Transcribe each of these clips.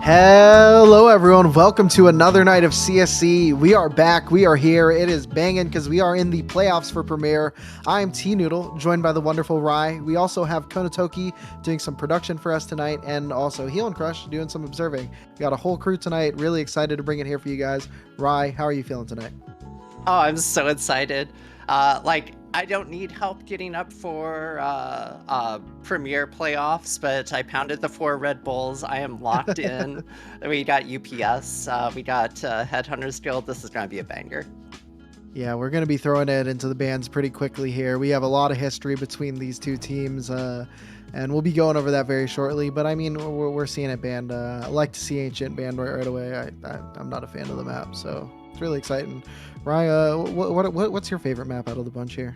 Hello everyone, welcome to another night of CSC. We are back, we are here. It is banging because we are in the playoffs for Premier. I'm T-Noodle, joined by the wonderful Rye. We also have Konatoki doing some production for us tonight, and also Heel and Crush doing some observing. We got a whole crew tonight, really excited to bring it here for you guys. Rye, how are you feeling tonight? Oh, I'm so excited. I don't need help getting up for Premier playoffs, but I pounded the 4 Red Bulls. I am locked in. We got UPS. We got Headhunters Guild. This is going to be a banger. Yeah, we're going to be throwing it into the bands pretty quickly here. We have a lot of history between these two teams, and we'll be going over that very shortly. But I mean, we're seeing it banned. I like to see Ancient banned right away. I'm not a fan of the map, so it's really exciting. Raya, what's your favorite map out of the bunch here?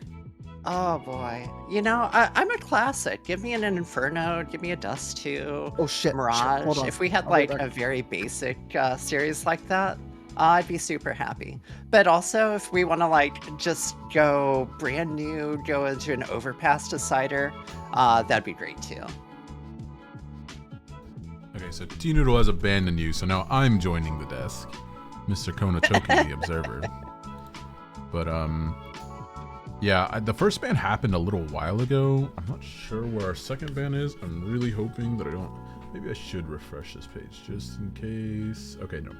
Oh boy. I'm a classic. Give me an Inferno, give me a Dust 2, Oh shit! Mirage. Hold on. If we had I'll be like back. a very basic series like that, I'd be super happy. But also, if we want to like just go brand new, go into an Overpass Decider, that'd be great too. Okay, so T-Noodle has abandoned you, so now I'm joining the desk. Mr. Konachoki, the observer. But, yeah, the first ban happened a little while ago. I'm not sure where our second ban is. I'm really hoping that I don't... Maybe I should refresh this page just in case. Okay, no.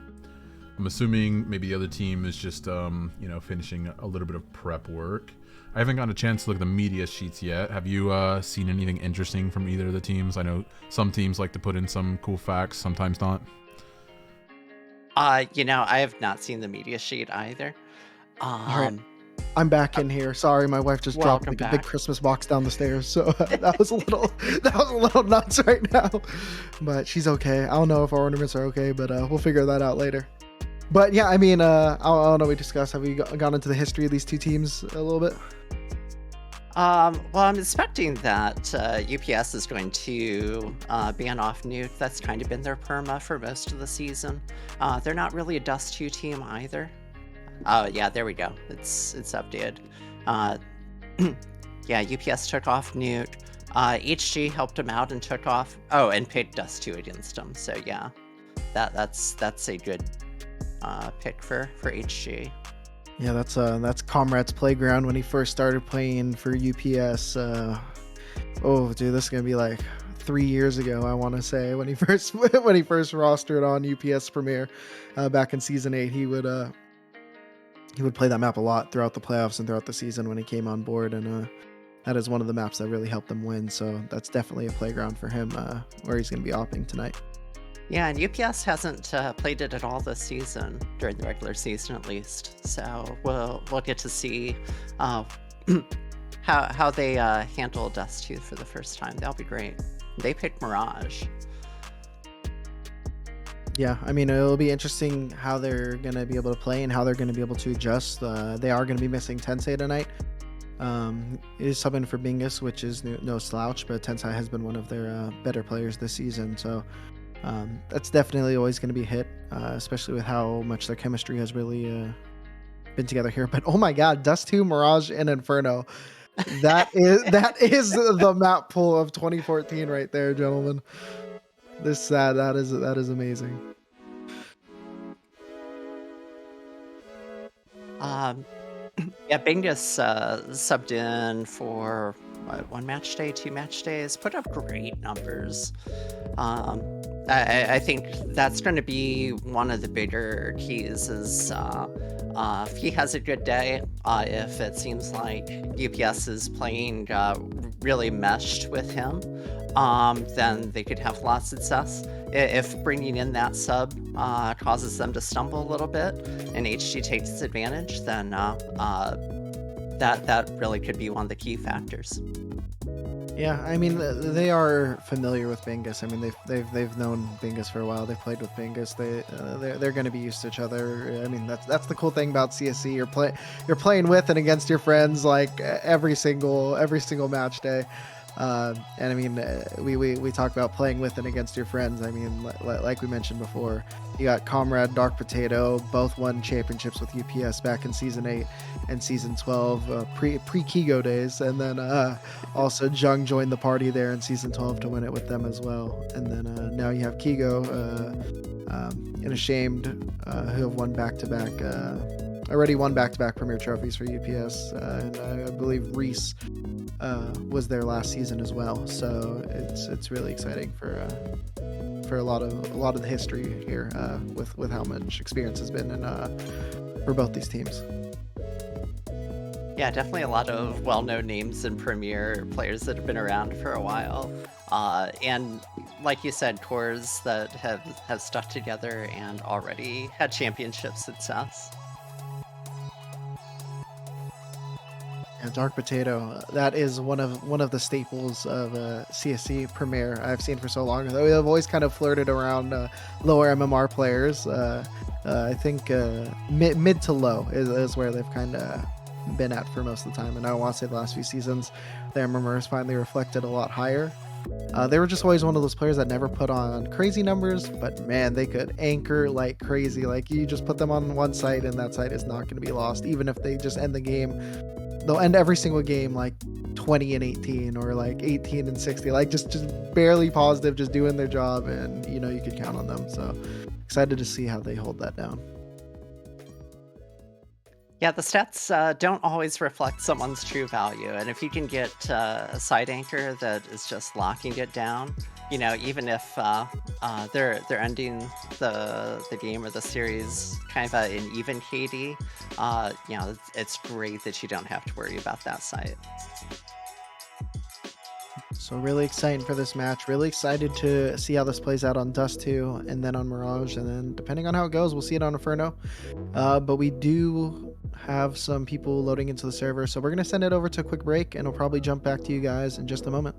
I'm assuming maybe the other team is just, finishing a little bit of prep work. I haven't gotten a chance to look at the media sheets yet. Have you seen anything interesting from either of the teams? I know some teams like to put in some cool facts, sometimes not. I have not seen the media sheet either. All right, I'm back in here. Sorry, my wife just dropped Welcome like a big back. Christmas box down the stairs, so that was a little nuts right now. But she's okay. I don't know if our ornaments are okay, but we'll figure that out later. But yeah, I mean, I don't know. We discussed. Have we gone into the history of these two teams a little bit? Well, I'm expecting that UPS is going to ban off Nuke. That's kind of been their perma for most of the season. They're not really a Dust 2 team either. Oh, yeah, there we go. It's updated. Yeah, UPS took off Nuke. HG helped him out and took off... Oh, and picked Dust 2 against him. So, yeah, that's a good pick for HG. Yeah, that's Comrade's playground when he first started playing for UPS. Oh, dude, this is gonna be like 3 years ago, I want to say, when he first rostered on UPS Premier back in season 8. He would play that map a lot throughout the playoffs and throughout the season when he came on board, and that is one of the maps that really helped him win. So that's definitely a playground for him where he's gonna be opping tonight. Yeah, and UPS hasn't played it at all this season, during the regular season at least. So we'll get to see how they handle Dust 2 for the first time. That'll be great. They picked Mirage. Yeah, I mean, it'll be interesting how they're going to be able to play and how they're going to be able to adjust. They are going to be missing Tensei tonight. It is subbing for Bingus, which is no slouch, but Tensei has been one of their better players this season. So that's definitely always going to be a hit, especially with how much their chemistry has really been together here. But oh my god, Dust 2, Mirage, and Inferno. That is the map pool of 2014 right there, gentlemen. That is amazing. Yeah, Bingus subbed in for one match day, 2 match days, put up great numbers. I think that's going to be one of the bigger keys is if he has a good day, if it seems like UPS is playing really meshed with him, then they could have a lot of success. If bringing in that sub causes them to stumble a little bit and HG takes advantage, then that really could be one of the key factors. Yeah, I mean, they are familiar with Bingus. I mean, they've known Bingus for a while. They've played with Bingus. They're going to be used to each other. I mean, that's the cool thing about CSC. You're playing with and against your friends like every single match day. And I mean, we talk about playing with and against your friends. I mean, like we mentioned before, You got Comrade, Dark Potato, both won championships with UPS back in Season 8 and Season 12, pre-Kigo days. And then also Jung joined the party there in Season 12 to win it with them as well. And then now you have Kigo and Ashamed, who have won back-to-back, already won back-to-back Premier Trophies for UPS. And I believe Reese was there last season as well. So it's really exciting for a lot of the history here with how much experience has been for both these teams. Yeah, definitely a lot of well-known names in Premier, players that have been around for a while. And like you said, cores that have stuck together and already had championship success. Yeah, Dark Potato, that is one of the staples of CSC Premier I've seen for so long. They've always kind of flirted around lower MMR players. I think mid to low is where they've kind of been at for most of the time. And I want to say the last few seasons, their MMRs finally reflected a lot higher. They were just always one of those players that never put on crazy numbers, but man, they could anchor like crazy. Like you just put them on one site and that site is not going to be lost, even if they just end the game. They'll end every single game like 20 and 18 or like 18 and 60, like just barely positive, just doing their job, and you could count on them. So excited to see how they hold that down. Yeah, the stats don't always reflect someone's true value, and if you can get a side anchor that is just locking it down, even if they're ending the game or the series kind of at an even KD, it's great that you don't have to worry about that site. So really exciting for this match. Really excited to see how this plays out on Dust 2 and then on Mirage, and then depending on how it goes, we'll see it on Inferno. But we do have some people loading into the server, so we're going to send it over to a quick break, and we'll probably jump back to you guys in just a moment.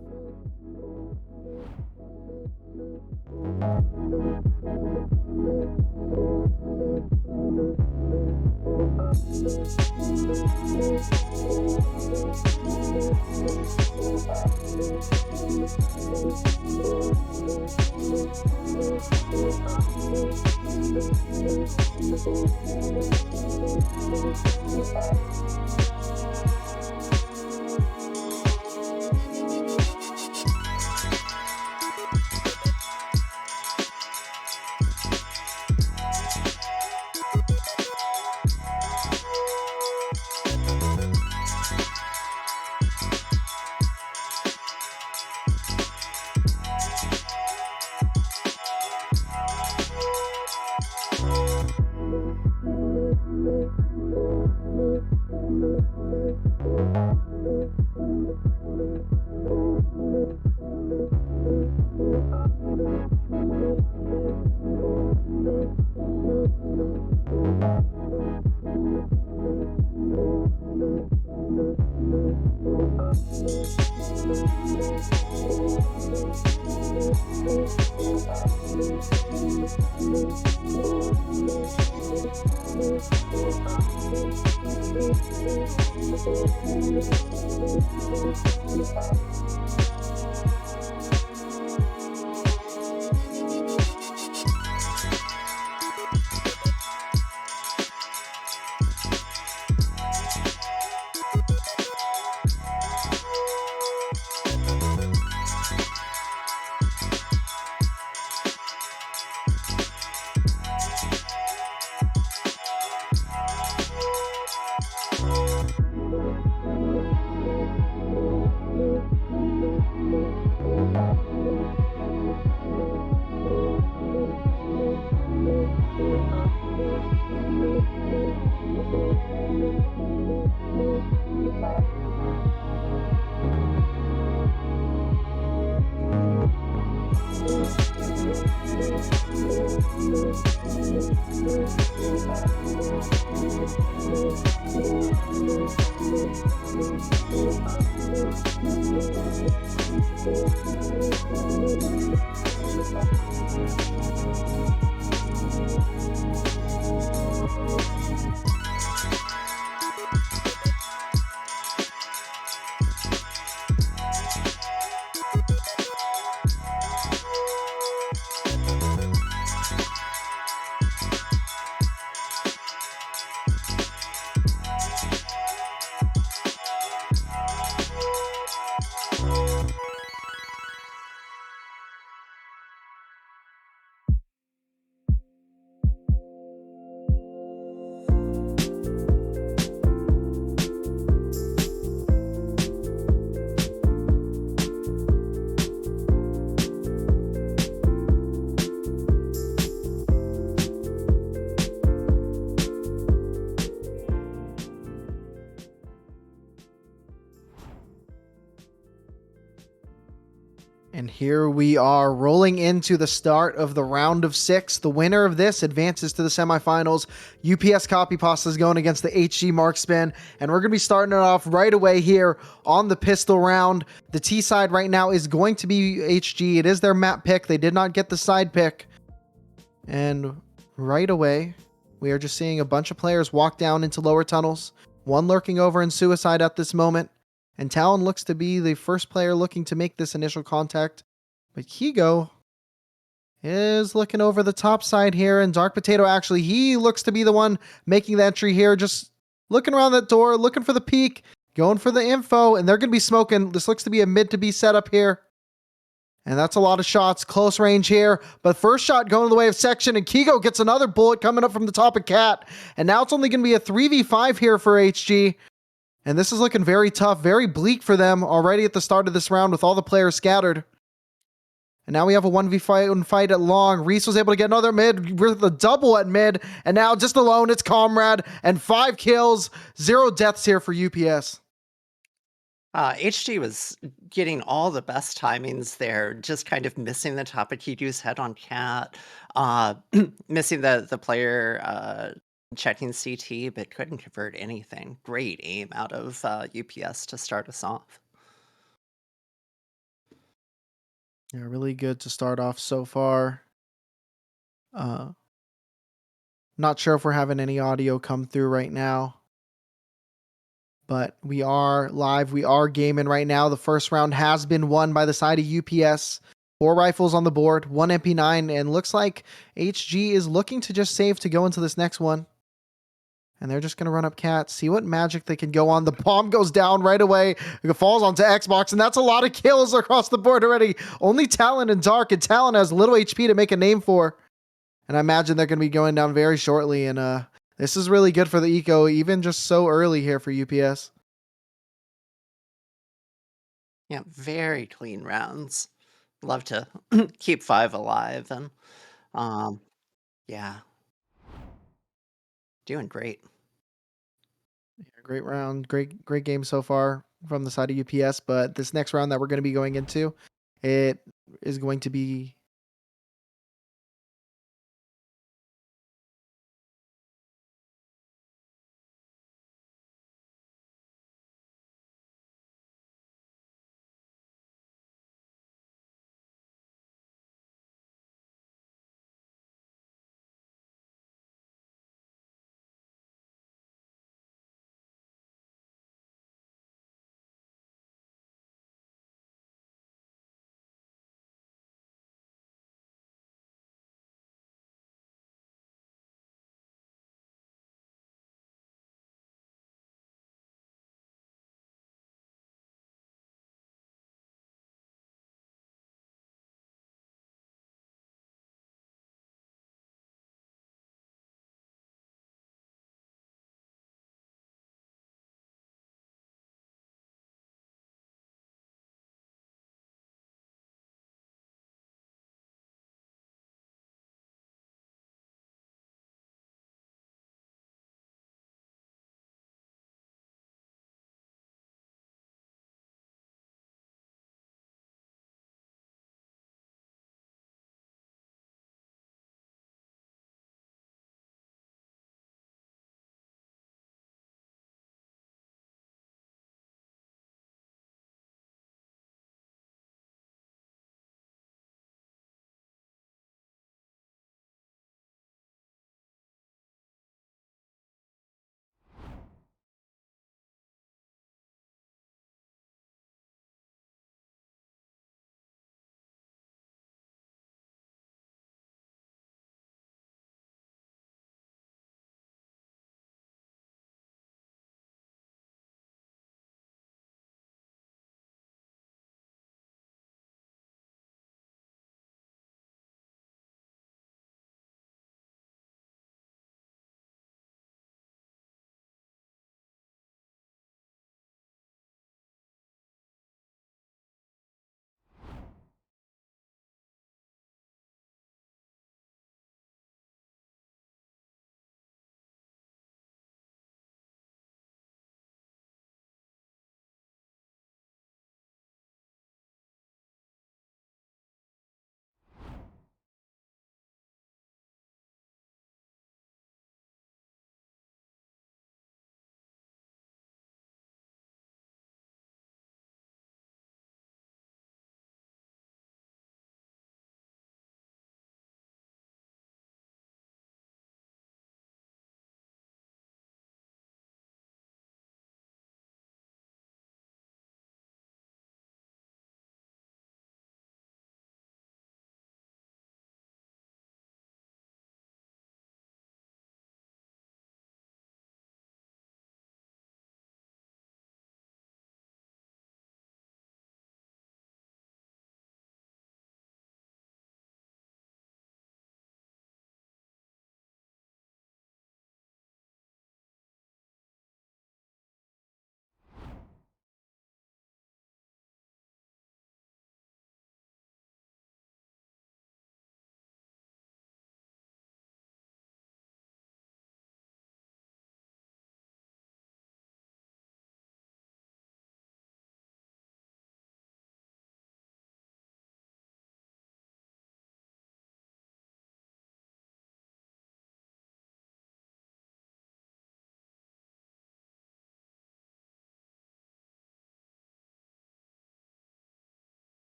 And here we are rolling into the start of the round of 6. The winner of this advances to the semifinals. UPS Copy Pasta is going against the HG Marksman. And we're going to be starting it off right away here on the pistol round. The T side right now is going to be HG. It is their map pick. They did not get the side pick. And right away, we are just seeing a bunch of players walk down into lower tunnels. One lurking over in suicide at this moment. And Talon looks to be the first player looking to make this initial contact. But Kigo is looking over the top side here. And Dark Potato, actually, he looks to be the one making the entry here. Just looking around that door, looking for the peek, going for the info. And they're going to be smoking. This looks to be a mid to be setup here. And that's a lot of shots, close range here. But first shot going the way of Section, and Kigo gets another bullet coming up from the top of Cat. And now it's only going to be a 3v5 here for HG. And this is looking very tough, very bleak for them already at the start of this round with all the players scattered. And now we have a 1v5 fight at long. Reese was able to get another mid with a double at mid. And now just alone, it's Comrade and 5 kills, 0 deaths here for UPS. HG was getting all the best timings there, just kind of missing the top of Kidu's head on Cat, missing the player checking CT, but couldn't convert anything. Great aim out of UPS to start us off. Yeah, really good to start off so far. Not sure if we're having any audio come through right now. But we are live. We are gaming right now. The first round has been won by the side of UPS. 4 rifles on the board, 1 MP9, and looks like HG is looking to just save to go into this next one. And they're just going to run up Cat, see what magic they can go on. The bomb goes down right away. It falls onto Xbox, and that's a lot of kills across the board already. Only Talon and Dark, and Talon has little HP to make a name for. And I imagine they're going to be going down very shortly, and this is really good for the eco, even just so early here for UPS. Yeah, very clean rounds. Love to keep 5 alive, and yeah, doing great. Yeah, great round, great game so far from the side of UPS. But this next round that we're going to be going into, it is going to be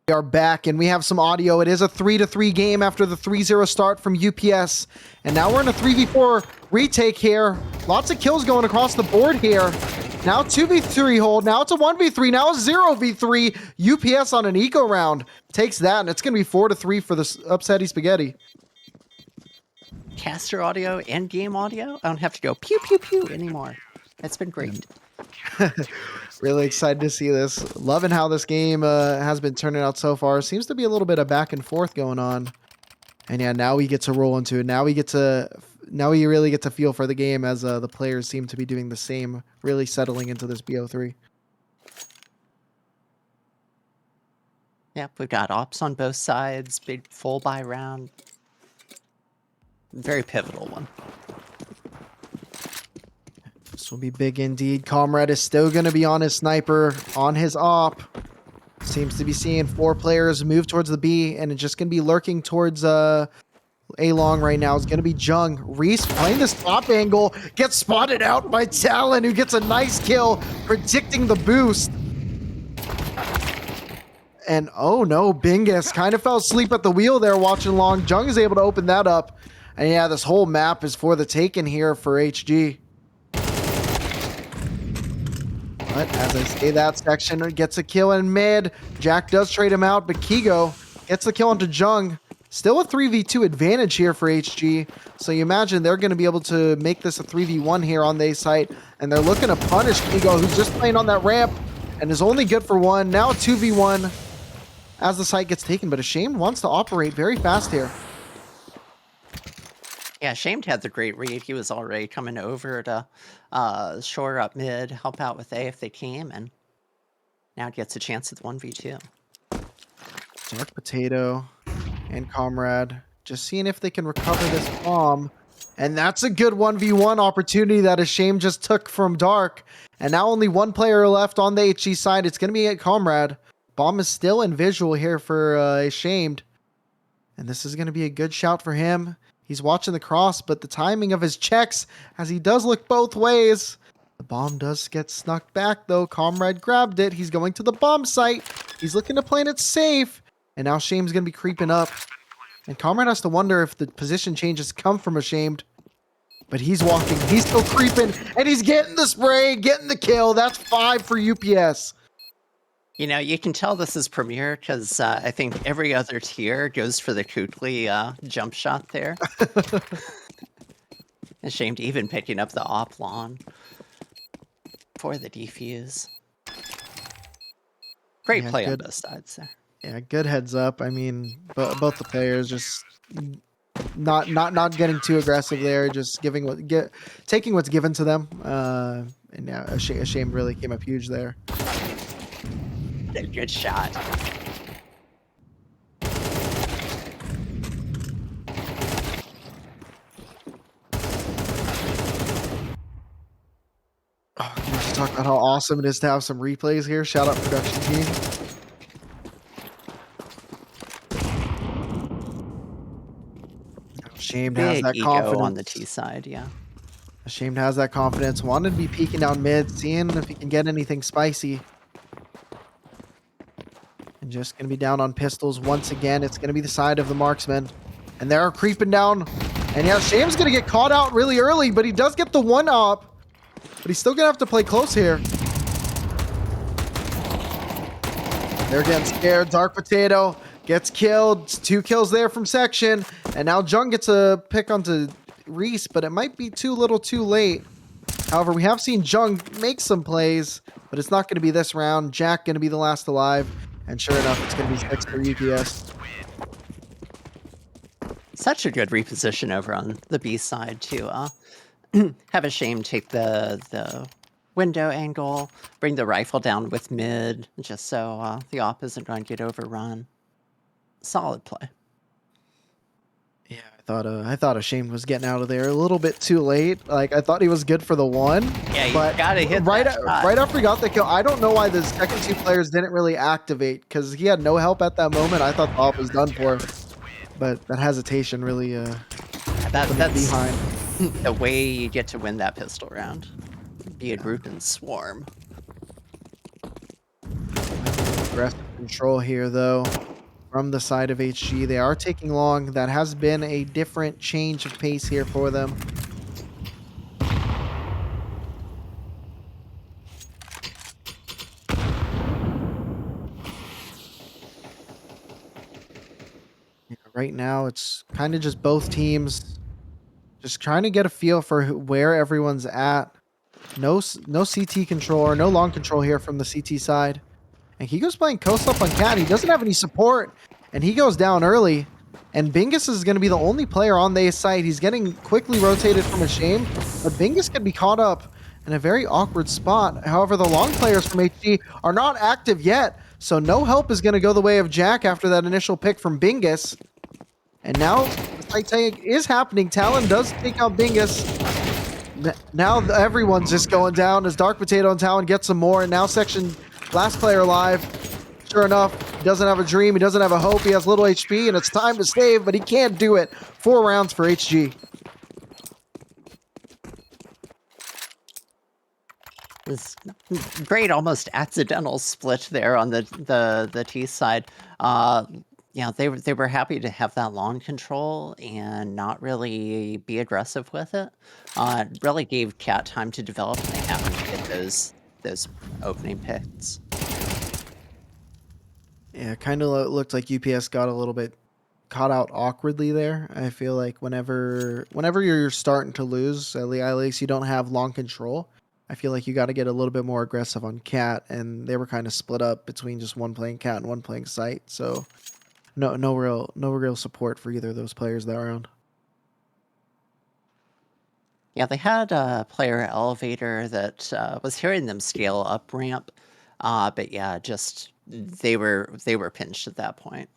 We are back and we have some audio. It is a 3-3 game after the 3-0 start from UPS. And now we're in a 3v4 retake here. Lots of kills going across the board here. Now 2v3 hold. Now it's a 1v3. Now a 0v3. UPS on an eco round takes that, and it's going to be 4-3 for the Upsetty Spaghetti. Caster audio and game audio. I don't have to go pew pew pew anymore. It's been great. Really excited to see this. Loving how this game has been turning out so far. Seems to be a little bit of back and forth going on. And yeah, now we get to roll into it. Now we really get to feel for the game as the players seem to be doing the same, really settling into this BO3. Yep, we've got ops on both sides. Big full buy round. Very pivotal one. This will be big indeed. Comrade is still going to be on his sniper, on his op. Seems to be seeing 4 players move towards the B, and it's just going to be lurking towards A-Long right now. It's going to be Jung. Reese playing this top angle, gets spotted out by Talon, who gets a nice kill, predicting the boost. And oh no, Bingus kind of fell asleep at the wheel there watching Long. Jung is able to open that up. And yeah, this whole map is for the taking here for HG. But as I say, that section gets a kill in mid. Jack does trade him out, but Kigo gets the kill onto Jung. Still a 3v2 advantage here for HG. So you imagine they're going to be able to make this a 3v1 here on the A site. And they're looking to punish Kigo, who's just playing on that ramp and is only good for 1. Now a 2v1 as the site gets taken. But Ashamed wants to operate very fast here. Yeah, Shamed had the great read. He was already coming over to shore up mid, help out with A if they came, and now gets a chance at the 1v2. Dark Potato and Comrade just seeing if they can recover this bomb. And that's a good 1v1 opportunity that Ashamed just took from Dark. And now only 1 player left on the HG side. It's going to be a Comrade. Bomb is still in visual here for Ashamed. And this is going to be a good shout for him. He's watching the cross, but the timing of his checks, as he does look both ways. The bomb does get snuck back, though. Comrade grabbed it. He's going to the bomb site. He's looking to plant it safe. And now Shame's going to be creeping up. And Comrade has to wonder if the position changes come from Ashamed. But he's walking. He's still creeping. And he's getting the spray, getting the kill. That's 5 for UPS. You know, you can tell this is Premier because I think every other tier goes for the Kukli jump shot there. Ashamed even picking up the op lawn for the defuse. Great play on both sides there. Yeah, good heads up. I mean, both the players just not getting too aggressive there, just taking what's given to them. And yeah, Ashamed really came up huge there. A good shot. Oh, can we just talk about how awesome it is to have some replays here? Shout out production team. Ashamed has that confidence on the T side, yeah. Ashamed has that confidence. Wanted to be peeking down mid, seeing if he can get anything spicy. And just going to be down on pistols once again. It's going to be the side of the marksman. And they're creeping down. And yeah, Shame's going to get caught out really early, but he does get the 1-op. But he's still going to have to play close here. They're getting scared. Dark Potato gets killed. 2 kills there from Section. And now Jung gets a pick onto Reese, but it might be too little too late. However, we have seen Jung make some plays, but it's not going to be this round. Jack going to be the last alive. And sure enough, it's going to be 6 for UPS. Such a good reposition over on the B side to have Ashamed take the window angle, bring the rifle down with mid, just so the op isn't going to get overrun. Solid play. Yeah, I thought Ashamed was getting out of there a little bit too late. Like, I thought he was good for the 1. Yeah, you but gotta hit right that after he got the kill. I don't know why the second 2 players didn't really activate, because he had no help at that moment. I thought the op was done for, but that hesitation really that's behind. The way you get to win that pistol round. Be a group and swarm. Aggressive control here, though, from the side of HG. They are taking long. That has been a different change of pace here for them. Yeah, right now, it's kind of just both teams just trying to get a feel for where everyone's at. No CT control or no long control here from the CT side. And Higo's playing coast up on Cat. He doesn't have any support, and he goes down early. And Bingus is going to be the only player on the site. He's getting quickly rotated from a shame, but Bingus could be caught up in a very awkward spot. However, the long players from HG are not active yet, so no help is going to go the way of Jack after that initial pick from Bingus. And now the site take is happening. Talon does take out Bingus. Now everyone's just going down as Dark Potato and Talon get some more, and now Section last player alive. Sure enough, he doesn't have a dream, he doesn't have a hope, he has little HP, and it's time to save, but he can't do it. 4 rounds for HG. This great, almost accidental split there on the T side. Yeah, they were happy to have that long control and not really be aggressive with it. It really gave Cat time to develop, and they happened to get those opening picks. Yeah, kind of looked like UPS got a little bit caught out awkwardly there. I feel like whenever you're starting to lose, at least you don't have long control. I feel like you got to get a little bit more aggressive on Cat, and they were kind of split up between just one playing Cat and one playing Site. So no real support for either of those players that round. Yeah, they had a player elevator that was hearing them scale up ramp, but yeah, just they were pinched at that point.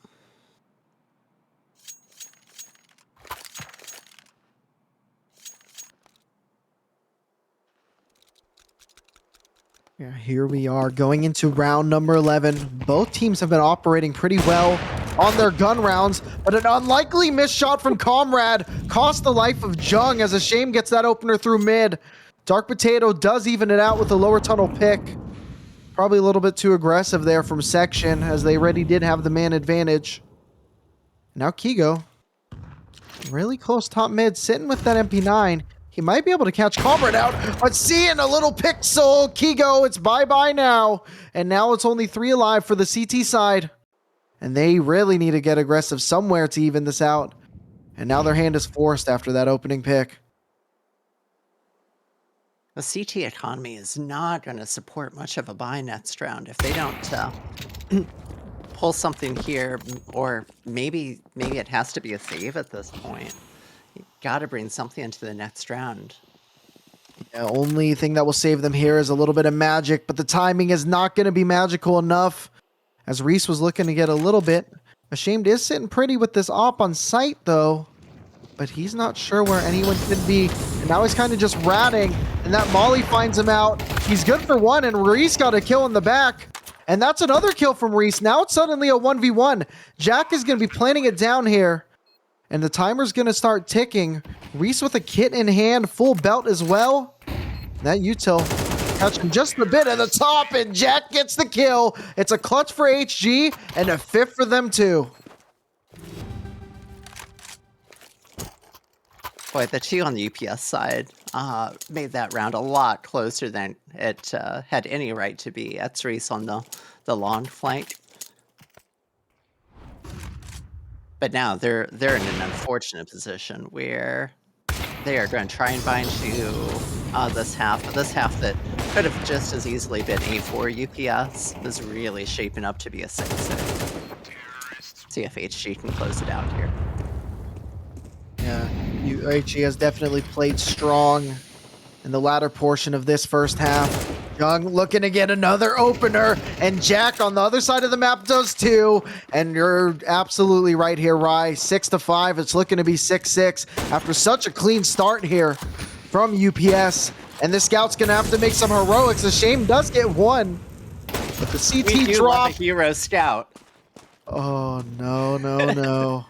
Yeah, here we are going into round number 11. Both teams have been operating pretty well on their gun rounds, but an unlikely missed shot from Comrade cost the life of Jung as a shame gets that opener through mid. Dark Potato does even it out with a lower tunnel pick. Probably a little bit too aggressive there from Section as they already did have the man advantage. Now Kigo, really close top mid, sitting with that MP9. He might be able to catch Comrade out, but seeing a little pixel, Kigo, it's bye-bye now. And now it's only 3 alive for the CT side. And they really need to get aggressive somewhere to even this out. And now their hand is forced after that opening pick. The CT economy is not going to support much of a buy next round if they don't pull something here, or maybe it has to be a save at this point. You got to bring something into the next round. The only thing that will save them here is a little bit of magic, but the timing is not going to be magical enough. As Reese was looking to get a little bit. Ashamed is sitting pretty with this op on site, though. But he's not sure where anyone could be. And now he's kind of just ratting. And that Molly finds him out. He's good for 1, and Reese got a kill in the back. And that's another kill from Reese. Now it's suddenly a 1v1. Jack is going to be planning it down here. And the timer's going to start ticking. Reese with a kit in hand, full belt as well. That util catching just a bit at the top, and Jack gets the kill. It's a clutch for HG and a 5th for them too. Boy, the 2 on the UPS side made that round a lot closer than it had any right to be. That's Reese on the long flank. But now they're in an unfortunate position where they are going to try and bind to this half. But this half that could have just as easily been A4 UPS is really shaping up to be a 6-6. See if HG can close it out here. Yeah, HG has definitely played strong in the latter portion of this first half. Young looking to get another opener, and Jack on the other side of the map does too. And you're absolutely right here, Rye. 6-5. It's looking to be 6-6 after such a clean start here from UPS. And the scout's gonna have to make some heroics. A shame does get 1, but the CT drop. A hero scout. Oh no.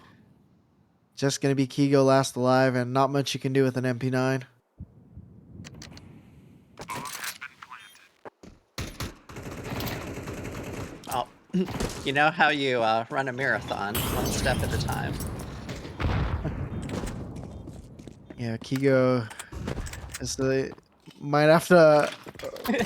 Just gonna be Kigo last alive, and not much you can do with an MP9. Oh, You know how you run a marathon, one step at a time. Yeah, Kigo is the might have to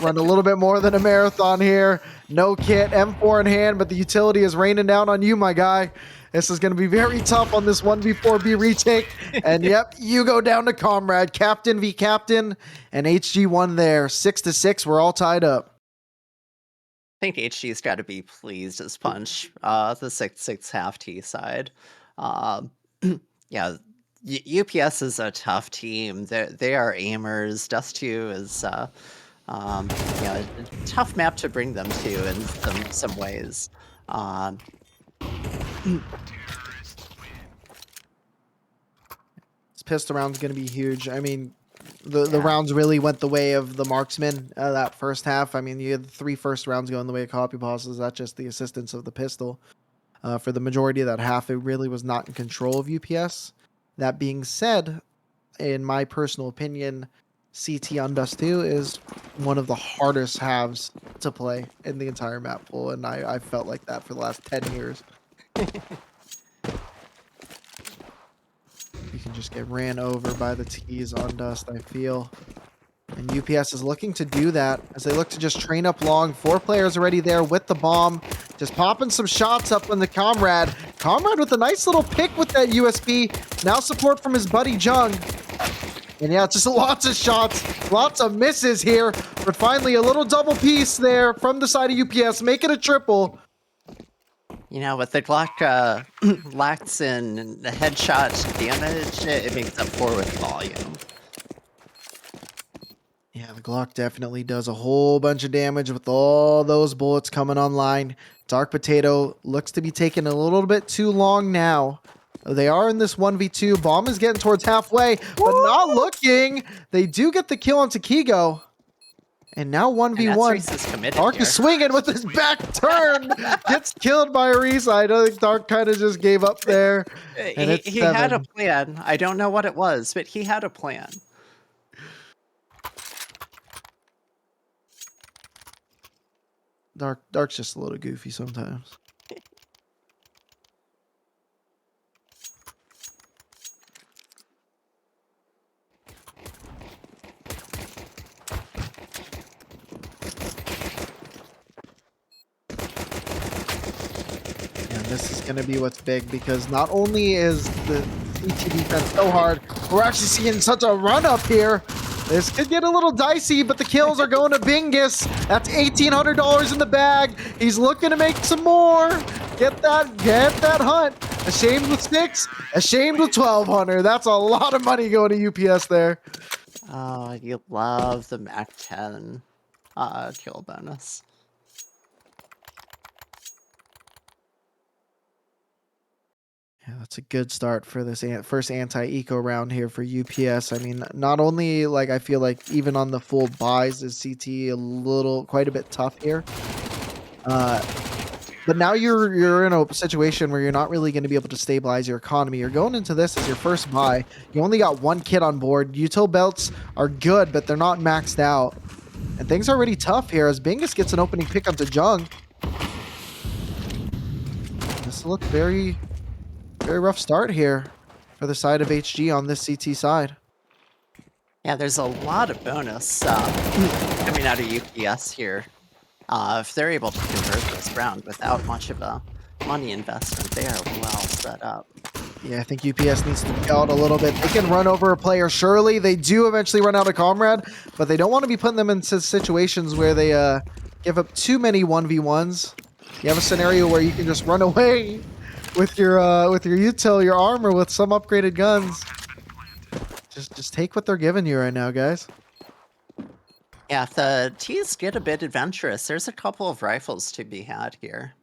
run a little bit more than a marathon here. No kit, M4 in hand, but the utility is raining down on you, my guy. This is going to be very tough on this 1v4B retake. And yep, you go down to Comrade. Captain v Captain, and HG won there. 6-6, we're all tied up. I think HG's got to be pleased as punch. The 6-6 half T side. Um, yeah, UPS is a tough team. They are aimers. Dust 2 is a tough map to bring them to in some ways. Um, This pistol round's going to be huge. I mean, the Yeah. rounds really went the way of the marksman that first half. I mean, you had the 3 first rounds going the way of copy passes. That's just the assistance of the pistol. For the majority of that half, it really was not in control of UPS. That being said, in my personal opinion, CT on Dust 2 is one of the hardest halves to play in the entire map pool, and I've felt like that for the last 10 years. You can just get ran over by the T's on Dust, I feel. And UPS is looking to do that as they look to just train up long. 4 players already there with the bomb. Just popping some shots up on the Comrade. Comrade with a nice little pick with that USP. Now support from his buddy Jung. And yeah, just lots of shots, lots of misses here. But finally, a little double piece there from the side of UPS. Make it a triple. You know, with the Glock lacks in headshot damage, it makes up for with volume. Yeah, the Glock definitely does a whole bunch of damage with all those bullets coming online. Dark Potato looks to be taking a little bit too long now. They are in this 1v2. Bomb is getting towards halfway, but not looking. They do get the kill on Kigo. And now 1v1. Is committed Dark here. is swinging with his back turn. Gets killed by Arisa. I don't think Dark kind of just gave up there. And He had a plan. I don't know what it was, but he had a plan. Dark's just a little goofy sometimes. And this is going to be what's big because not only is the CT defense so hard, we're actually seeing such a run up here. This could get a little dicey, but the kills are going to Bingus. That's $1,800 in the bag. He's looking to make some more. Get that hunt. Ashamed with 6, ashamed with 1,200. That's a lot of money going to UPS there. Oh, you love the Mac 10 kill bonus. Yeah, that's a good start for this first anti-eco round here for UPS. I mean, not only like I feel like even on the full buys is CT quite a bit tough here. But now you're in a situation where you're not really going to be able to stabilize your economy. You're going into this as your first buy. You only got 1 kit on board. Util belts are good, but they're not maxed out. And things are already tough here as Bingus gets an opening pick onto Jung. This looks very rough start here for the side of HG on this CT side. Yeah, there's a lot of bonus coming out of UPS here. If they're able to convert this round without much of a money investment, they are well set up. Yeah, I think UPS needs to be out a little bit. They can run over a player, surely. They do eventually run out of Comrade, but they don't want to be putting them into situations where they give up too many 1v1s. You have a scenario where you can just run away with your util, your armor with some upgraded guns. Just take what they're giving you right now, guys. Yeah, if the T's get a bit adventurous, there's a couple of rifles to be had here.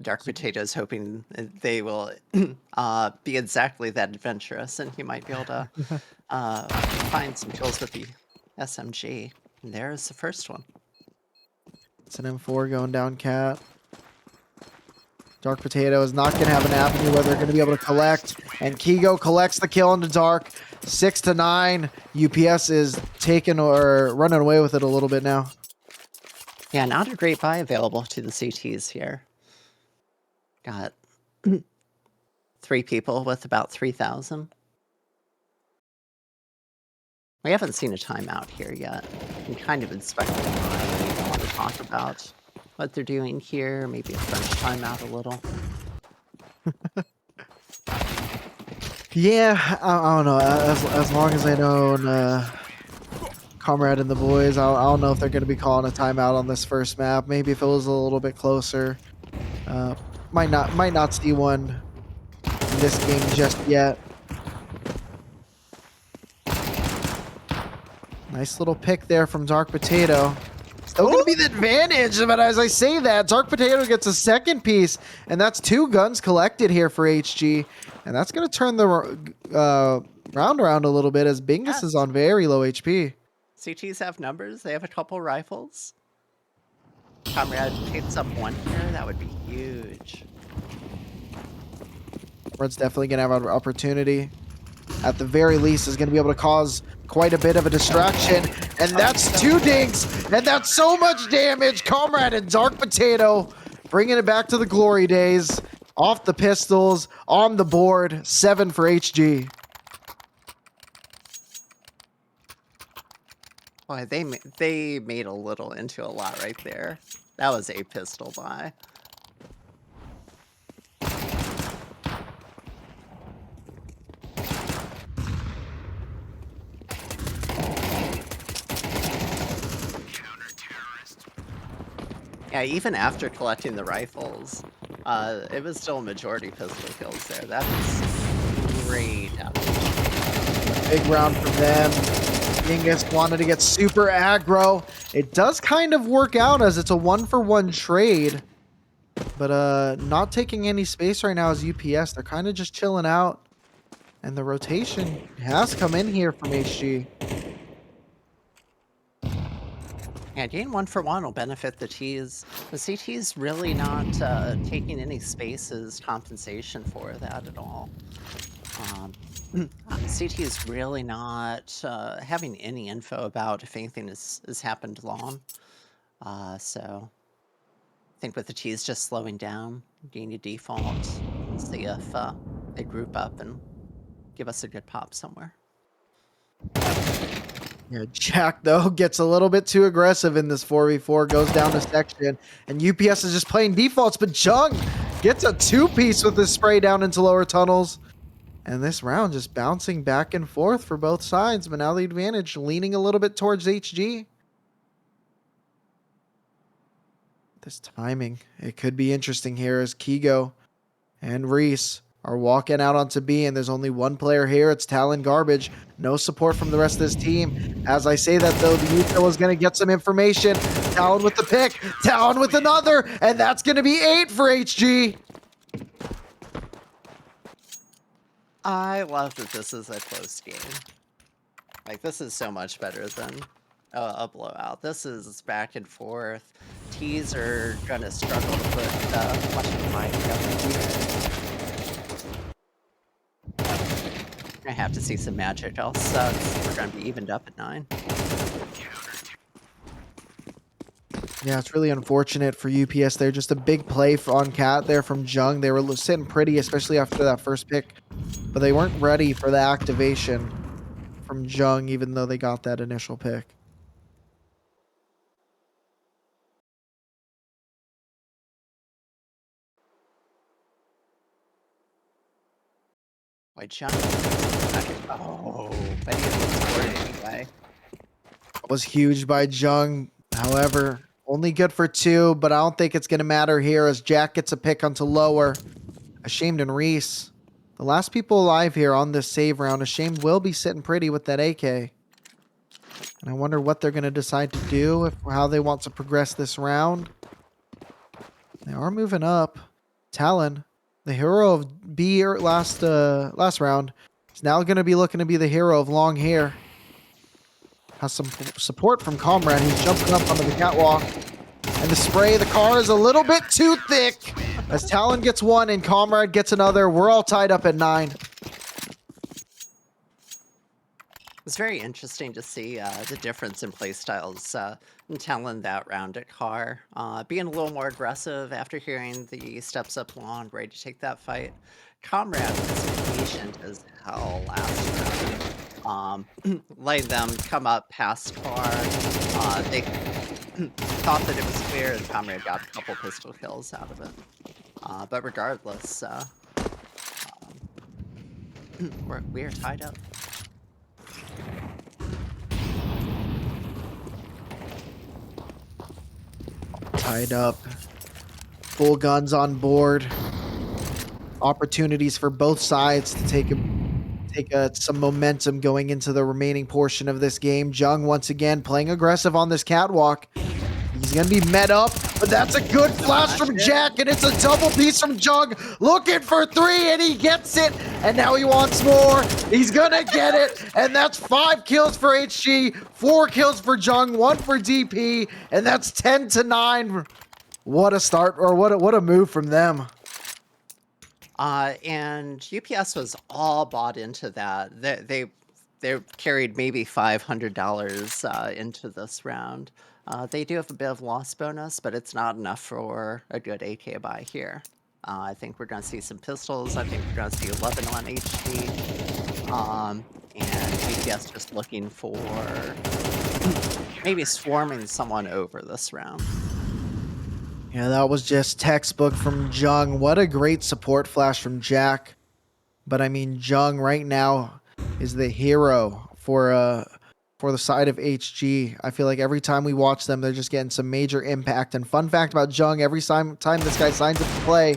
Dark Potato's hoping they will be exactly that adventurous, and he might be able to find some kills with the SMG. And there's the first one. It's an M4 going down cat. Dark Potato is not going to have an avenue where they're going to be able to collect. And Kigo collects the kill into Dark. 6-9. UPS is taking or running away with it a little bit now. Yeah, not a great buy available to the CTs here. Got 3 people with about 3,000. We haven't seen a timeout here yet. I'm kind of inspecting mine. We want to talk about what they're doing here. Maybe a French timeout a little. Yeah, I don't know. As long as I know Comrade and the boys, I don't know if they're going to be calling a timeout on this first map. Maybe if it was a little bit closer. Might not see one in this game just yet. Nice little pick there from Dark Potato. Still going to be the advantage, but as I say that, Dark Potato gets a second piece, and that's 2 guns collected here for HG. And that's going to turn the round around a little bit as Bingus is on very low HP. CTs have numbers. They have a couple rifles. Comrade picks up 1 here. That would be huge. Red's definitely going to have an opportunity. At the very least, is going to be able to cause quite a bit of a distraction. And that's 2 dinks. And that's so much damage. Comrade and Dark Potato bringing it back to the glory days. Off the pistols, on the board. 7 for HG. Boy, they made a little into a lot right there. That was a pistol buy. Yeah, even after collecting the rifles, it was still a majority pistol kills there. That is great. Big round for them. Bingus wanted to get super aggro. It does kind of work out as it's a 1-for-1 trade. But not taking any space right now is UPS. They're kind of just chilling out. And the rotation has come in here from HG. Yeah, getting 1-for-1 will benefit the T's. The CT's really not taking any spaces compensation for that at all. CT is really not having any info about if anything has happened long. So I think with the T's just slowing down, getting a default, and see if they group up and give us a good pop somewhere. Yeah, Jack, though, gets a little bit too aggressive in this 4v4, goes down to section, and UPS is just playing defaults, but Jung gets a 2-piece with his spray down into lower tunnels. And this round just bouncing back and forth for both sides, but now the advantage leaning a little bit towards HG. This timing, it could be interesting here as Kigo and Reese are walking out onto B, and there's only 1 player here. It's Talon Garbage. No support from the rest of this team. As I say that, though, the Yuko is going to get some information. Talon with the pick. Talon with another. And that's going to be 8 for HG. I love that this is a close game. Like, this is so much better than a blowout. This is back and forth. T's are going to struggle to put much of a fight together here. We're gonna have to see some magic, else we're gonna be evened up at 9. Yeah, it's really unfortunate for UPS there. Just a big play on Cat there from Jung. They were sitting pretty, especially after that first pick. But they weren't ready for the activation from Jung, even though they got that initial pick. Why jump? Oh, but he didn't score it anyway. Was huge by Jung. However, only good for 2, but I don't think it's going to matter here as Jack gets a pick onto lower. Ashamed and Reese, the last people alive here on this save round. Ashamed will be sitting pretty with that AK. And I wonder what they're going to decide to do, how they want to progress this round. They are moving up. Talon, the hero of B last round, is now going to be looking to be the hero of long hair. Has some support from Comrade. He's jumping up onto the catwalk. And the spray, the car is a little bit too thick. As Talon gets one and Comrade gets another, we're all tied up at 9. It's very interesting to see the difference in playstyles in Talon that round at Car. Being a little more aggressive after hearing the steps up long, ready to take that fight. Comrade was patient as hell last round. Letting them come up past Car. They thought that it was clear, and Comrade got a couple pistol kills out of it. But regardless, we are tied up. Tied up. Full guns on board. Opportunities for both sides to take some momentum going into the remaining portion of this game. Jung once again playing aggressive on this catwalk. He's going to be met up, but that's a good flash from Jack, and it's a double piece from Jung. Looking for 3, and he gets it, and now he wants more. He's going to get it, and that's 5 kills for HG, 4 kills for Jung, 1 for DP, and that's 10-9. What a start, or what a move from them. And UPS was all bought into that. They carried maybe $500 into this round. They do have a bit of loss bonus, but it's not enough for a good AK buy here. I think we're going to see some pistols. I think we're going to see 11 on HD. And UPS just looking for maybe swarming someone over this round. Yeah, that was just textbook from Jung. What a great support flash from Jack. But I mean, Jung right now is the hero for the side of HG. I feel like every time we watch them, they're just getting some major impact. And fun fact about Jung, every time this guy signs up to play,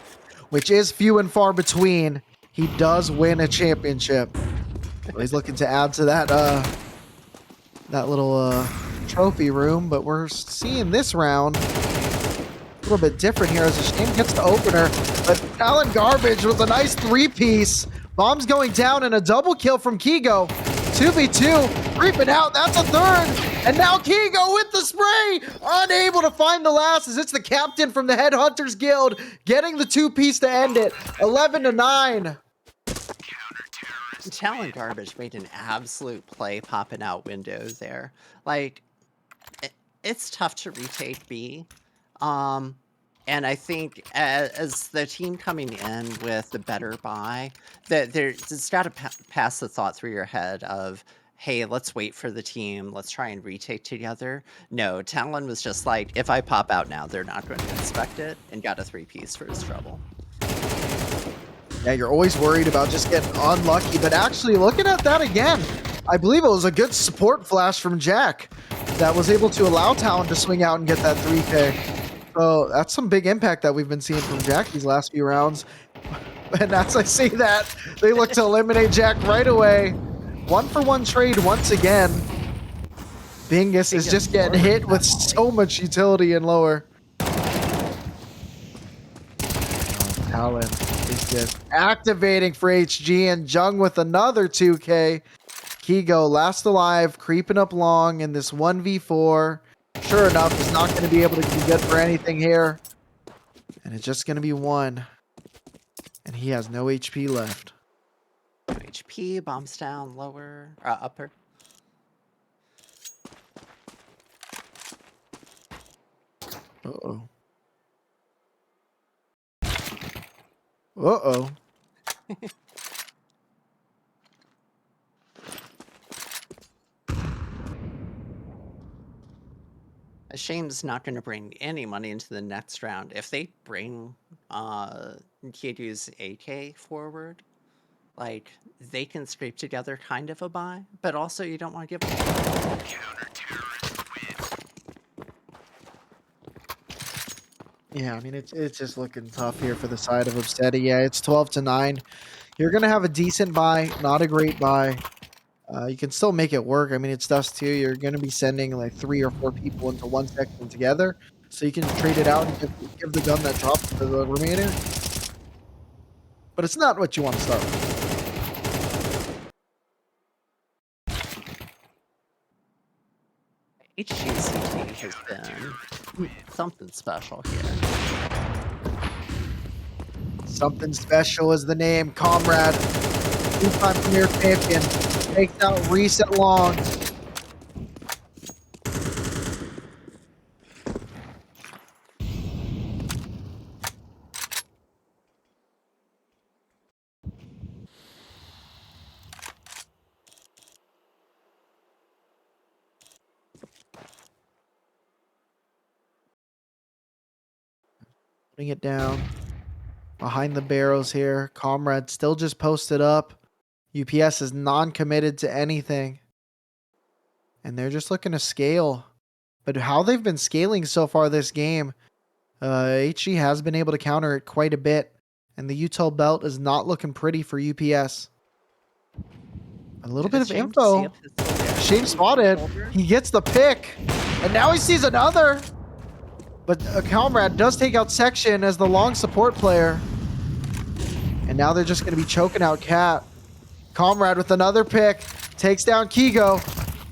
which is few and far between, he does win a championship. So he's looking to add to that little trophy room. But we're seeing this round a little bit different here as Shane gets the opener, but Talon Garbage with a nice 3-piece. Bombs going down and a double kill from Kigo. 2v2, creeping out, that's a 3rd. And now Kigo with the spray, unable to find the last as it's the captain from the Headhunters Guild getting the 2-piece to end it. 11-9. Talon Garbage made an absolute play popping out windows there. Like, it's tough to retake B. And I think as the team coming in with the better buy, it's got to pass the thought through your head of, hey, let's wait for the team. Let's try and retake together. No, Talon was just like, if I pop out now, they're not going to expect it, and got a 3-piece for his trouble. Yeah, you're always worried about just getting unlucky, but actually looking at that again, I believe it was a good support flash from Jack that was able to allow Talon to swing out and get that 3K. So that's some big impact that we've been seeing from Jack these last few rounds. And as I say that, they look to eliminate Jack right away. 1-for-1 trade once again. Bingus is just getting hit with so much utility and lower. Talon is just activating for HG, and Jung with another 2K. Kigo last alive, creeping up long in this 1v4. Sure enough, he's not going to be able to be good for anything here. And it's just going to be 1. And he has no HP left. No HP, bombs down, lower, upper. Uh-oh. Uh-oh. Shane's not going to bring any money into the next round. If they bring Kiryu's AK forward, like, they can scrape together kind of a buy, but also you don't want to give them. Yeah, I mean, it's just looking tough here for the side of Upsteady. Yeah, it's 12-9. You're going to have a decent buy, not a great buy. You can still make it work. I mean, it's Dust 2. You're going to be sending like 3 or 4 people into one section together. So you can trade it out and give the gun that drops to the remainder. But it's not what you want to start with. HGCT has been something special here. Something special is the name. Comrade, two-time premier champion, takes out Reset Long. Putting it down behind the barrels here. Comrade still just posted up. UPS is non-committed to anything. And they're just looking to scale. But how they've been scaling so far this game, HG has been able to counter it quite a bit. And the UTEL belt is not looking pretty for UPS. A little bit of info. Shame spotted. He gets the pick. And now he sees another. But Comrade does take out Section as the long support player. And now they're just going to be choking out Cat. Comrade with another pick. Takes down Kigo.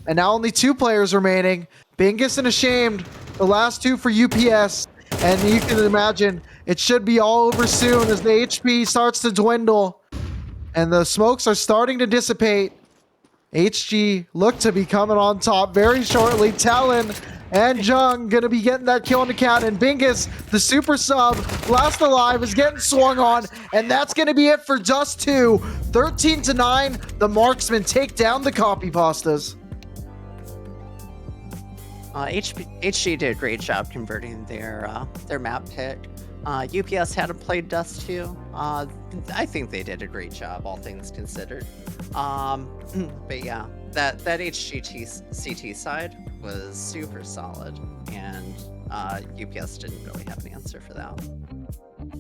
And now only 2 players remaining. Bingus and Ashamed. The last 2 for UPS. And you can imagine it should be all over soon as the HP starts to dwindle. And the smokes are starting to dissipate. HG look to be coming on top very shortly. Talon and Jung gonna be getting that kill on the Cat. And Bingus, the super sub, last alive, is getting swung on. And that's gonna be it for Dust 2. 13-9, the marksmen take down the copy pastas. HG did a great job converting their map pick. UPS hadn't played Dust 2. I think they did a great job, all things considered. But yeah, that HG CT side was super solid, and UPS didn't really have an answer for that.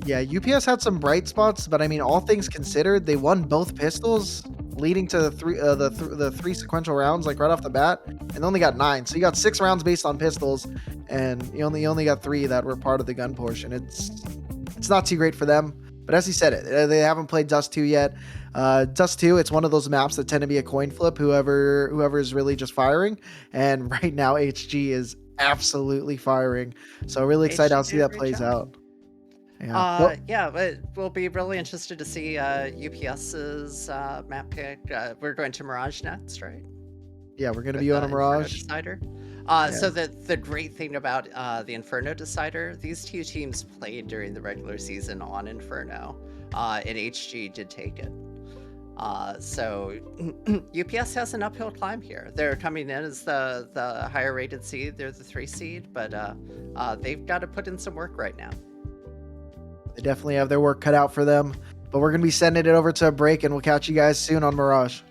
Yeah, UPS had some bright spots, but I mean, all things considered, they won both pistols, leading to the three sequential rounds, like right off the bat, and only got 9. So you got 6 rounds based on pistols, and you only got 3 that were part of the gun portion. It's not too great for them, but as he said it, they haven't played Dust 2 yet. Dust 2, it's one of those maps that tend to be a coin flip. Whoever is really just firing, and right now HG is absolutely firing. So really excited to see that plays out. Yeah. Yeah, but we'll be really interested to see UPS's map pick. We're going to Mirage next, right? Yeah, we're going to be on a Mirage. Decider. So the great thing about the Inferno Decider, these 2 teams played during the regular season on Inferno, and HG did take it. So UPS has an uphill climb here. They're coming in as the higher rated seed. They're the 3 seed, but they've got to put in some work right now. They definitely have their work cut out for them. But we're going to be sending it over to a break, and we'll catch you guys soon on Mirage.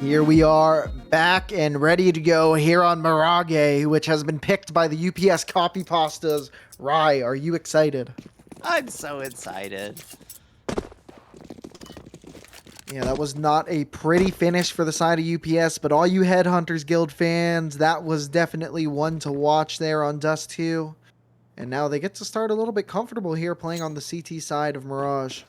Here we are back and ready to go here on Mirage, which has been picked by the UPS copy pastas. Rye, are you excited? I'm so excited. Yeah, that was not a pretty finish for the side of UPS, but all you Headhunters Guild fans, that was definitely one to watch there on Dust 2. And now they get to start a little bit comfortable here playing on the CT side of Mirage.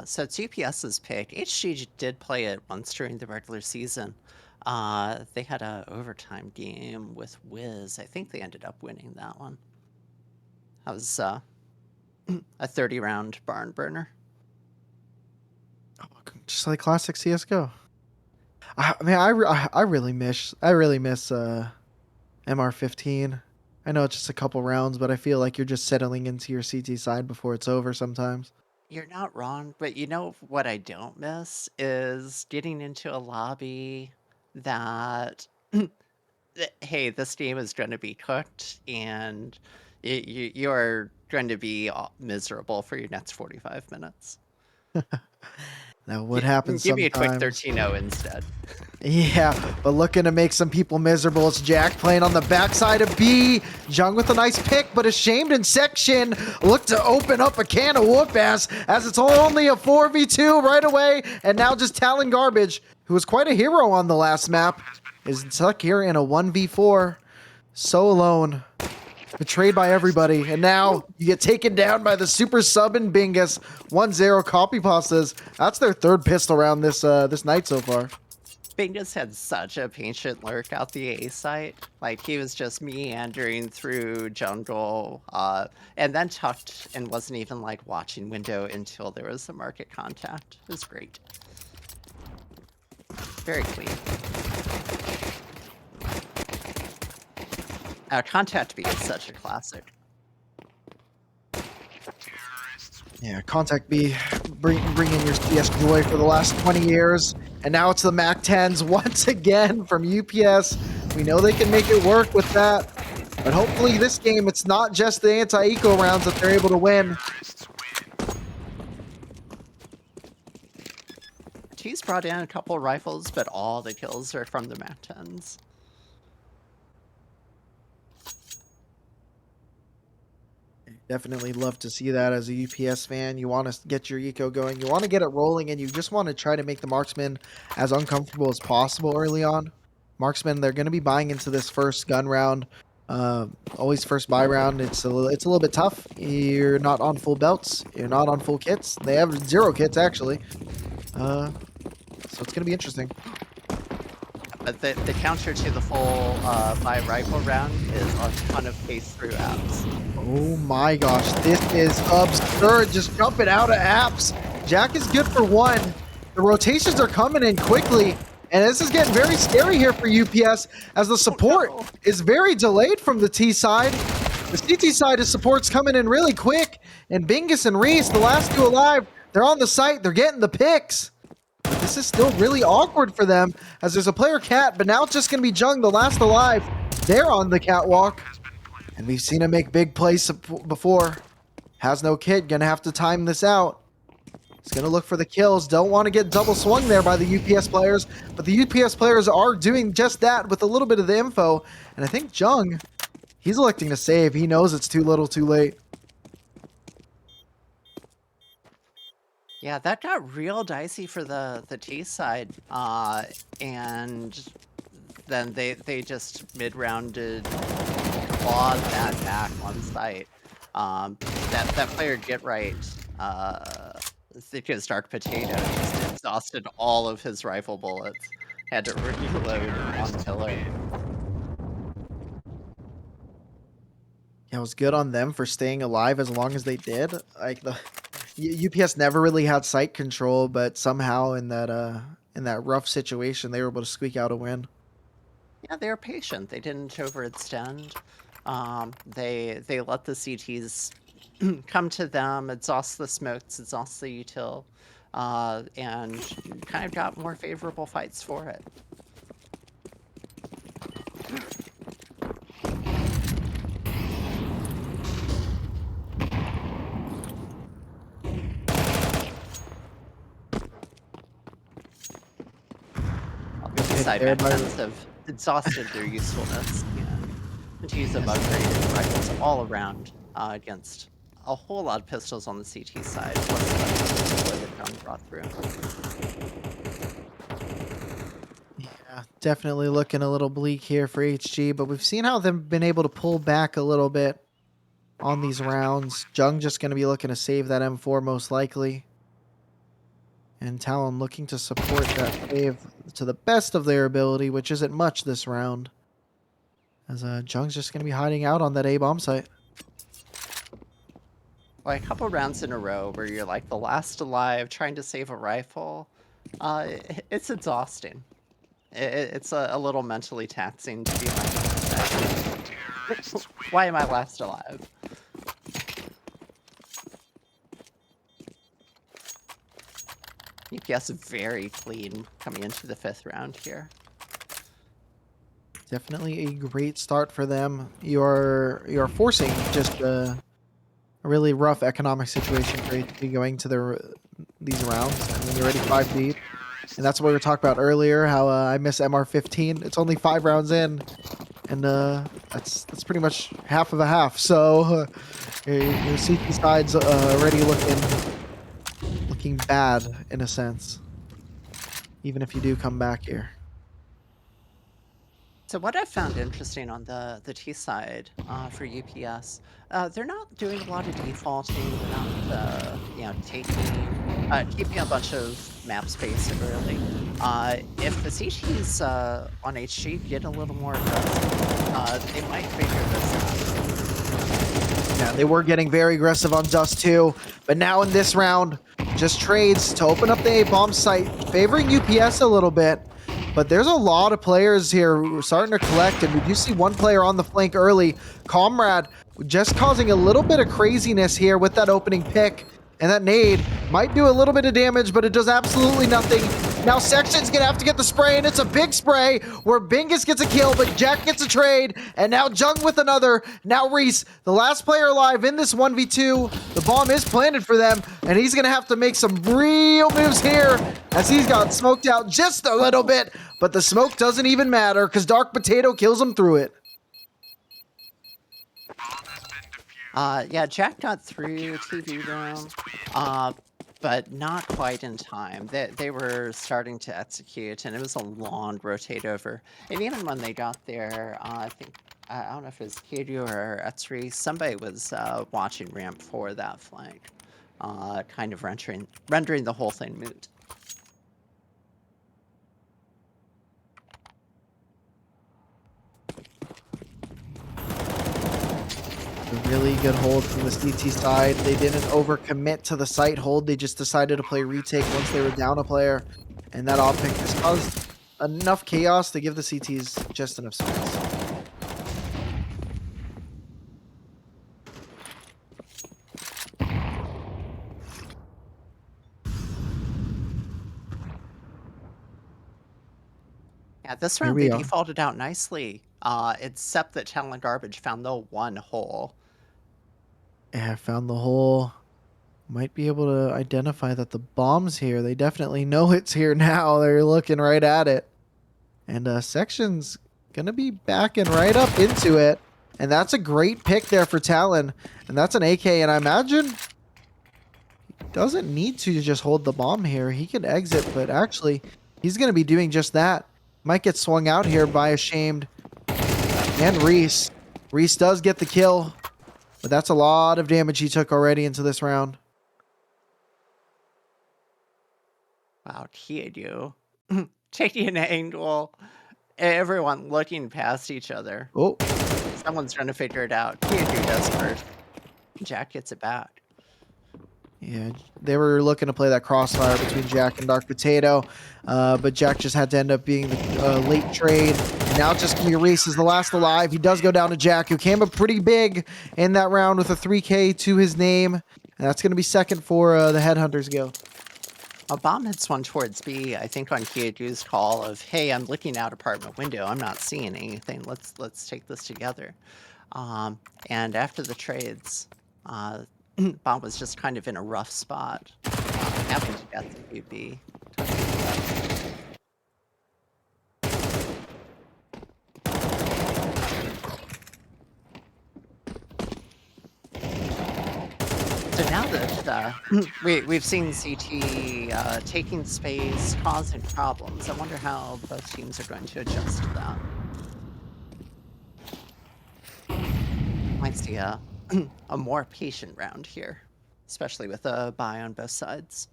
So it's UPS's pick. HG did play it once during the regular season. They had a overtime game with Wiz. I think they ended up winning that one. That was a 30-round barn burner. Just like classic CS:GO. I really miss MR15. I know it's just a couple rounds, but I feel like you're just settling into your CT side before it's over sometimes. You're not wrong, but you know what I don't miss is getting into a lobby that, hey, this game is going to be cooked and you're going to be miserable for your next 45 minutes. Now, what happens Give me a quick sometimes? 13-0 instead. Yeah, but looking to make some people miserable. It's Jack playing on the backside of B. Jung with a nice pick, but ashamed in section. Look to open up a can of whoop ass as it's only a 4v2 right away. And now just Talon Garbage, who was quite a hero on the last map, is stuck here in a 1v4. So alone. Betrayed by everybody, and now you get taken down by the super sub and Bingus. 1-0 copy pastas. That's their third pistol round this night so far. Bingus had such a patient lurk out the A site. Like, he was just meandering through jungle, and then tucked and wasn't even, like, watching window until there was a market contact. It was great. Very clean. Contact B is such a classic. Yeah, Contact B, bring in your CS joy for the last 20 years. And now it's the MAC 10s once again from UPS. We know they can make it work with that. But hopefully this game, it's not just the anti-eco rounds that they're able to win. T's brought in a couple rifles, but all the kills are from the MAC 10s. Definitely love to see that as a UPS fan. You want to get your eco going. You want to get it rolling, and you just want to try to make the marksman as uncomfortable as possible early on. Marksmen, they're going to be buying into this first gun round. Always first buy round. It's a little bit tough. You're not on full belts. You're not on full kits. They have 0 kits, actually. So it's going to be interesting. But the counter to the full buy rifle round is a ton of pace through apps. Oh my gosh, this is absurd. Just jumping out of apps. Jack is good for 1. The rotations are coming in quickly, and this is getting very scary here for UPS as the support is very delayed from the T side. The CT side of support's coming in really quick, and Bingus and Reese, the last 2 alive, they're on the site, they're getting the picks. But this is still really awkward for them as there's a player cat, but now it's just going to be Jung, the last alive. They're on the catwalk. And we've seen him make big plays before. Has no kit, gonna have to time this out. He's gonna look for the kills. Don't want to get double swung there by the UPS players, but the UPS players are doing just that with a little bit of the info. And I think Jung, he's electing to save. He knows it's too little too late. Yeah, that got real dicey for the T side. And then they just mid-rounded clawed that back on site. That player Get Right, Zika's Dark Potato, just exhausted all of his rifle bullets. Had to reload on pillar. Yeah, it was good on them for staying alive as long as they did. Like the UPS never really had site control, but somehow in that rough situation, they were able to squeak out a win. Yeah, they were patient. They didn't overextend. They let the CTs come to them, exhaust the smokes, exhaust the util, and kind of got more favorable fights for it. side there man by tens have exhausted their usefulness. Yeah. And to use them upgraded rifles all around against a whole lot of pistols on the CT side, plus what the gun brought through. Yeah, definitely looking a little bleak here for HG, but we've seen how they've been able to pull back a little bit on these rounds. Jung just going to be looking to save that M4 most likely. And Talon looking to support that save to the best of their ability, which isn't much this round. As Jung's just going to be hiding out on that A bomb site. Like a couple rounds in a row where you're like the last alive trying to save a rifle, it's exhausting. It's a little mentally taxing to be like, why am I last alive? EPS very clean coming into the 5th round here. Definitely a great start for them. You're forcing just a really rough economic situation for you to be going to these rounds. I mean, you're already 5 deep. And that's what we were talking about earlier, how I miss MR15. It's only 5 rounds in. And that's pretty much half of a half. So your CT side's already looking bad in a sense. Even if you do come back here. So what I've found interesting on the T side for UPS, they're not doing a lot of defaulting. They're not, keeping a bunch of map space early. If the CTs on HG get a little more aggressive, they might figure this out. Yeah, they were getting very aggressive on Dust too, but now in this round, just trades to open up the A-bomb site, favoring UPS a little bit. But there's a lot of players here who are starting to collect, and we do see one player on the flank early. Comrade just causing a little bit of craziness here with that opening pick. And that nade might do a little bit of damage, but it does absolutely nothing. Now Section's gonna have to get the spray, and it's a big spray where Bingus gets a kill, but Jack gets a trade, and now Jung with another. Now Reese, the last player alive in this 1v2. The bomb is planted for them, and he's gonna have to make some real moves here as he's got smoked out just a little bit, but the smoke doesn't even matter because Dark Potato kills him through it. Yeah, Jack got through TV room, but not quite in time. They were starting to execute, and it was a long rotate over. And even when they got there, I think, I don't know if it was Kiryu or Etsuri, somebody was watching ramp for that flank, kind of rendering the whole thing moot. A really good hold from the CT side. They didn't overcommit to the site hold. They just decided to play retake once they were down a player. And that op pick just caused enough chaos to give the CTs just enough space. Yeah, this round they defaulted out nicely, except that Talon Garbage found the one hole. Yeah, found the hole. Might be able to identify that the bomb's here. They definitely know it's here now. They're looking right at it. And Section's going to be backing right up into it. And that's a great pick there for Talon. And that's an AK. And I imagine he doesn't need to just hold the bomb here. He can exit, but actually he's going to be doing just that. Might get swung out here by Ashamed and Reese. Reese does get the kill, but that's a lot of damage he took already into this round. Wow, Kiryu taking an angle. Everyone looking past each other. Oh, Someone's trying to figure it out. Kiryu does first. Jack gets it back. yeah, they were looking to play that crossfire between Jack and Dark Potato, but Jack just had to end up being the late trade. Now it's just going to be Reese is the last alive. He does go down to Jack, who came up pretty big in that round with a 3K to his name. And that's going to be second for the Headhunters go. A bomb hits one towards B, I think on Kiryu's call of, hey, I'm looking out apartment window. I'm not seeing anything. Let's take this together. And after the trades, Bomb was just kind of in a rough spot. Happened to get the QB. now that we've seen CT taking space, causing problems, I wonder how both teams are going to adjust to that. Might see a a more patient round here, especially with a buy on both sides.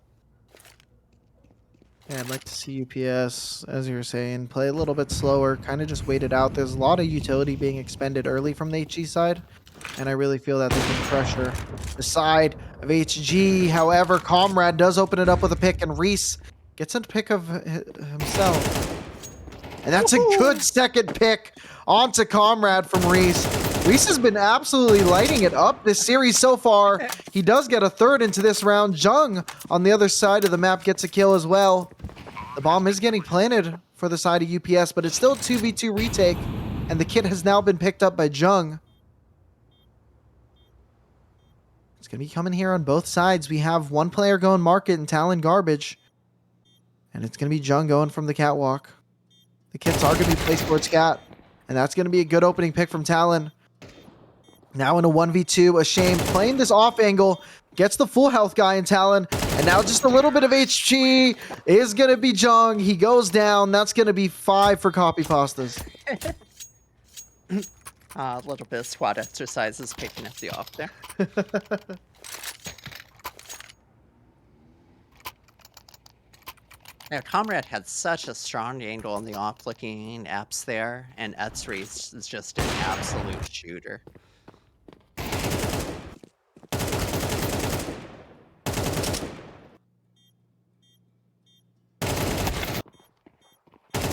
Yeah, I'd like to see UPS, as you were saying, play a little bit slower, kind of just wait it out. There's a lot of utility being expended early from the HG side, and I really feel that they can pressure the side of HG. However, Comrade does open it up with a pick, and Reese gets a pick of himself. And that's a good second pick onto Comrade from Reese. Reese has been absolutely lighting it up this series so far. He does get a third into this round. Jung on the other side of the map gets a kill as well. The bomb is getting planted for the side of UPS, but it's still 2v2 retake, and the kit has now been picked up by Jung. It's going to be coming here on both sides. We have one player going market and Talon garbage, and it's going to be Jung going from the catwalk. The kits are going to be placed towards Cat, and that's going to be a good opening pick from Talon. Now in a 1v2, a shame. Playing this off angle, gets the full health guy in Talon, and now just a little bit of HG is going to be Jung. He goes down. That's going to be 5 for Copy Pastas. A little bit of squad exercises picking up the off there. Yeah, Comrade had such a strong angle on the off-looking apps there, and Reese is just an absolute shooter.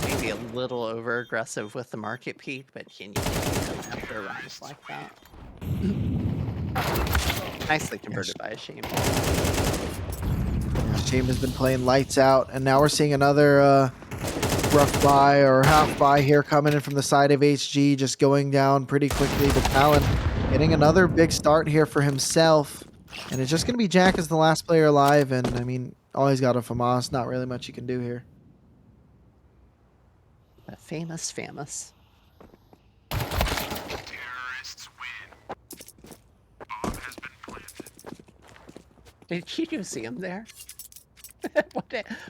Maybe a little over-aggressive with the market peak, but can you do that after runs like that? Nicely converted by a Shame. Shame has been playing lights out, and now we're seeing another rough buy or half buy here coming in from the side of HG, just going down pretty quickly. But Talon getting another big start here for himself, and it's just going to be Jack as the last player alive. And I mean, all he's got a FAMAS, not really much he can do here. A famous. Terrorists win. Bomb has been planted. Did Kiku see him there?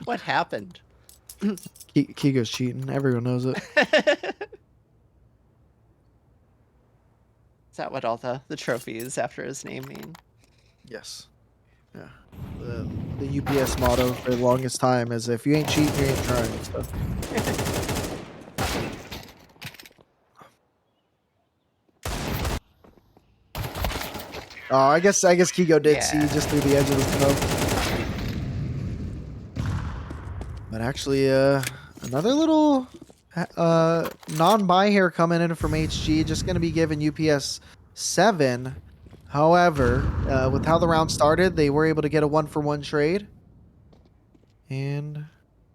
What happened? Kigo's cheating. Everyone knows it. Is that what all the trophies after his name mean? Yes. Yeah. The UPS motto for the longest time is if you ain't cheating, you ain't trying. So. Oh, I guess Kigo did see just through the edge of the smoke. But actually, another little non-buy here coming in from HG, just going to be giving UPS 7. However, with how the round started, they were able to get a 1-for-1 trade. And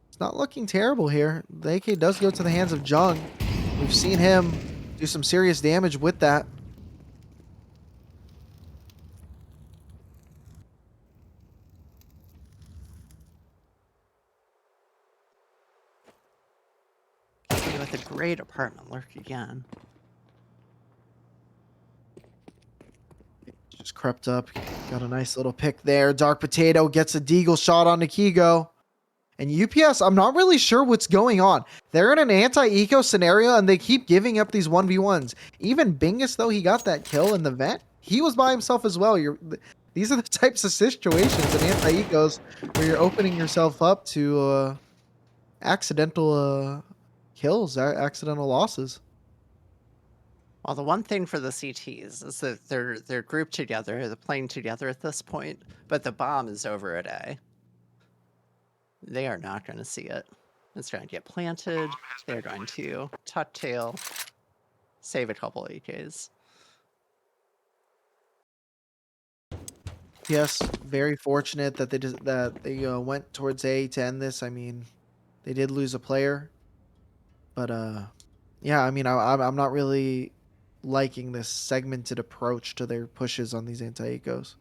it's not looking terrible here. The AK does go to the hands of Jung. We've seen him do some serious damage with that. With a great apartment lurk again. Just crept up, got a nice little pick there. Dark Potato gets a deagle shot on Kigo. And UPS, I'm not really sure what's going on. They're in an anti-eco scenario, and they keep giving up these 1v1s. Even Bingus, though he got that kill in the vent, he was by himself as well. These are the types of situations in anti-ecos where you're opening yourself up to accidental kills, accidental losses. Well, the one thing for the CTs is that they're grouped together, they're playing together at this point, but the bomb is over at A. They are not going to see it. It's going to get planted. They're going to tuck tail, save a couple AKs. Yes, very fortunate that they went towards A to end this. I mean, they did lose a player, but yeah, I mean, I'm not really liking this segmented approach to their pushes on these anti-ecos.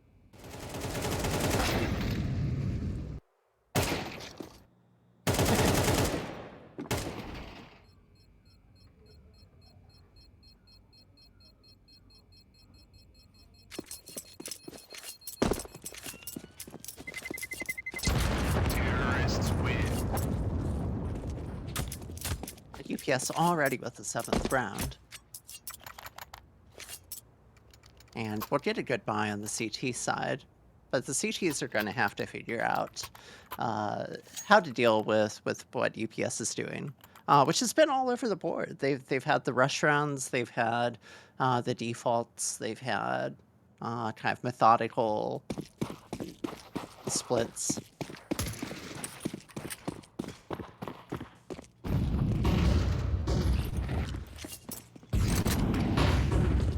UPS already with the 7th round. And we'll get a good buy on the CT side. But the CTs are going to have to figure out how to deal with what UPS is doing, which has been all over the board. They've had the rush rounds, they've had the defaults, they've had kind of methodical splits.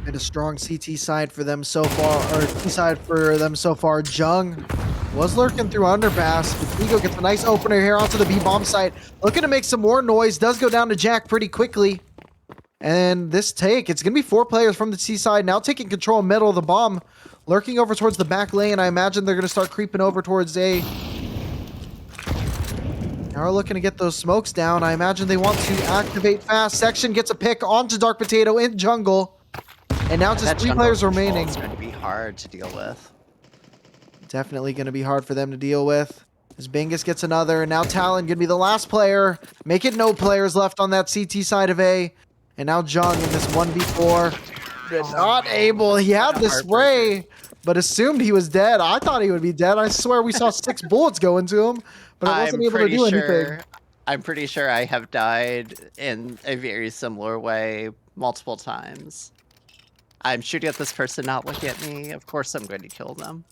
And a strong CT side for them so far, or T side for them so far. Jung was lurking through underpass, but Ego gets a nice opener here onto the B-bomb site. Looking to make some more noise, does go down to Jack pretty quickly. And this take, it's going to be 4 players from the T side now taking control middle of the bomb. Lurking over towards the back lane. I imagine they're going to start creeping over towards A. Now we're looking to get those smokes down. I imagine they want to activate fast. Section gets a pick onto Dark Potato in jungle. And now just That 3 jungle players control remaining. is going to be hard to deal with. Definitely going to be hard for them to deal with. As Bingus gets another, and now Talon going to be the last player. Make it no players left on that CT side of A. And now Jung in this 1v4. Not able. He had the spray, but assumed he was dead. I thought he would be dead. I swear we saw 6 bullets go into him, but it wasn't able to do anything. I'm pretty sure I have died in a very similar way multiple times. I'm shooting at this person not looking at me. Of course I'm going to kill them.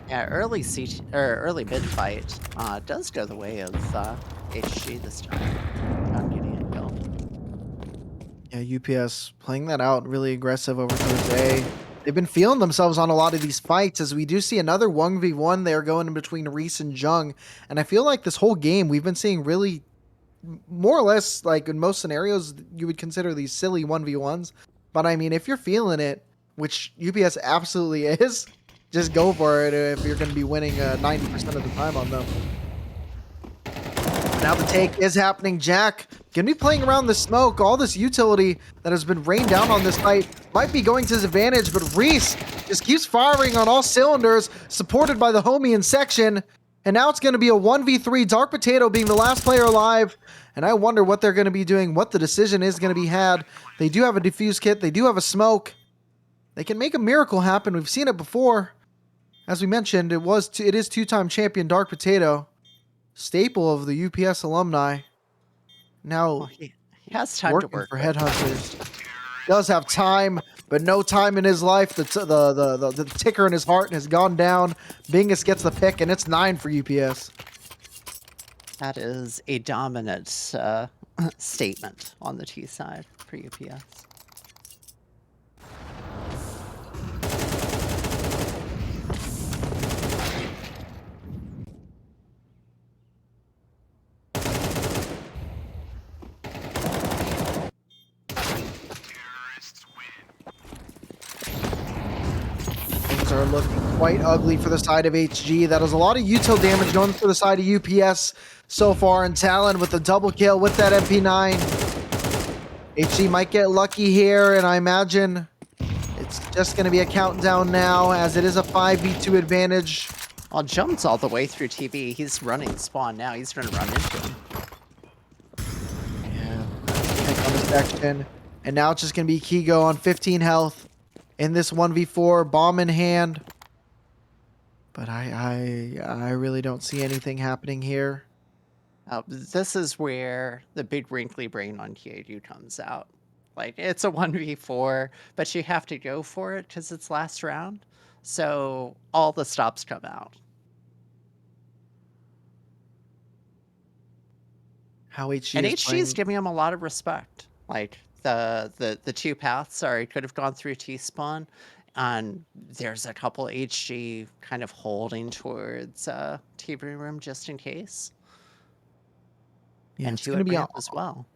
Yeah, early mid fight does go the way of HG this time. Not getting a kill. Yeah, UPS playing that out really aggressive over towards A. They've been feeling themselves on a lot of these fights, as we do see another 1v1 there going in between Reese and Jung. And I feel like this whole game we've been seeing really more or less, like in most scenarios, you would consider these silly 1v1s. But I mean, if you're feeling it, which UPS absolutely is, just go for it if you're going to be winning 90% of the time on them. Now the take is happening. Jack going to be playing around the smoke. All this utility that has been rained down on this fight might be going to his advantage, but Reese just keeps firing on all cylinders, supported by the homie in section. And now it's going to be a 1v3, Dark Potato being the last player alive. And I wonder what they're going to be doing, what the decision is going to be had. They do have a defuse kit. They do have a smoke. They can make a miracle happen. We've seen it before. As we mentioned, it is 2-time champion Dark Potato, staple of the UPS alumni. Now He has time to work for with. Headhunters. Does have time, but no time in his life. The ticker in his heart has gone down. Bingus gets the pick, and it's 9 for UPS. That is a dominant statement on the T side for UPS. Things are looking quite ugly for the side of HG. That is a lot of util damage going for the side of UPS so far. And Talon with the double kill with that MP9. HG might get lucky here, and I imagine it's just going to be a countdown now, as it is a 5v2 advantage. Well, Jump's all the way through TV. He's running spawn now. He's going to run into him. Yeah, pick on the section. And now it's just going to be Kigo on 15 health in this 1v4, bomb in hand. But I really don't see anything happening here. This is where the big wrinkly brain on TAU comes out. Like, it's a 1v4, but you have to go for it because it's last round. So all the stops come out. How HG And is HG's playing. giving him a lot of respect. Like, the 2 paths could have gone through T-spawn. And there's a couple HG kind of holding towards TV room just in case. Yeah, And it's 2 going to be ramp on, as well.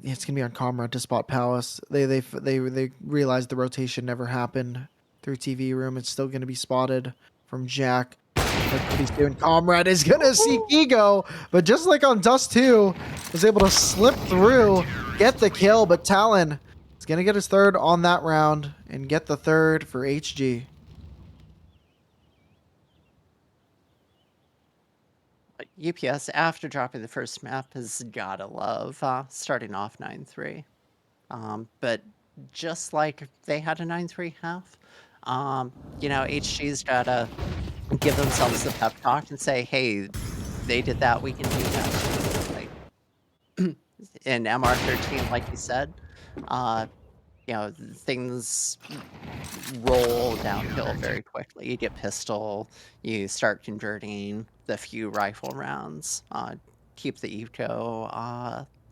it's going to be on Comrade to spot Palace. They realized the rotation never happened through TV room. It's still going to be spotted from Jack. Pretty soon, Comrade is gonna see Ego, but just like on Dust 2, was able to slip through, get the kill, but Talon is gonna get his third on that round and get the third for HG. UPS, after dropping the first map, has gotta love starting off 9-3. But just like they had a 9-3 half, HG's gotta give themselves the pep talk and say, hey, they did that, we can do that too. Like, in MR13, like you said, things roll downhill very quickly. You get pistol, you start converting the few rifle rounds, keep the eco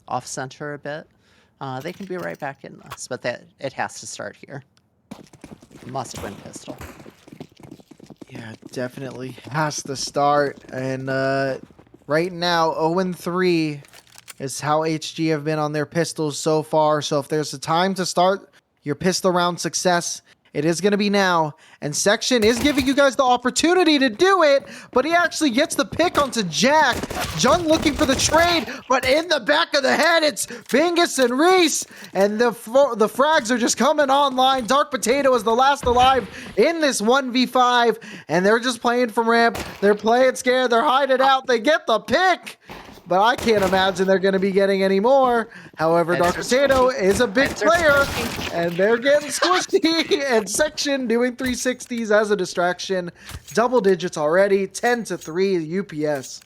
off center a bit. They can be right back in this, but it has to start here. Must win pistol. Yeah, definitely has to start. And right now, 0-3 is how HG have been on their pistols so far. So if there's a time to start your pistol round success, it is going to be now. And Section is giving you guys the opportunity to do it, but he actually gets the pick onto Jack. Jung looking for the trade, but in the back of the head, it's Bingus and Reese. And the frags are just coming online. Dark Potato is the last alive in this 1v5, and they're just playing from ramp. They're playing scared. They're hiding out. They get the pick. But I can't imagine they're going to be getting any more. However, Dark Potato is a big player, and they're getting squishy. And Section doing 360s as a distraction. Double digits already, 10-3 UPS.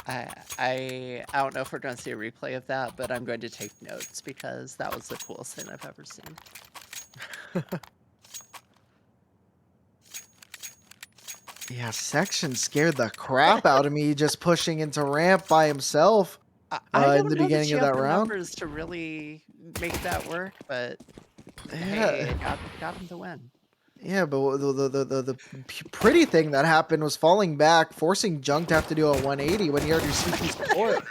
I don't know if we're going to see a replay of that, but I'm going to take notes because that was the coolest thing I've ever seen. Yeah, Section scared the crap out of me just pushing into ramp by himself in the beginning of that round. Numbers to really make that work, but Yeah. hey, got him to win. Yeah, but the pretty thing that happened was falling back, forcing Junk to have to do a 180 when he already CP support.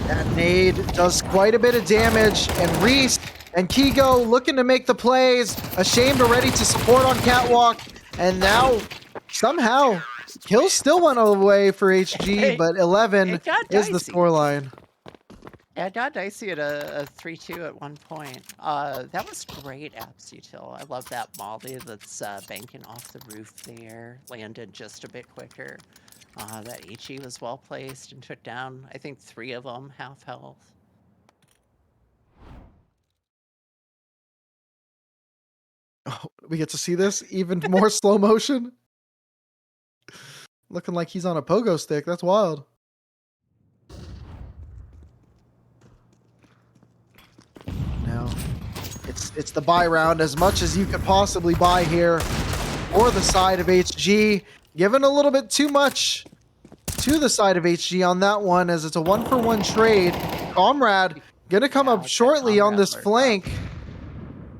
That nade does quite a bit of damage, and Reese and Kigo looking to make the plays. Ashamed already to support on Catwalk, and now somehow kills still went away for HG, but 11 is the scoreline. Yeah, it got dicey at a 3-2 at one point. That was great apps util. I love that molly that's banking off the roof there. Landed just a bit quicker. That HE was well placed and took down, I think, 3 of them, half health. Oh, we get to see this even more slow motion. Looking like he's on a pogo stick. That's wild. Now, it's the buy round as much as you could possibly buy here for the side of HG. Given a little bit too much to the side of HG on that one, as it's a 1-for-1 trade. Comrade gonna come up shortly on this flank.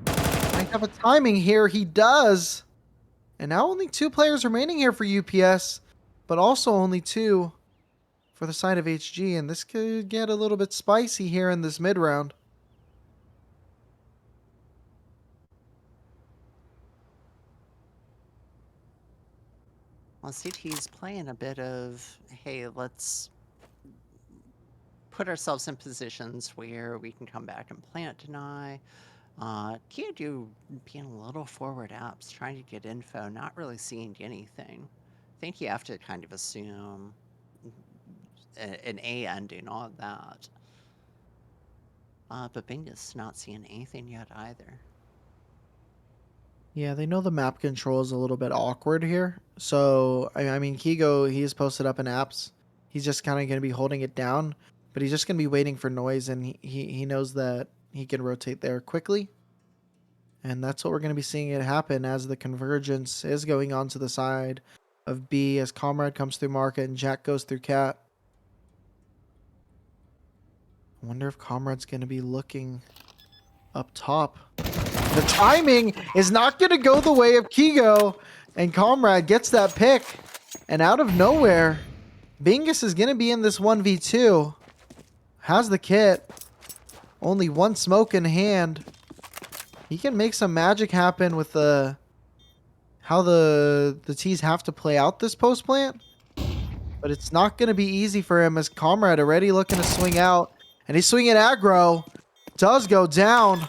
I have a timing here. He does. And now only 2 players remaining here for UPS, but also only 2 for the side of HG. And this could get a little bit spicy here in this mid round. Well, CT's playing a bit of, hey, let's put ourselves in positions where we can come back and plant deny. Kiadu being a little forward apps, trying to get info, not really seeing anything. I think you have to kind of assume an A ending on that. But Bingus not seeing anything yet either. Yeah, they know the map control is a little bit awkward here. So, I mean, Kigo, he's posted up in apps. He's just kind of going to be holding it down, but he's just going to be waiting for noise, and he knows that he can rotate there quickly. And that's what we're going to be seeing it happen as the convergence is going on to the side of B as Comrade comes through Market and Jack goes through Cat. I wonder if Comrade's going to be looking up top. The timing is not going to go the way of Kigo, and Comrade gets that pick. And out of nowhere, Bingus is going to be in this 1v2. Has the kit. Only one smoke in hand. He can make some magic happen with how the T's have to play out this post plant. But it's not going to be easy for him as Comrade already looking to swing out. And he's swinging aggro. Does go down.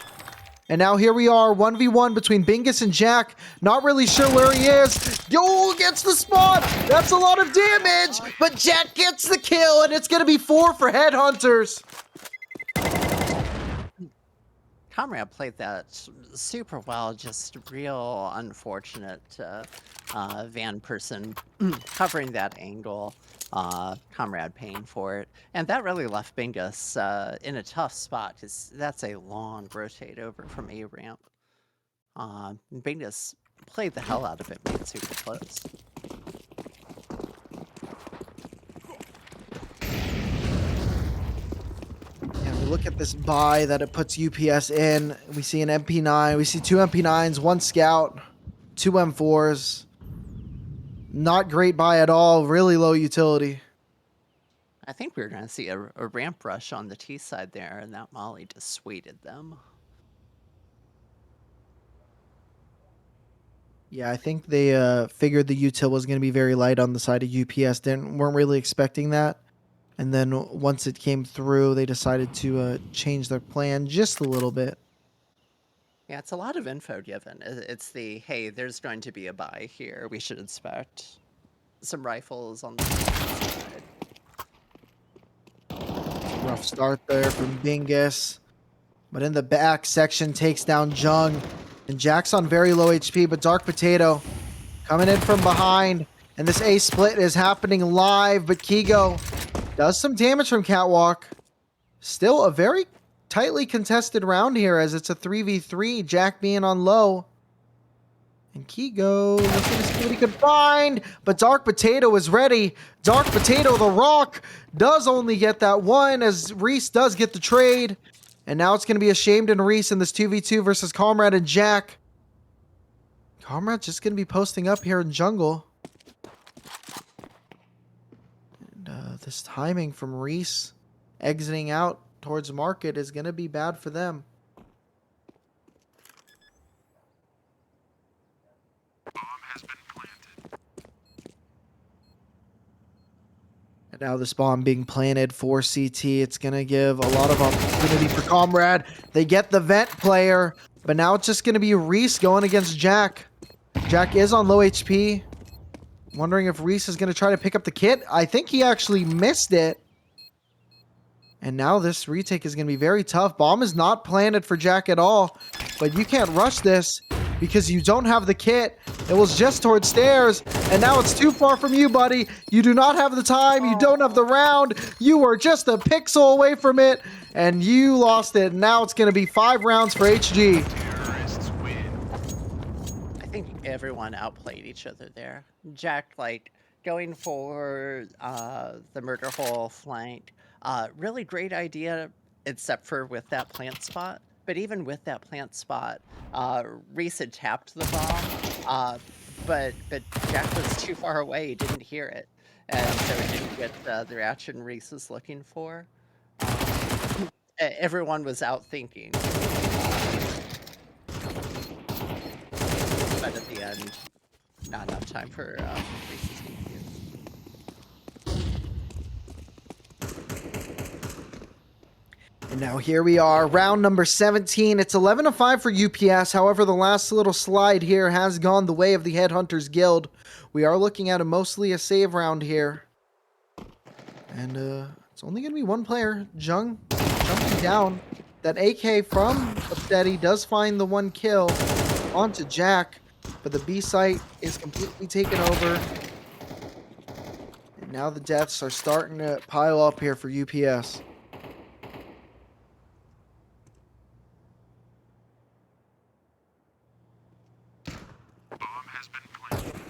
And now here we are, 1v1 between Bingus and Jack. Not really sure where he is. Yo, gets the spot. That's a lot of damage. But Jack gets the kill, and it's going to be 4 for Headhunters. Comrade played that super well, just real unfortunate Van person covering that angle, Comrade paying for it. And that really left Bingus in a tough spot because that's a long rotate over from A ramp. Bingus played the hell out of it, made it super close. We look at this buy that it puts UPS in. We see an MP9. We see 2 MP9s, 1 Scout, 2 M4s. Not great buy at all. Really low utility. I think we were going to see a ramp rush on the T side there, and that Molly dissuaded them. Yeah, I think they figured the util was going to be very light on the side of UPS. Weren't really expecting that. And then once it came through, they decided to change their plan just a little bit. Yeah, it's a lot of info given. It's the, hey, there's going to be a buy here. We should expect some rifles on the side. Rough start there from Bingus. But in the back section, takes down Jung. And Jack's on very low HP, but Dark Potato coming in from behind. And this A split is happening live, but Kigo does some damage from Catwalk. Still a very tightly contested round here as it's a 3v3, Jack being on low. And Kigo looking to see what he could find, but Dark Potato is ready. Dark Potato, the Rock, does only get that one as Reese does get the trade. And now it's going to be a Shamed and Reese in this 2v2 versus Comrade and Jack. Comrade just going to be posting up here in jungle. This timing from Reese exiting out towards market is going to be bad for them. Bomb has been planted. And now this bomb being planted for CT. It's going to give a lot of opportunity for Comrade. They get the vent player, but now it's just going to be Reese going against Jack. Jack is on low HP. Wondering if Reese is going to try to pick up the kit. I think he actually missed it. And now this retake is going to be very tough. Bomb is not planted for Jack at all. But you can't rush this because you don't have the kit. It was just towards stairs. And now it's too far from you, buddy. You do not have the time. You don't have the round. You were just a pixel away from it. And you lost it. Now it's going to be 5 rounds for HG. Terrorists win. I think everyone outplayed each other there. Jack, like, going for the murder hole flank. Really great idea, except for with that plant spot. But even with that plant spot, Reese had tapped the bomb, but Jack was too far away, he didn't hear it. And so he didn't get the reaction Reese was looking for. Everyone was out thinking. But at the end, not enough time for Reese's behavior. And now here we are, round number 17. It's 11-5 for UPS. However, the last little slide here has gone the way of the Headhunters Guild. We are looking at mostly a save round here. And it's only going to be one player, Jung, jumping down. That AK from Upsteady does find the 1 kill onto Jack, but the B site is completely taken over. And now the deaths are starting to pile up here for UPS. Bomb has been planted.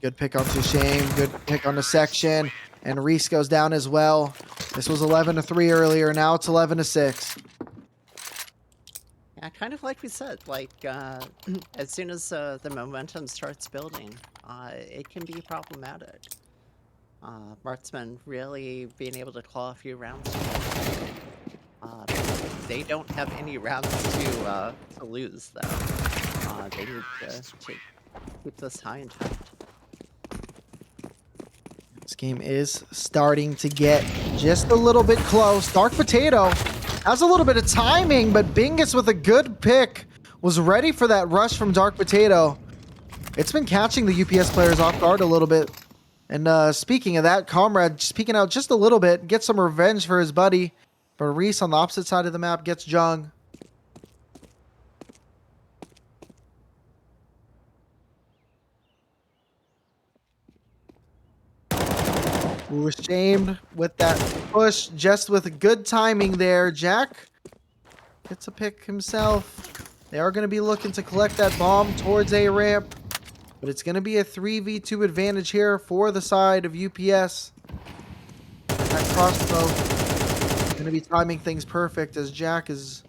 Good pick onto Shame, good pick on the section, and Reese goes down as well. This was 11-3 earlier, now it's 11-6. Yeah, kind of like we said, like, as soon as the momentum starts building, it can be problematic. Marksman really being able to claw a few rounds. Uh, they don't have any rounds to lose, though. They need to keep this high and tight. This game is starting to get just a little bit close. Dark Potato has a little bit of timing, but Bingus with a good pick was ready for that rush from Dark Potato. It's been catching the UPS players off guard a little bit. And speaking of that, Comrade speaking out just a little bit, gets some revenge for his buddy. But Reese on the opposite side of the map gets Jung. We were shamed with that push, just with good timing there. Jack gets a pick himself. They are going to be looking to collect that bomb towards A ramp. But it's going to be a 3v2 advantage here for the side of UPS. That crossbow going to be timing things perfect, as Jack is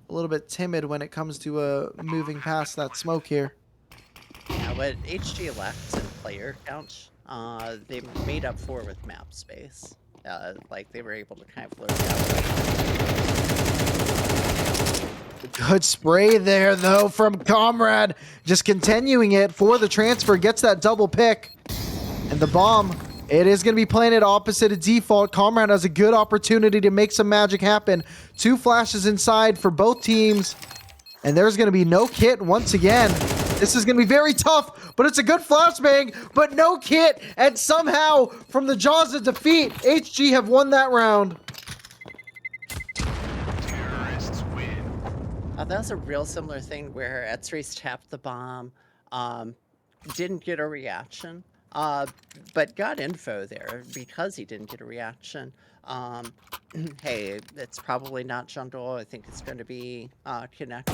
a little bit timid when it comes to moving past that smoke here. Yeah, what HG lacked in player count, they made up for with map space. Like, they were able to kind of lurk out. Good spray there, though, from Comrade. Just continuing it for the transfer. Gets that double pick. And the bomb, it is going to be planted opposite of default. Comrade has a good opportunity to make some magic happen. 2 flashes inside for both teams. And there's going to be no kit once again. This is going to be very tough, but it's a good flashbang, but no kit. And somehow, from the jaws of defeat, HG have won that round. Terrorists win. That was a real similar thing where Etzrees tapped the bomb, didn't get a reaction, but got info there because he didn't get a reaction. Hey, it's probably not Jundle. I think it's going to be Connector.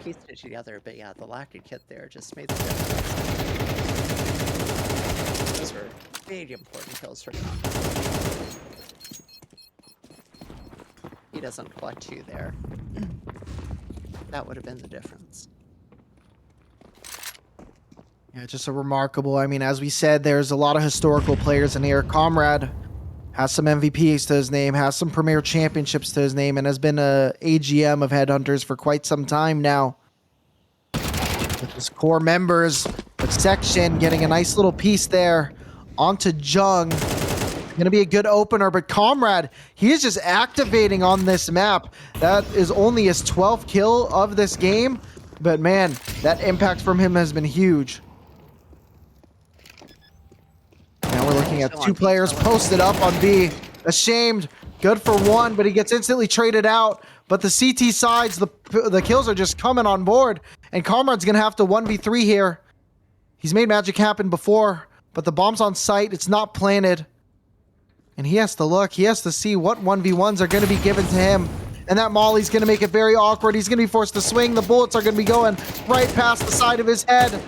Pieced it together, but yeah, the lack of kit there just made the difference. Those were big important kills for him. He doesn't collect 2 there. That would have been the difference. Yeah, just a remarkable. I mean, as we said, there's a lot of historical players in here. Comrade has some MVPs to his name, has some Premier Championships to his name, and has been a AGM of Headhunters for quite some time now. With his core members, but Section getting a nice little piece there onto Jung. Gonna be a good opener, but Comrade, he is just activating on this map. That is only his 12th kill of this game, but man, that impact from him has been huge. Now we're looking at 2 players posted up on B. Ashamed, good for 1, but he gets instantly traded out. But the CT sides, the kills are just coming on board, and Comrade's gonna have to 1v3 here. He's made magic happen before, but the bomb's on site, it's not planted. And he has to look, he has to see what 1v1s are going to be given to him. And that Molly's going to make it very awkward. He's going to be forced to swing. The bullets are going to be going right past the side of his head.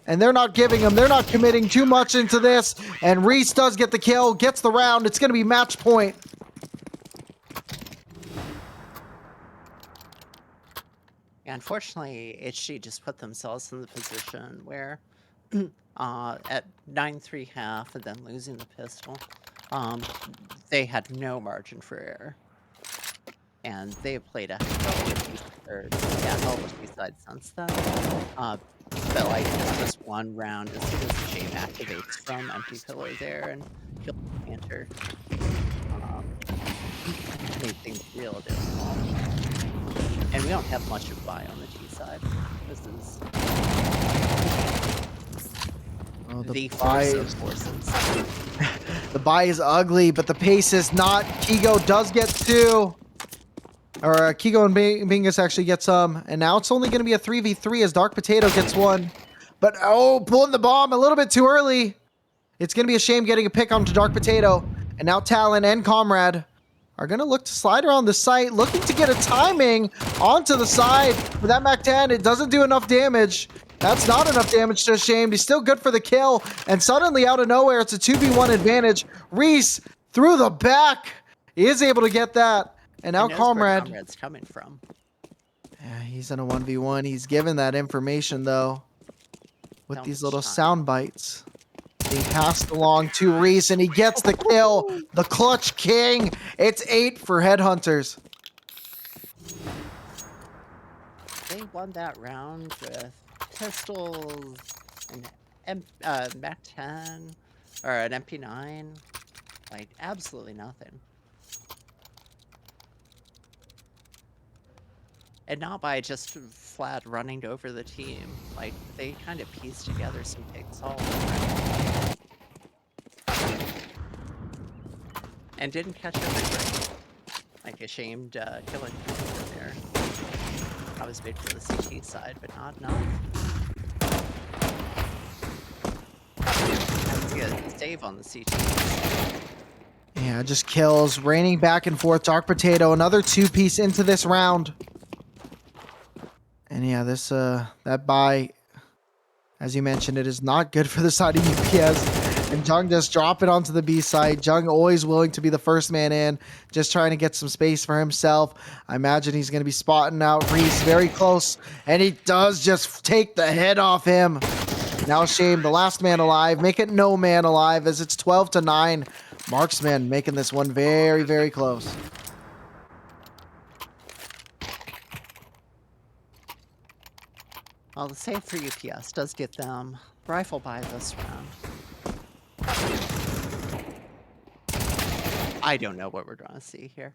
And they're not giving him, they're not committing too much into this. And Reese does get the kill, gets the round. It's going to be match point. Unfortunately, HG just put themselves in the position where at 9-3 half and then losing the pistol, they had no margin for error. And they've played a hell of a B-side since then. But like this one round, as soon as Shane activates from Empty Pillar there and he'll enter, made things real difficult. And we don't have much of buy on the T side. This is the force of forces. The buy is ugly, but the pace is not. Kigo does get 2. Or Kigo and Bingus actually get some. And now it's only going to be a 3v3 as Dark Potato gets 1. But, oh, pulling the bomb a little bit too early. It's going to be a shame getting a pick onto Dark Potato. And now Talon and Comrade are going to look to slide around the site, looking to get a timing onto the side. For that MAC-10, it doesn't do enough damage. That's not enough damage to Shamed. He's still good for the kill. And suddenly, out of nowhere, it's a 2v1 advantage. Reese, through the back, he is able to get that. And now Comrade's coming from. Yeah, he's in a 1v1. He's given that information, though, with these little sound bites. Being passed along to Reese, and he gets the kill. The clutch king. It's 8 for Headhunters. They won that round with pistols, an Mac 10, or an MP9. Like, absolutely nothing. And not by just flat running over the team. Like, they kind of pieced together some big solid. And didn't catch every break. Like, ashamed killing there. I was big for the CT side, but not enough. Have to get a save on the CT. Yeah, just kills, raining back and forth. Dark Potato, another 2-piece into this round. And yeah, this that buy, as you mentioned, it is not good for the side of UPS. And Jung just drop it onto the B side. Jung always willing to be the first man in, just trying to get some space for himself. I imagine he's going to be spotting out Reese very close, and he does just take the head off him. Now Shame, the last man alive, make it no man alive as it's 12-9. Marksman making this one very, very close. Well, the save for UPS does get them rifle by this round. I don't know what we're going to see here.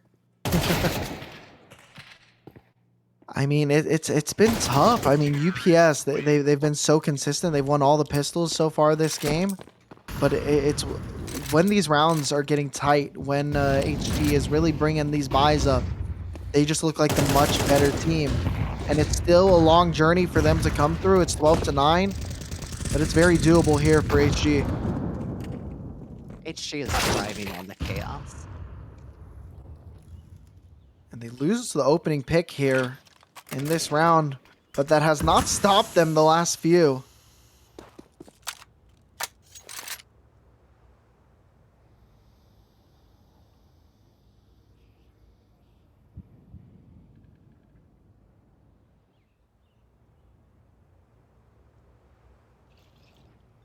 I mean, it's been tough. I mean, UPS, they've been so consistent. They've won all the pistols so far this game. But it's when these rounds are getting tight, when HG is really bringing these buys up, they just look like the much better team. And it's still a long journey for them to come through. It's 12-9, but it's very doable here for HG. HG is thriving on the chaos. And they lose the opening pick here in this round, but that has not stopped them the last few.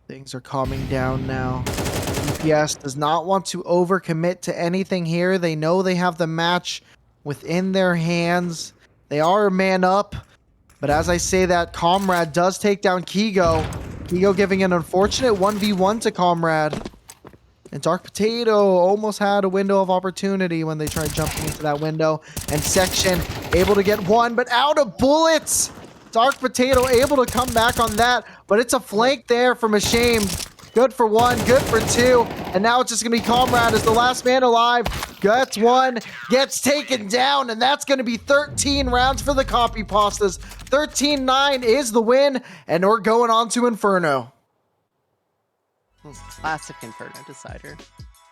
Things are calming down now. UPS does not want to overcommit to anything here. They know they have the match within their hands. They are a man up. But as I say that, Comrade does take down Kigo. Kigo giving an unfortunate 1v1 to Comrade. And Dark Potato almost had a window of opportunity when they tried jumping into that window. And Section able to get one, but out of bullets. Dark Potato able to come back on that, but it's a flank there from Ashamed. Good for one, good for two, and now it's just going to be Comrade as the last man alive. Gets one, gets taken down, and that's going to be 13 rounds for the Copy Pastas. 13-9 is the win, and we're going on to Inferno. Classic Inferno decider.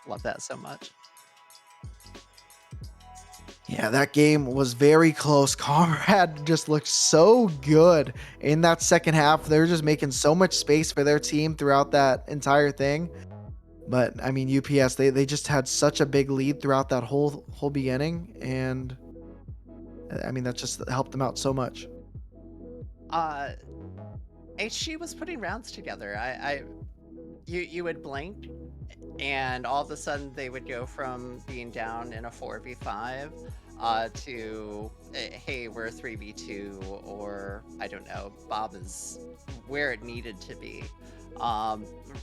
Love that so much. Yeah, that game was very close. Comrade just looked so good in that second half. They were just making so much space for their team throughout that entire thing. But, I mean, UPS, they just had such a big lead throughout that whole beginning. And, I mean, that just helped them out so much. HG was putting rounds together. You would blink, and all of a sudden they would go from being down in a 4v5 to, hey, we're 3v2, or, I don't know, Bob is where it needed to be.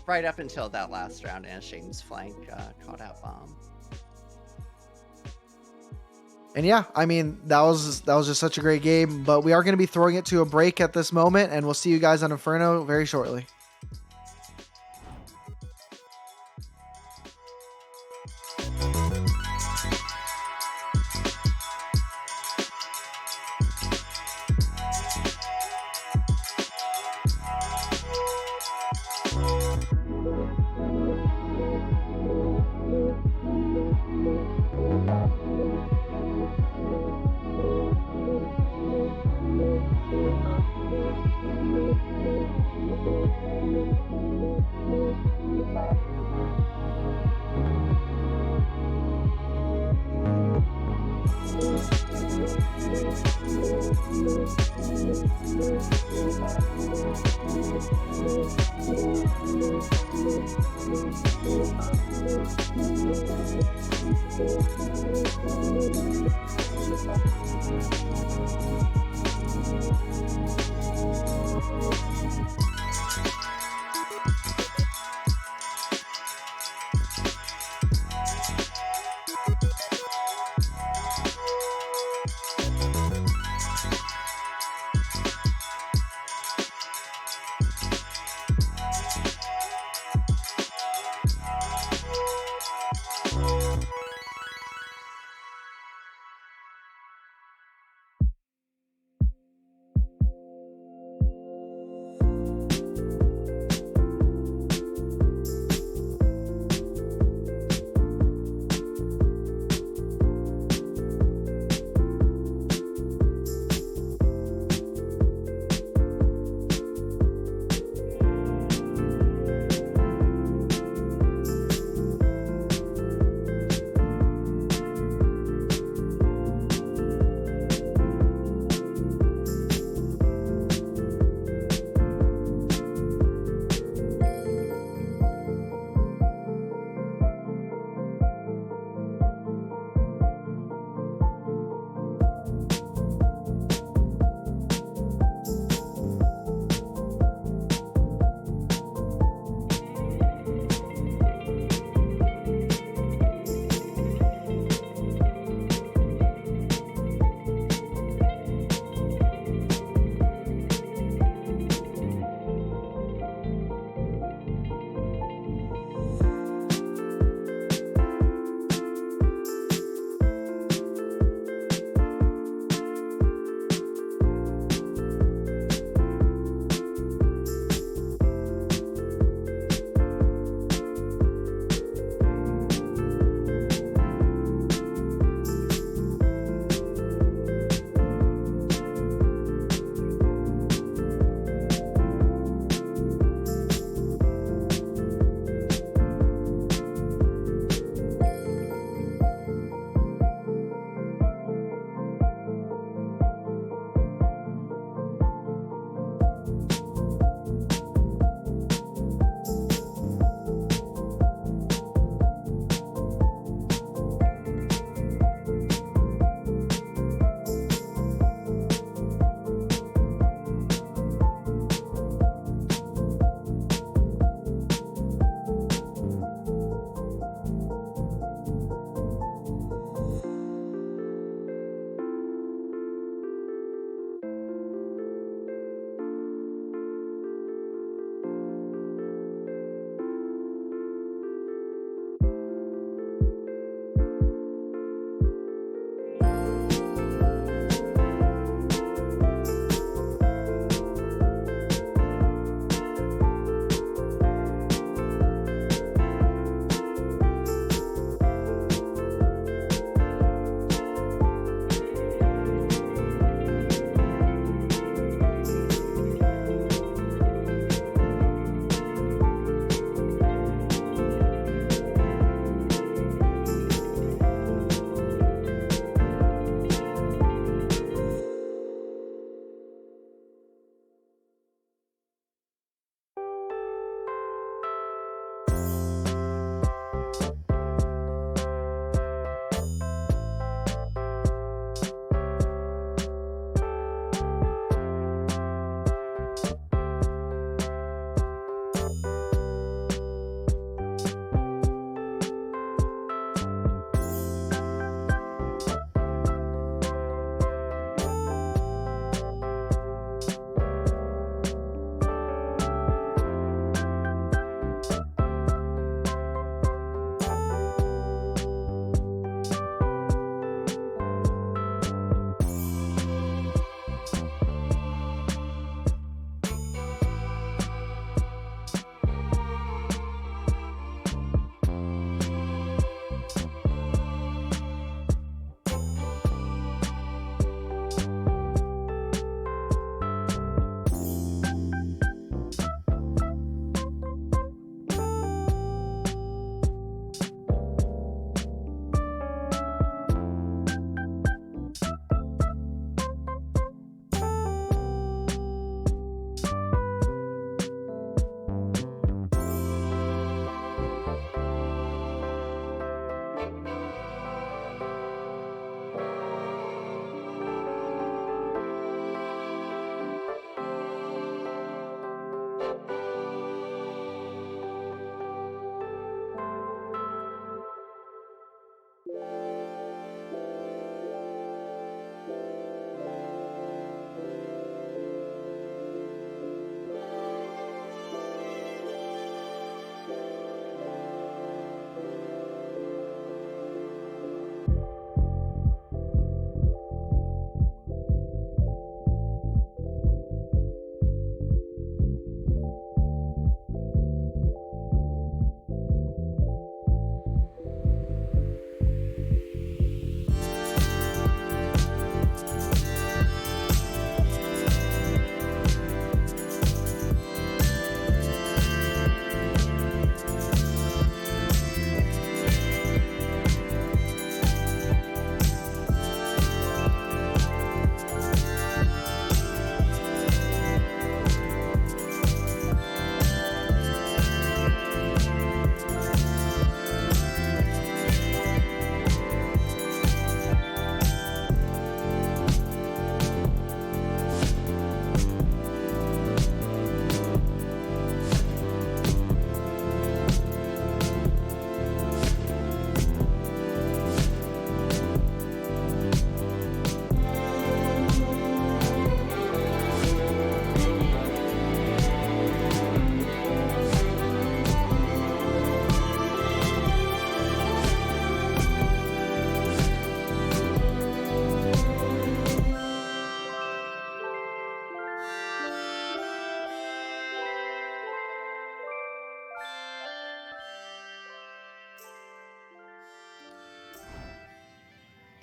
Right up until that last round, and Shane's flank caught out Bomb. And yeah, I mean, that was just such a great game, but we are going to be throwing it to a break at this moment, and we'll see you guys on Inferno very shortly.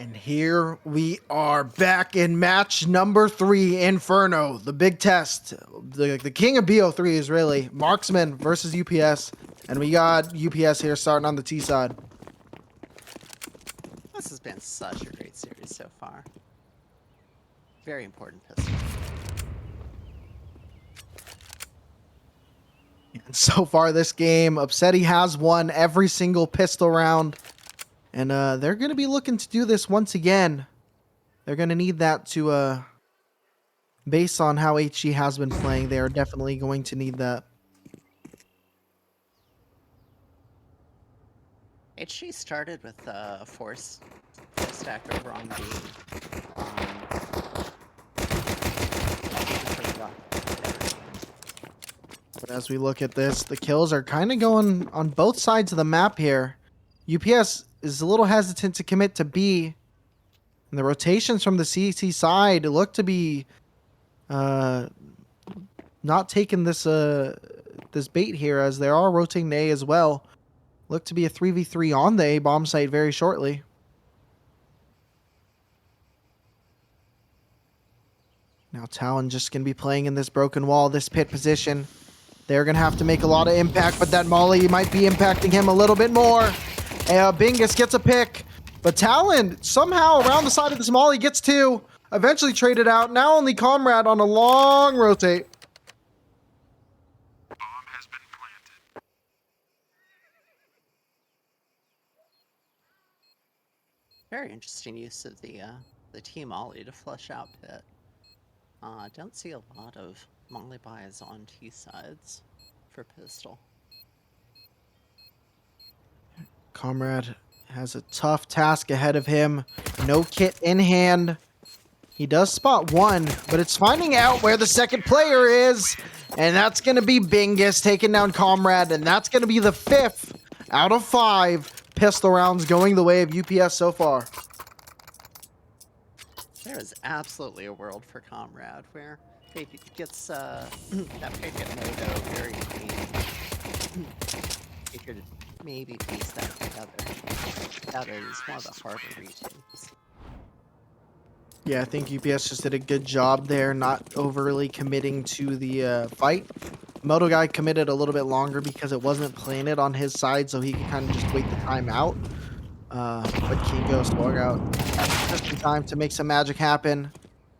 And here we are back in match number 3, Inferno, the big test. The king of BO3 is really Marksman versus UPS. And we got UPS here starting on the T side. This has been such a great series so far. Very important pistol. And so far this game, Upsetti has won every single pistol round. And they're going to be looking to do this once again. They're going to need that to, based on how HG has been playing, they are definitely going to need that. HG started with a force stack over on B. But as we look at this, the kills are kind of going on both sides of the map here. UPS is a little hesitant to commit to B. And the rotations from the CSC side look to be not taking this this bait here, as they are rotating A as well. Look to be a 3v3 on the A bomb site very shortly. Now Talon just going to be playing in this broken wall, this pit position. They're going to have to make a lot of impact, but that molly might be impacting him a little bit more. Bingus gets a pick, but Talon somehow around the side of this molly gets 2. Eventually traded out. Now only Comrade on a long rotate. Bomb has been planted. Very interesting use of the team ollie to flush out pit. Don't see a lot of molly buys on T sides for pistol. Comrade has a tough task ahead of him. No kit in hand. He does spot 1, but it's finding out where the second player is. And that's going to be Bingus taking down Comrade. And that's going to be the 5th out of 5 pistol rounds going the way of UPS so far. There is absolutely a world for Comrade where he gets that pick at Moto very clean. He could maybe piece that together. That is one of the harder regions. Yeah, I think UPS just did a good job there, not overly committing to the fight. Moto guy committed a little bit longer because it wasn't planted on his side, so he could kind of just wait the time out. But Kingo swung out just in time to make some magic happen.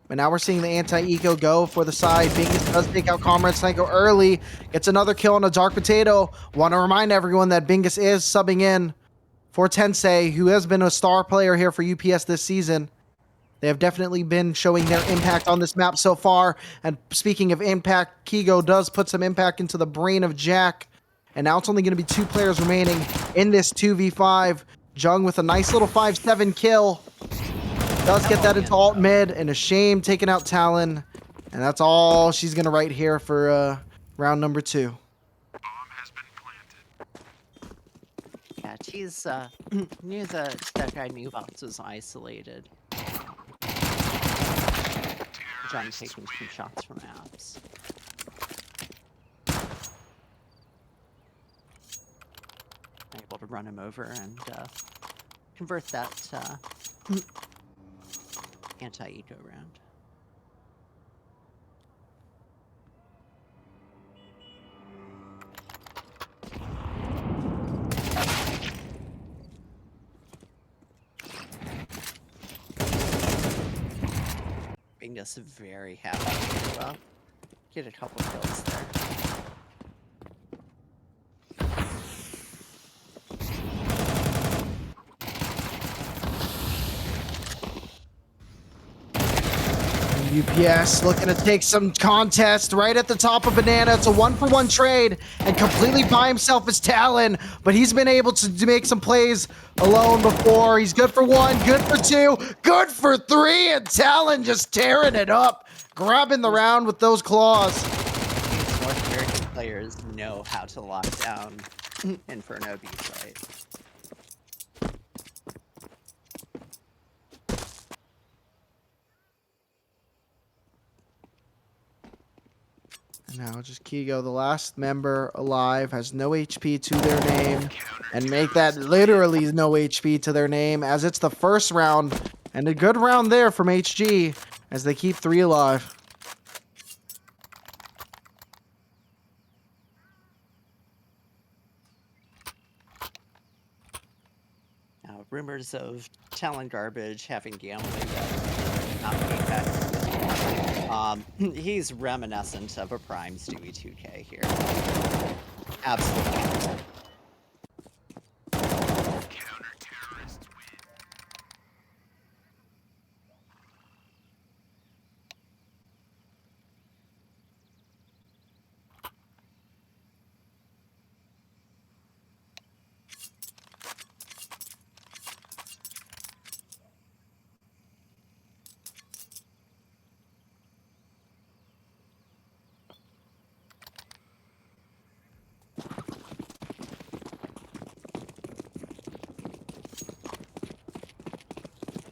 But now we're seeing the anti-eco go for the side. Bingus does take out Comrade Psycho early. Gets another kill on a Dark Potato. Want to remind everyone that Bingus is subbing in for Tensei, who has been a star player here for UPS this season. They have definitely been showing their impact on this map so far. And speaking of impact, Kigo does put some impact into the brain of Jack. And now it's only going to be 2 players remaining in this 2v5. Jung with a nice little 5-7 kill. Does get that into alt mid, and a shame taking out Talon. And that's all she's going to write here for round number 2. Bomb has been planted. Yeah, she's knew that guy Nubox was isolated. John taking some shots from apps. Able to run him over and convert that anti-eco round. Being just very happy to move up. Get a couple kills there. UPS looking to take some contest right at the top of Banana. It's a 1-for-1 trade, and completely by himself is Talon, but he's been able to make some plays alone before. He's good for 1, good for 2, good for 3, and Talon just tearing it up, grabbing the round with those claws. These North American players know how to lock down Inferno B site. Now just Kigo, the last member alive, has no HP to their name, and make that literally no HP to their name, as it's the first round And a good round there from HG as they keep 3 alive. Now, rumors of Talon Garbage having gambling that not being back. He's reminiscent of a Prime Stewie 2K here. Absolutely. Counter-terrorists win.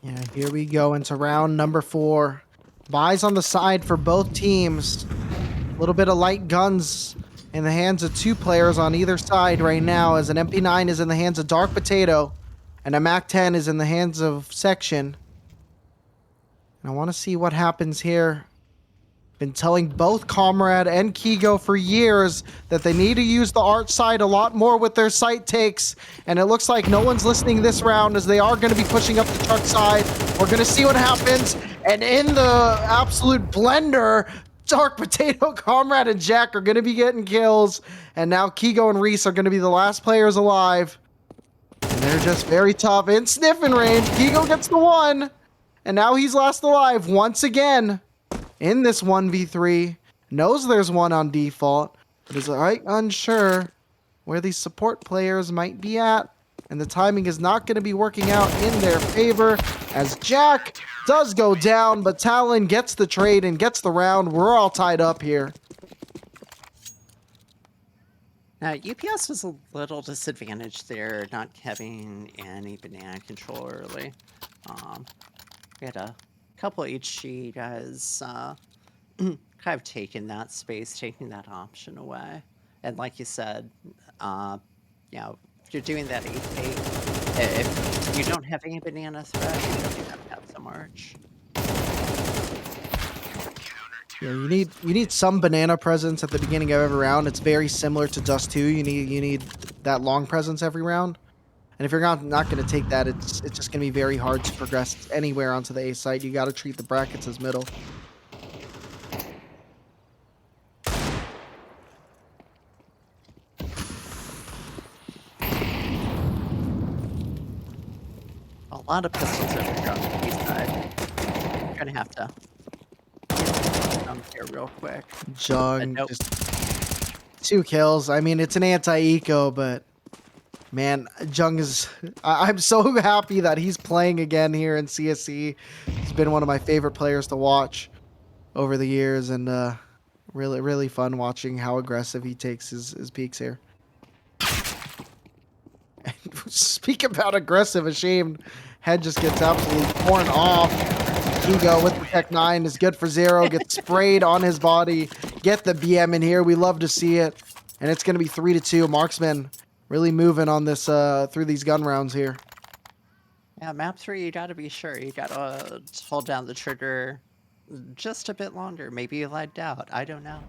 Yeah, here we go into round number 4. Buys on the side for both teams. A little bit of light guns in the hands of 2 players on either side right now, as an MP9 is in the hands of Dark Potato and a MAC-10 is in the hands of Section. And I want to see what happens here. Been telling both Comrade and Kigo for years that they need to use the art side a lot more with their sight takes, and it looks like no one's listening this round as they are going to be pushing up the truck side. We're going to see what happens, and in the absolute blender, Dark Potato, Comrade, and Jack are going to be getting kills, and now Kigo and Reese are going to be the last players alive. And they're just very tough in sniffing range. Kigo gets the 1, and now he's last alive once again. In this 1v3, knows there's one on default, but is unsure where these support players might be at, and the timing is not going to be working out in their favor as Jack does go down, but Talon gets the trade and gets the round. We're all tied up here. Now, UPS was a little disadvantaged there, not having any banana control early. We had a couple HG guys kind of taking that space, taking that option away. And like you said, if you're doing that 8-8, if you don't have any banana threat, you have to have some arch. Yeah, you need some banana presence at the beginning of every round. It's very similar to Dust 2. You need that long presence every round. And if you're not going to take that, it's just going to be very hard to progress anywhere onto the A side. You got to treat the brackets as middle. A lot of pistols are on the east side. You're gonna have to come here real quick. Jung, Nope. just 2 kills. I mean, it's an anti-eco, but man, Jung is... I'm so happy that he's playing again here in CSC. He's been one of my favorite players to watch over the years, and really, really fun watching how aggressive he takes his peaks here. And speak about aggressive, ashamed. Head just gets absolutely torn off. Kigo with the Tech 9 is good for 0. Gets sprayed on his body. Get the BM in here. We love to see it. And it's going to be 3-2. Marksman really moving on this through these gun rounds here. Yeah, map 3, you gotta be sure. You gotta hold down the trigger just a bit longer. Maybe you lagged out. I don't know.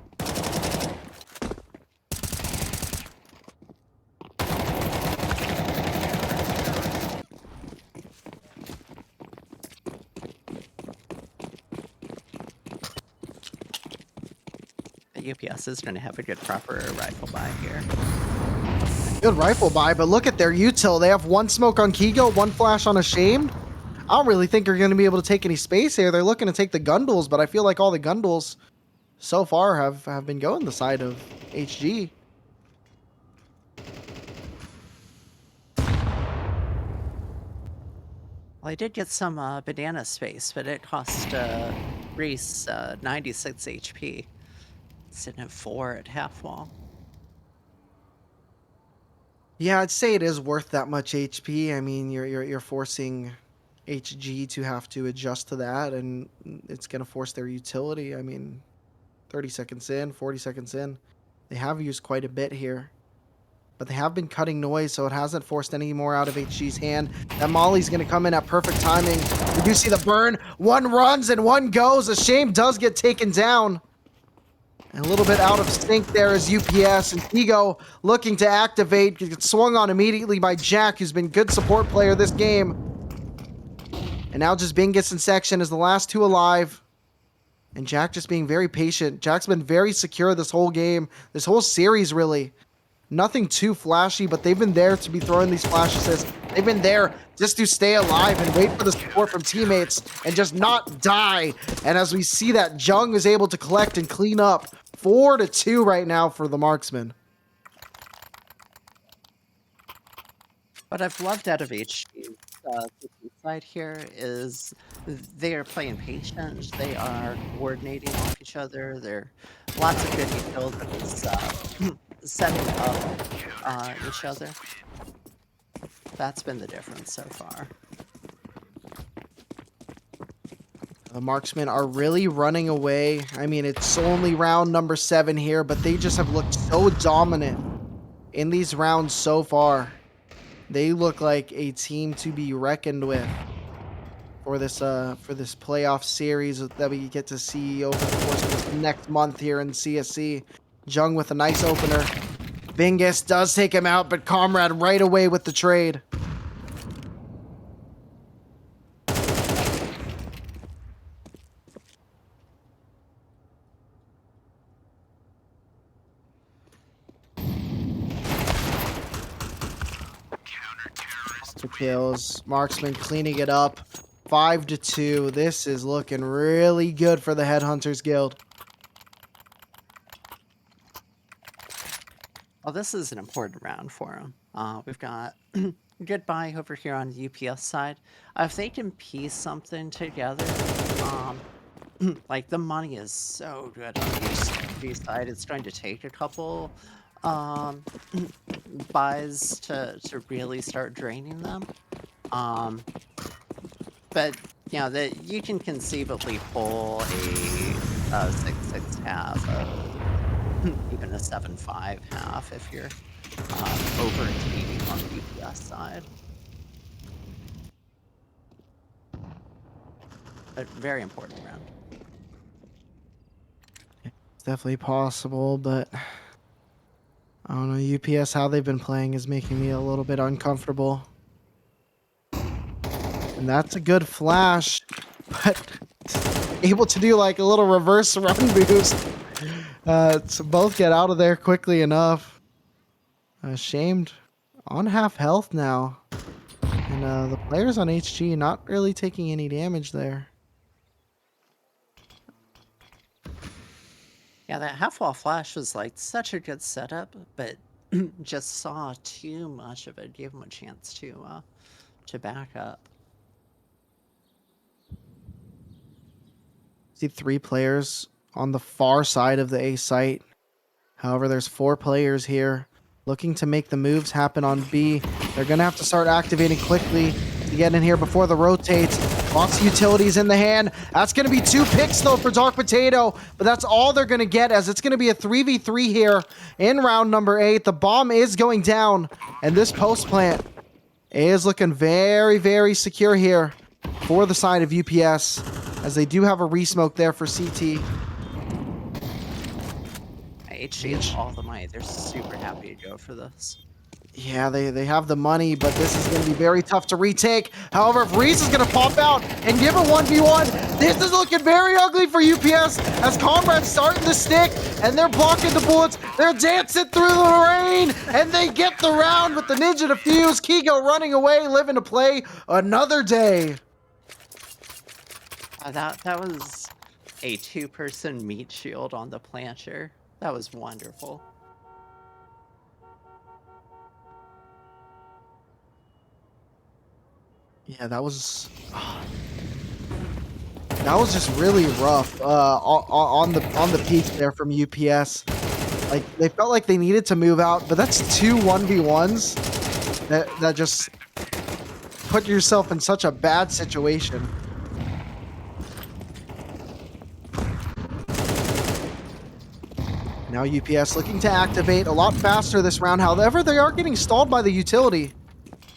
The UPS is going to have a good proper rifle buy here. Good rifle buy, but look at their util. They have 1 smoke on Kigo, 1 flash on Ashamed. I don't really think they're going to be able to take any space here. They're looking to take the gun duels, but I feel like all the gun duels so far have been going the side of HG. Well, I did get some banana space, but it cost Reese 96 HP. Sitting at 4 at half wall. Yeah, I'd say it is worth that much HP. I mean, you're forcing HG to have to adjust to that, and it's going to force their utility. I mean, 30 seconds in, 40 seconds in. They have used quite a bit here. But they have been cutting noise, so it hasn't forced any more out of HG's hand. That Molly's going to come in at perfect timing. We do see the burn. One runs and one goes. A Shame does get taken down. And a little bit out of sync there is UPS, and Ego looking to activate. Gets swung on immediately by Jack, who's been good support player this game. And now just Bingus and Section as the last two alive. And Jack just being very patient. Jack's been very secure this whole game, this whole series really. Nothing too flashy, but they've been there to be throwing these flash assists. They've been there just to stay alive and wait for the support from teammates and just not die. And as we see that, Jung is able to collect and clean up. 4-2 right now for the marksman. What I've loved out of HG's side here is they are playing patient. They are coordinating off each other. There are lots of good utilities setting up each other. That's been the difference so far. The marksmen are really running away. I mean, it's only round number 7 here, but they just have looked so dominant in these rounds so far. They look like a team to be reckoned with for this playoff series that we get to see over the course of this next month here in CSC. Jung with a nice opener. Bingus does take him out, but Comrade right away with the trade. The kills. Marksman cleaning it up. 5-2. This is looking really good for the Headhunters Guild. Well, this is an important round for them. We've got good buy over here on the UPS side. If they can piece something together, like the money is so good on the UPS side. It's going to take a couple buys to really start draining them. But you know that you can conceivably pull a 6-6 half, even a 7-5 half if you're overachieving on the UPS side. A very important round. It's definitely possible, but I don't know. UPS, how they've been playing is making me a little bit uncomfortable. And that's a good flash, but able to do like a little reverse run boost to both get out of there quickly enough. Shamed on half health now. And the players on HG not really taking any damage there. Yeah, that half-wall flash was like such a good setup, but just saw too much of it. Gave him a chance to back up. See 3 players on the far side of the A site. However, there's 4 players here looking to make the moves happen on B. They're going to have to start activating quickly to get in here before the rotates. Lots of utilities in the hand. That's going to be 2 picks, though, for Dark Potato. But that's all they're going to get, as it's going to be a 3v3 here in round number 8. The bomb is going down, and this post plant is looking very, very secure here for the side of UPS, as they do have a resmoke there for CT. HG has all the money. They're super happy to go for this. Yeah, they have the money, but this is going to be very tough to retake. However, if Reese is going to pop out and give a 1v1, this is looking very ugly for UPS as Comrade's starting to stick, and they're blocking the bullets. They're dancing through the rain, and they get the round with the Ninja Defuse. Kigo running away, living to play another day. That was a 2-person meat shield on the plancher. That was wonderful. Yeah, that was just really rough on the peak there from UPS. Like, they felt like they needed to move out, but that's 2 1v1s that just put yourself in such a bad situation. Now UPS looking to activate a lot faster this round. However, they are getting stalled by the utility.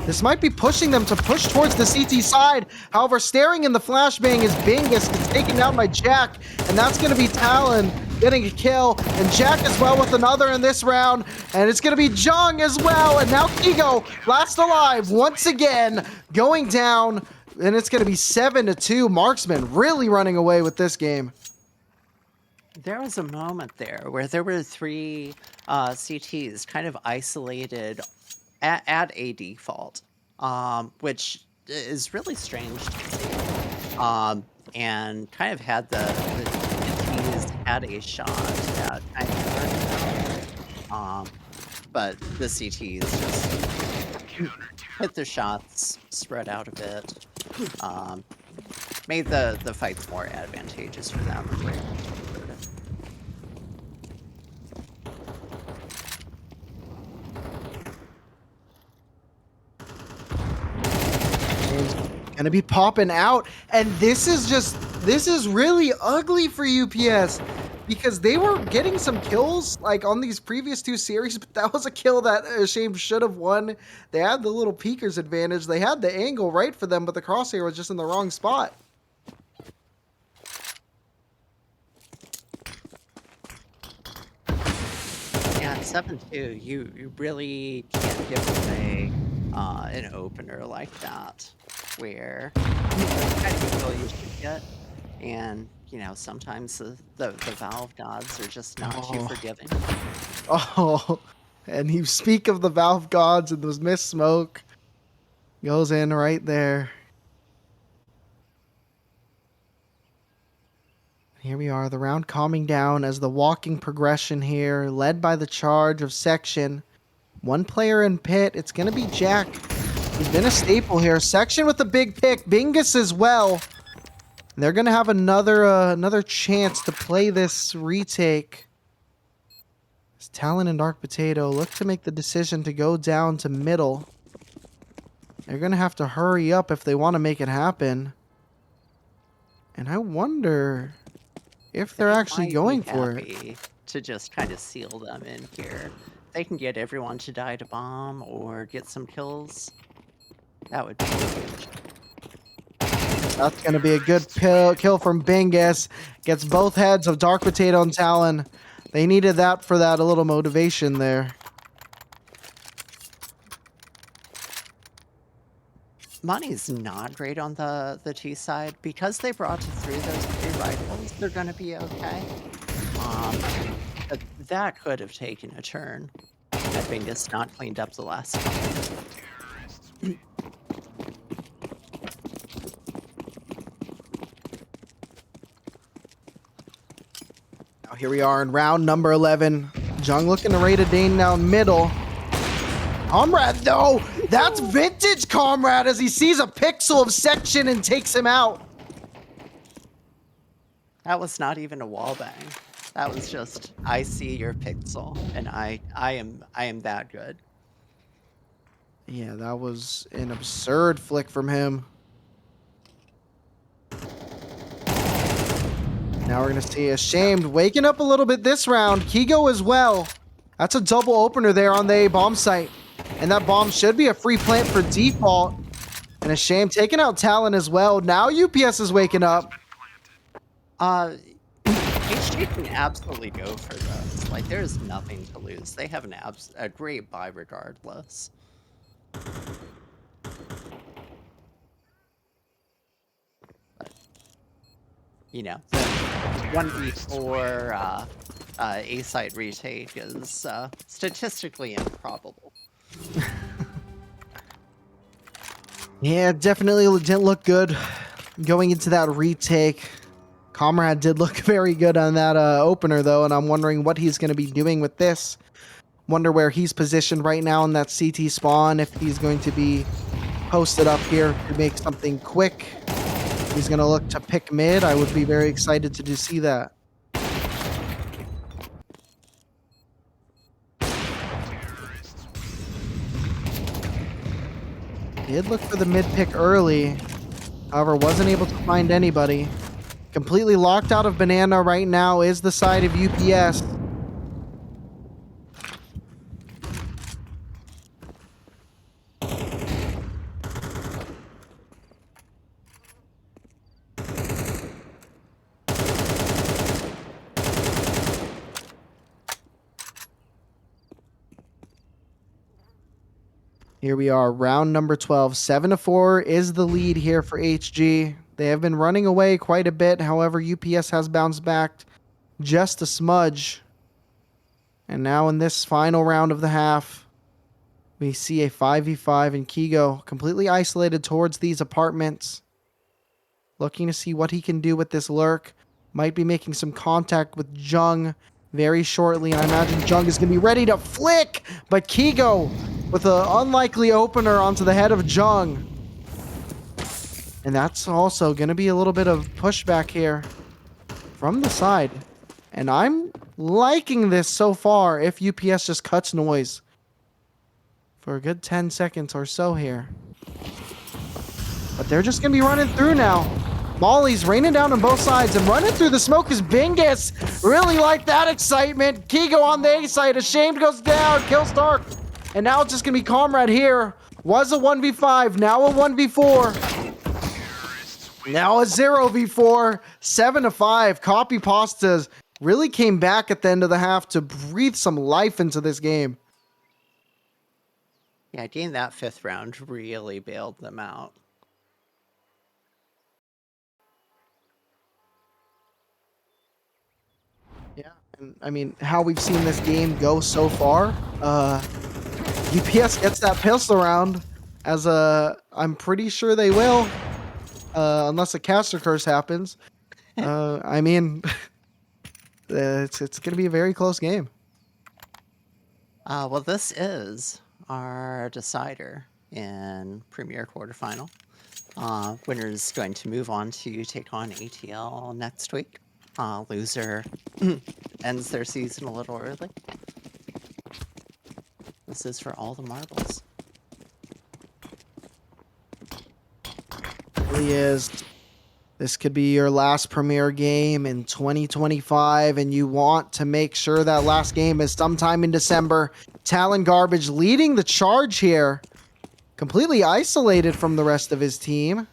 This might be pushing them to push towards the CT side. However, staring in the flashbang is Bingus. Gets taken down by Jack, and that's going to be Talon getting a kill, and Jack as well with another in this round, and it's going to be Jung as well, and now Kigo last alive once again, going down, and it's going to be 7-2. Marksman really running away with this game. There was a moment there where there were 3 CTs kind of isolated at a default, which is really strange to see. And kind of had the T's had a shot at kind of hurt them. But the CTs just hit their shots, spread out a bit, made the fights more advantageous for them. Gonna be popping out, and this is really ugly for UPS because they were getting some kills like on these previous 2 series, but that was a kill that Shame should have won. They had the little peekers advantage, they had the angle right for them, but the crosshair was just in the wrong spot. Yeah, 7-2, you really can't give away an opener like that, where that's kind of a kill you should get, and you know sometimes the Valve gods are just not too forgiving. Oh, and you speak of the Valve gods and those mist smoke goes in right there. Here we are, the round calming down as the walking progression here, led by the charge of Section. 1 player in pit, it's going to be Jack. He's been a staple here. Section with the big pick, Bingus as well. They're going to have another chance to play this retake. As Talon and Dark Potato look to make the decision to go down to middle. They're going to have to hurry up if they want to make it happen. And I wonder if they're actually going for it. To just kind of seal them in here. They can get everyone to die to bomb or get some kills. That would be huge. That's going to be a good kill from Bingus. Gets both heads of Dark Potato and Talon. They needed that for that a little motivation there. Money's not great on the T side. Because they brought through those 3 rifles, they're going to be okay. But that could have taken a turn had Bingus not cleaned up the last one. Now here we are in round number 11. Jung looking to raid a Dane down middle. Comrade, though, that's vintage Comrade as he sees a pixel of Section and takes him out. That was not even a wall bang. That was just, I see your pixel, and I am that good. Yeah, that was an absurd flick from him. Now we're going to see Ashamed waking up a little bit this round. Kigo as well. That's a double opener there on the A bomb site. And that bomb should be a free plant for default. And Ashamed taking out Talon as well. Now UPS is waking up. HG can absolutely go for this. Like, there's nothing to lose. They have a great buy regardless. But, you know, the 1v4 A-site retake is statistically improbable. Yeah, definitely didn't look good going into that retake. Comrade did look very good on that opener, though, and I'm wondering what he's going to be doing with this. Wonder where he's positioned right now in that CT spawn, if he's going to be posted up here to make something quick. He's going to look to pick mid. I would be very excited to see that. Did look for the mid pick early, however, wasn't able to find anybody. Completely locked out of Banana right now is the side of UPS. Here we are, round number 12. 7-4 is the lead here for HG. They have been running away quite a bit. However, UPS has bounced back just a smudge. And now in this final round of the half, we see a 5v5 and Kigo completely isolated towards these apartments. Looking to see what he can do with this lurk. Might be making some contact with Jung very shortly. And I imagine Jung is going to be ready to flick. But Kigo with an unlikely opener onto the head of Jung. And that's also going to be a little bit of pushback here from the side. And I'm liking this so far if UPS just cuts noise for a good 10 seconds or so here. But they're just going to be running through now. Molly's raining down on both sides, and running through the smoke is Bingus. Really like that excitement. Kigo on the A side. Ashamed goes down. Kills Dark. And now it's just going to be Comrade here. Was a 1v5. Now a 1v4. Now a 0v4. 7-5. Copy Pastas really came back at the end of the half to breathe some life into this game. Yeah, getting that 5th round really bailed them out. Yeah, and I mean, how we've seen this game go so far, UPS gets that pistol round, as I'm pretty sure they will, unless a caster curse happens. I mean, it's going to be a very close game. Well, this is our decider in Premier Quarterfinal. Winner's going to move on to take on ATL next week. Loser ends their season a little early. This is for all the marbles. It really is. This could be your last Premier game in 2025, and you want to make sure that last game is sometime in December. Talon Garbage leading the charge here. Completely isolated from the rest of his team.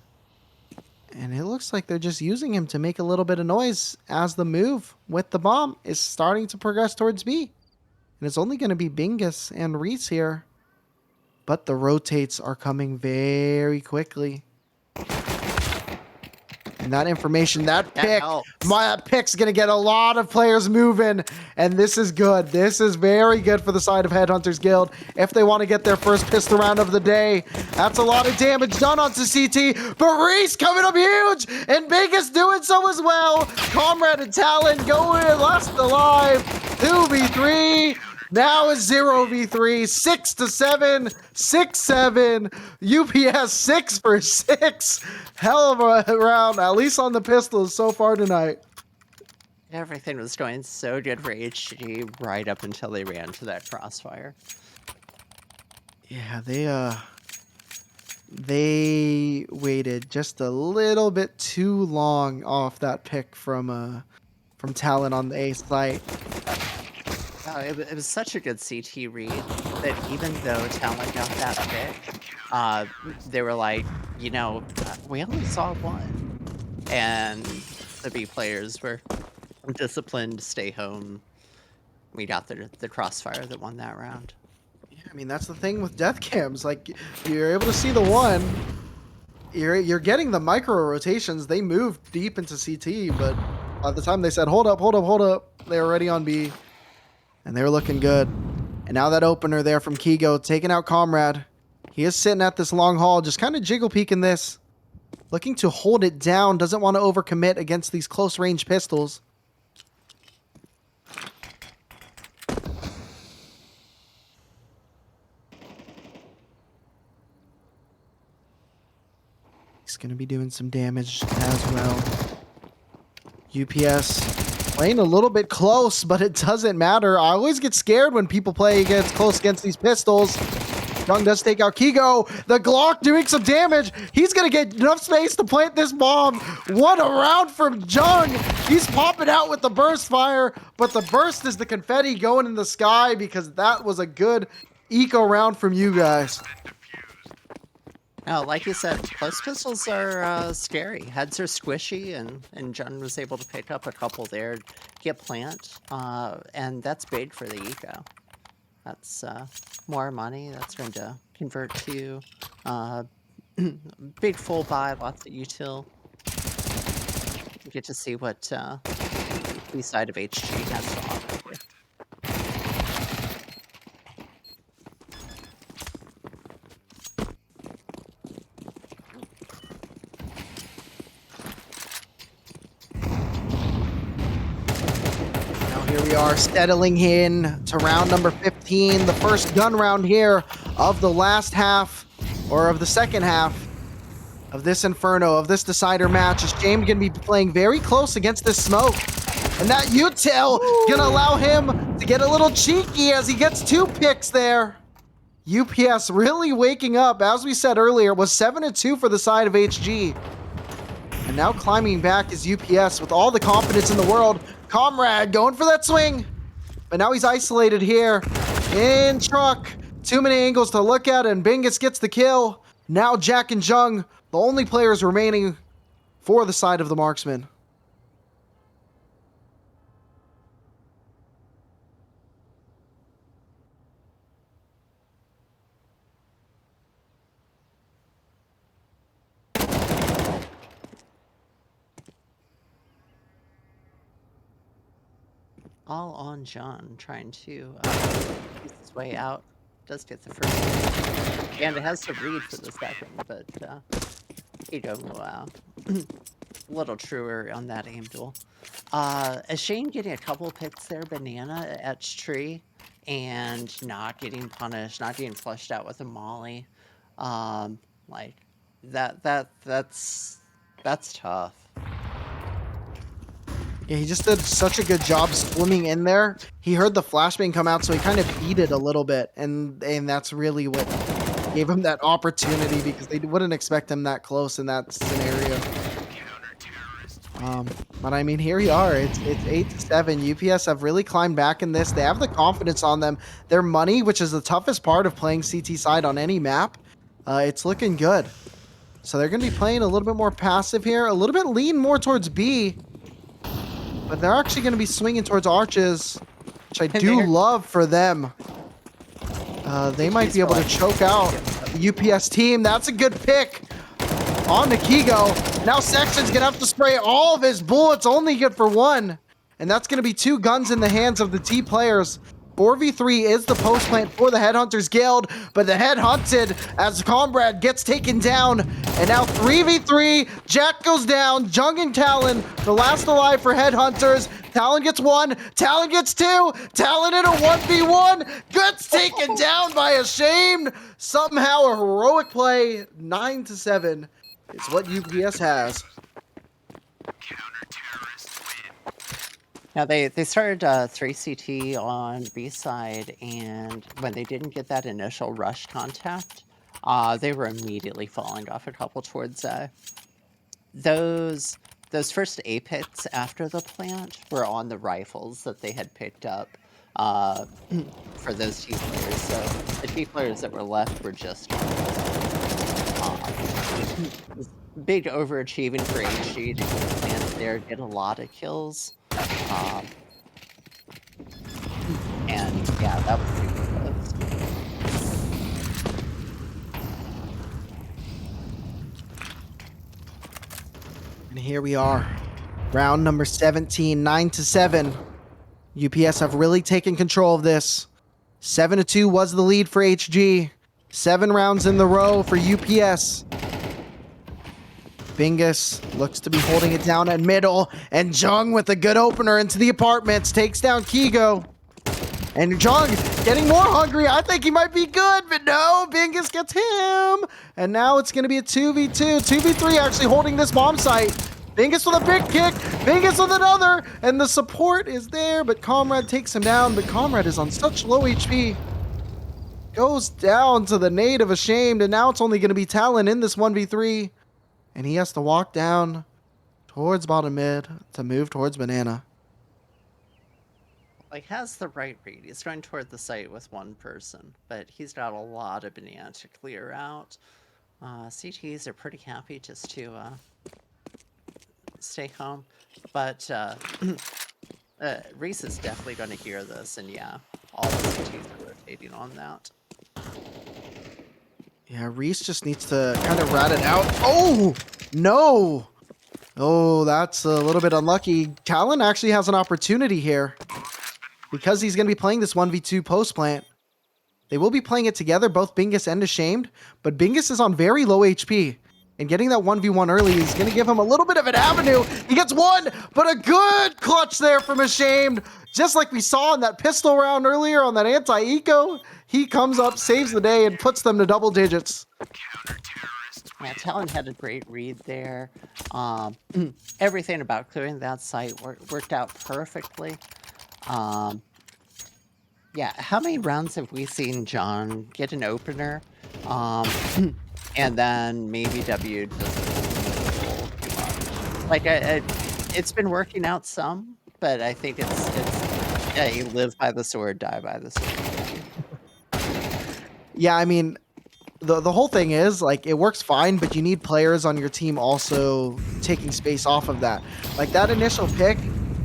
And it looks like they're just using him to make a little bit of noise as the move with the bomb is starting to progress towards B. And it's only going to be Bingus and Reese here. But the rotates are coming very quickly. And that information, that pick's going to get a lot of players moving. And this is good. This is very good for the side of Headhunters Guild if they want to get their first pistol round of the day. That's a lot of damage done onto CT. But Reese coming up huge. And Vegas doing so as well. Comrade and Talon going last alive. 2v3. Now it's 0v3, 6-7, 6-7, UPS 6 for 6. Hell of a round, at least on the pistols so far tonight. Everything was going so good for HG right up until they ran to that crossfire. Yeah, they waited just a little bit too long off that pick from Talon on the A site. It was such a good CT read that even though Talon got that pick, they were like, you know, we only saw one. And the B players were disciplined to stay home. We got the crossfire that won that round. Yeah, I mean, that's the thing with death cams. Like, you're able to see the one. You're getting the micro rotations. They moved deep into CT, but by the time they said, hold up, they were already on B. And they're looking good. And now that opener there from Kigo, taking out Comrade. He is sitting at this long haul, just kind of jiggle peeking this. Looking to hold it down, doesn't want to overcommit against these close range pistols. He's going to be doing some damage as well. UPS playing a little bit close, but it doesn't matter. I always get scared when people play close against these pistols. Jung does take out Kigo. The Glock doing some damage. He's going to get enough space to plant this bomb. What a round from Jung. He's popping out with the burst fire, but the burst is the confetti going in the sky because that was a good eco round from you guys. No, like you said, close pistols are scary. Heads are squishy, and Jun was able to pick up a couple there, get plant, and that's big for the eco. That's more money. That's going to convert to uh, big full buy, lots of util. You get to see what the side of HG has to offer here. Now here we are settling in to round number 15, the first gun round here of the last half, or of the second half of this Inferno, of this decider match. As James gonna be playing very close against this smoke. And that util gonna allow him to get a little cheeky as he gets 2 picks there. UPS really waking up. As we said earlier, it was 7-2 for the side of HG. And now climbing back is UPS with all the confidence in the world. Comrade going for that swing. But now he's isolated here in truck. Too many angles to look at, and Bingus gets the kill. Now Jack and Jung, the only players remaining for the side of the marksman. All on John, trying to piece his way out. Does get the first one. And it has to read for the second, but you know, a little truer on that aim duel. As Shane getting a couple picks there, banana at tree, and not getting punished, not getting flushed out with a molly. Like that's tough. Yeah, he just did such a good job swimming in there. He heard the flashbang come out, so he kind of beat it a little bit, and that's really what gave him that opportunity, because they wouldn't expect him that close in that scenario. But I mean, here we are. It's 8-7. UPS have really climbed back in this. They have the confidence on them. Their money, which is the toughest part of playing CT side on any map, it's looking good. So they're going to be playing a little bit more passive here, a little bit lean more towards B. But they're actually going to be swinging towards arches, which I do love for them. They might be able to choke out the UPS team. That's a good pick on Nikigo. Now Sexton's going to have to spray all of his bullets, only good for 1. And that's going to be 2 guns in the hands of the T players. 4v3 is the post plant for the Headhunters Guild, but the Headhunted as Comrade gets taken down. And now 3v3, Jack goes down, Jung and Talon, the last alive for Headhunters. Talon gets 1, Talon gets 2, Talon in a 1v1, gets taken down by Ashamed. Somehow a heroic play, 9-7 is what UPS has. Now they started 3CT on B side, and when they didn't get that initial rush contact, they were immediately falling off a couple towards those first A pits after the plant were on the rifles that they had picked up for those T players. So the T players that were left were just big overachieving for HG to get the plant there, get a lot of kills. And yeah, that was super close. And here we are, round number 17, 9-7. UPS have really taken control of this. 7-2 was the lead for HG. 7 rounds in the row for UPS. Bingus looks to be holding it down at middle, and Jung with a good opener into the apartments takes down Kigo. And Jung getting more hungry. I think he might be good, but no, Bingus gets him. And now it's going to be a 2v2, 2v3 actually holding this bomb site. Bingus with a big kick, Bingus with another, and the support is there, but Comrade takes him down, but Comrade is on such low HP. Goes down to the nade of Ashamed, and now it's only going to be Talon in this 1v3. And he has to walk down towards bottom mid to move towards banana. Like, has the right read. He's going toward the site with 1 person, but he's got a lot of banana to clear out. CTs are pretty happy just to stay home, but Reese is definitely going to hear this, and yeah, all the CTs are rotating on that. Yeah, Reese just needs to kind of rat it out. Oh, no. Oh, that's a little bit unlucky. Talon actually has an opportunity here because he's going to be playing this 1v2 post plant. They will be playing it together, both Bingus and Ashamed, but Bingus is on very low HP. And getting that 1v1 early is going to give him a little bit of an avenue. He gets one, but a good clutch there from Ashamed. Just like we saw in that pistol round earlier on that anti-eco. He comes up, saves the day, and puts them to double digits. Yeah, Talon had a great read there. Everything about clearing that site worked out perfectly. Yeah, how many rounds have we seen John get an opener, and then maybe W just too much? Like, it's been working out some, but I think it's yeah, you live by the sword, die by the sword. Yeah, I mean, the whole thing is, like, it works fine, but you need players on your team also taking space off of that. Like, that initial pick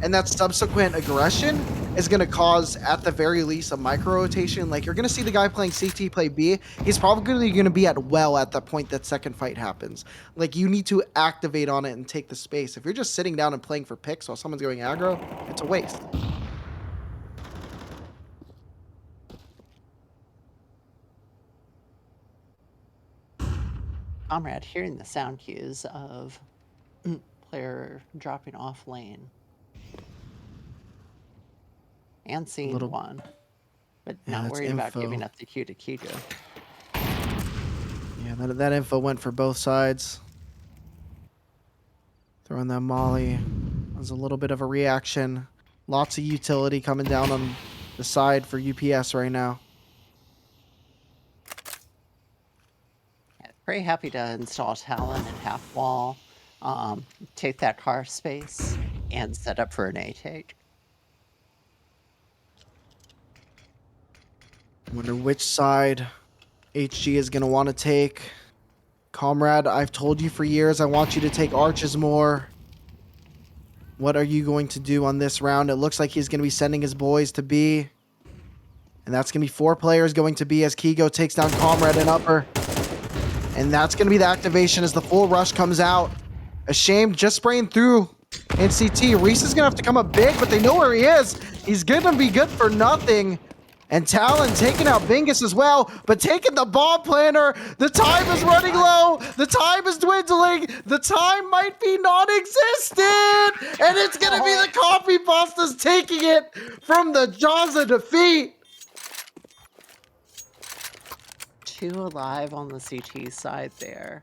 and that subsequent aggression is going to cause, at the very least, a micro rotation. Like, you're going to see the guy playing CT play B. He's probably going to be at well at the point that second fight happens. Like, you need to activate on it and take the space. If you're just sitting down and playing for picks while someone's going aggro, it's a waste. Comrade hearing the sound cues of player dropping off lane. And seeing Little- one, but Yeah, not that's worried about info. giving up the Q to Kijo. Yeah, that info went for both sides. Throwing that molly was a little bit of a reaction. Lots of utility coming down on the side for UPS right now. Yeah, very happy to install Talon and half wall, take that car space, and set up for an A take. I wonder which side HG is going to want to take. Comrade, I've told you for years I want you to take arches more. What are you going to do on this round? It looks like he's going to be sending his boys to B. And that's going to be 4 players going to B as Kigo takes down Comrade and upper. And that's going to be the activation as the full rush comes out. Ashamed just spraying through in CT. Reese is going to have to come up big, but they know where he is. He's going to be good for nothing. And Talon taking out Bingus as well, but taking the bomb planter. The time is running low. The time is dwindling. The time might be non-existent. And it's going to be the Coffee Pastas taking it from the jaws of defeat. 2 alive on the CT side there.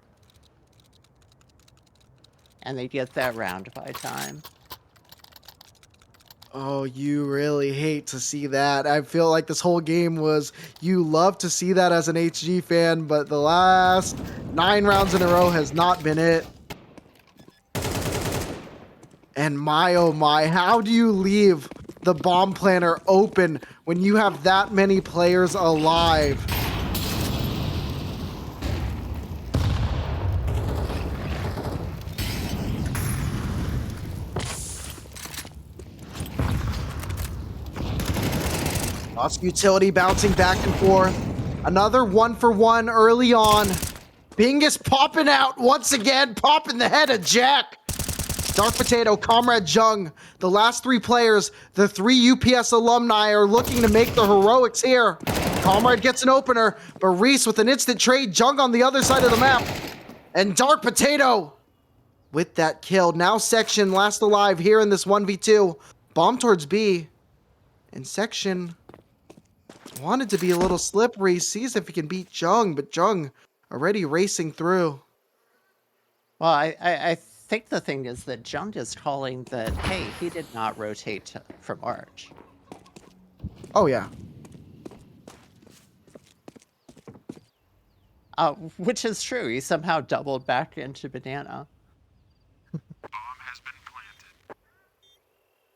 And they get that round by time. Oh, you really hate to see that. I feel like this whole game was, you love to see that as an HG fan, but the last 9 rounds in a row has not been it. And my, oh my, how do you leave the bomb planter open when you have that many players alive? Lots of utility bouncing back and forth. Another 1-for-1 early on. Bingus popping out once again, popping the head of Jack. Dark Potato, Comrade Jung, the last 3 players, the 3 UPS alumni are looking to make the heroics here. Comrade gets an opener, but Reese with an instant trade, Jung on the other side of the map. And Dark Potato with that kill. Now Section last alive here in this 1v2. Bomb towards B. And Section wanted to be a little slippery, sees if he can beat Jung, but Jung already racing through. Well, I think the thing is that Jung is calling that, hey, he did not rotate from Arch. Oh, yeah. Which is true. He somehow doubled back into Banana. Bomb has been planted.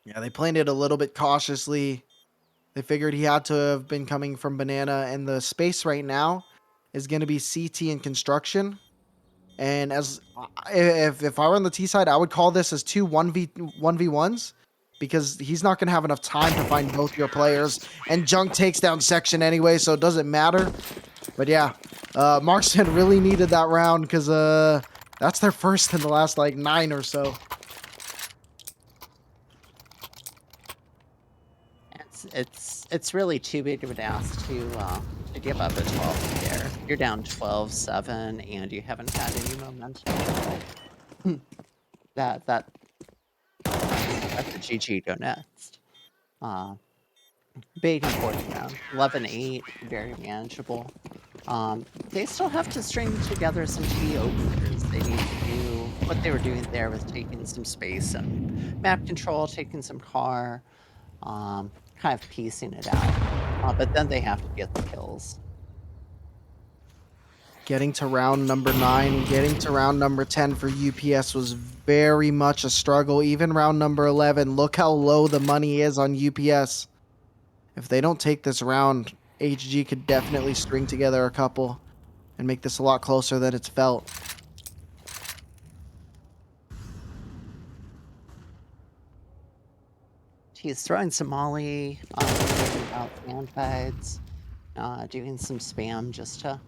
Yeah, they played it a little bit cautiously. They figured he had to have been coming from Banana, and the space right now is going to be CT and construction. And as if I were on the T side, I would call this as 2 1v1s. because he's not going to have enough time to find both your players. And Junk takes down Section anyway, so it doesn't matter. But yeah, Marksman really needed that round because that's their first in the last like 9 or so. It's really too big of an ask to give up a 12 there. You're down 12-7 and you haven't had any momentum. That's a GG go next. Big important round. 11-8, very manageable. They still have to string together some key openers. They need to do what they were doing there with taking some space and map control, taking some car, kind of piecing it out. But then they have to get the kills. Getting to round number 9, getting to round number 10 for UPS was very much a struggle. Even round number 11, look how low the money is on UPS. If they don't take this round, HG could definitely string together a couple and make this a lot closer than it's felt. He's throwing some molly, out sand guides, doing some spam just to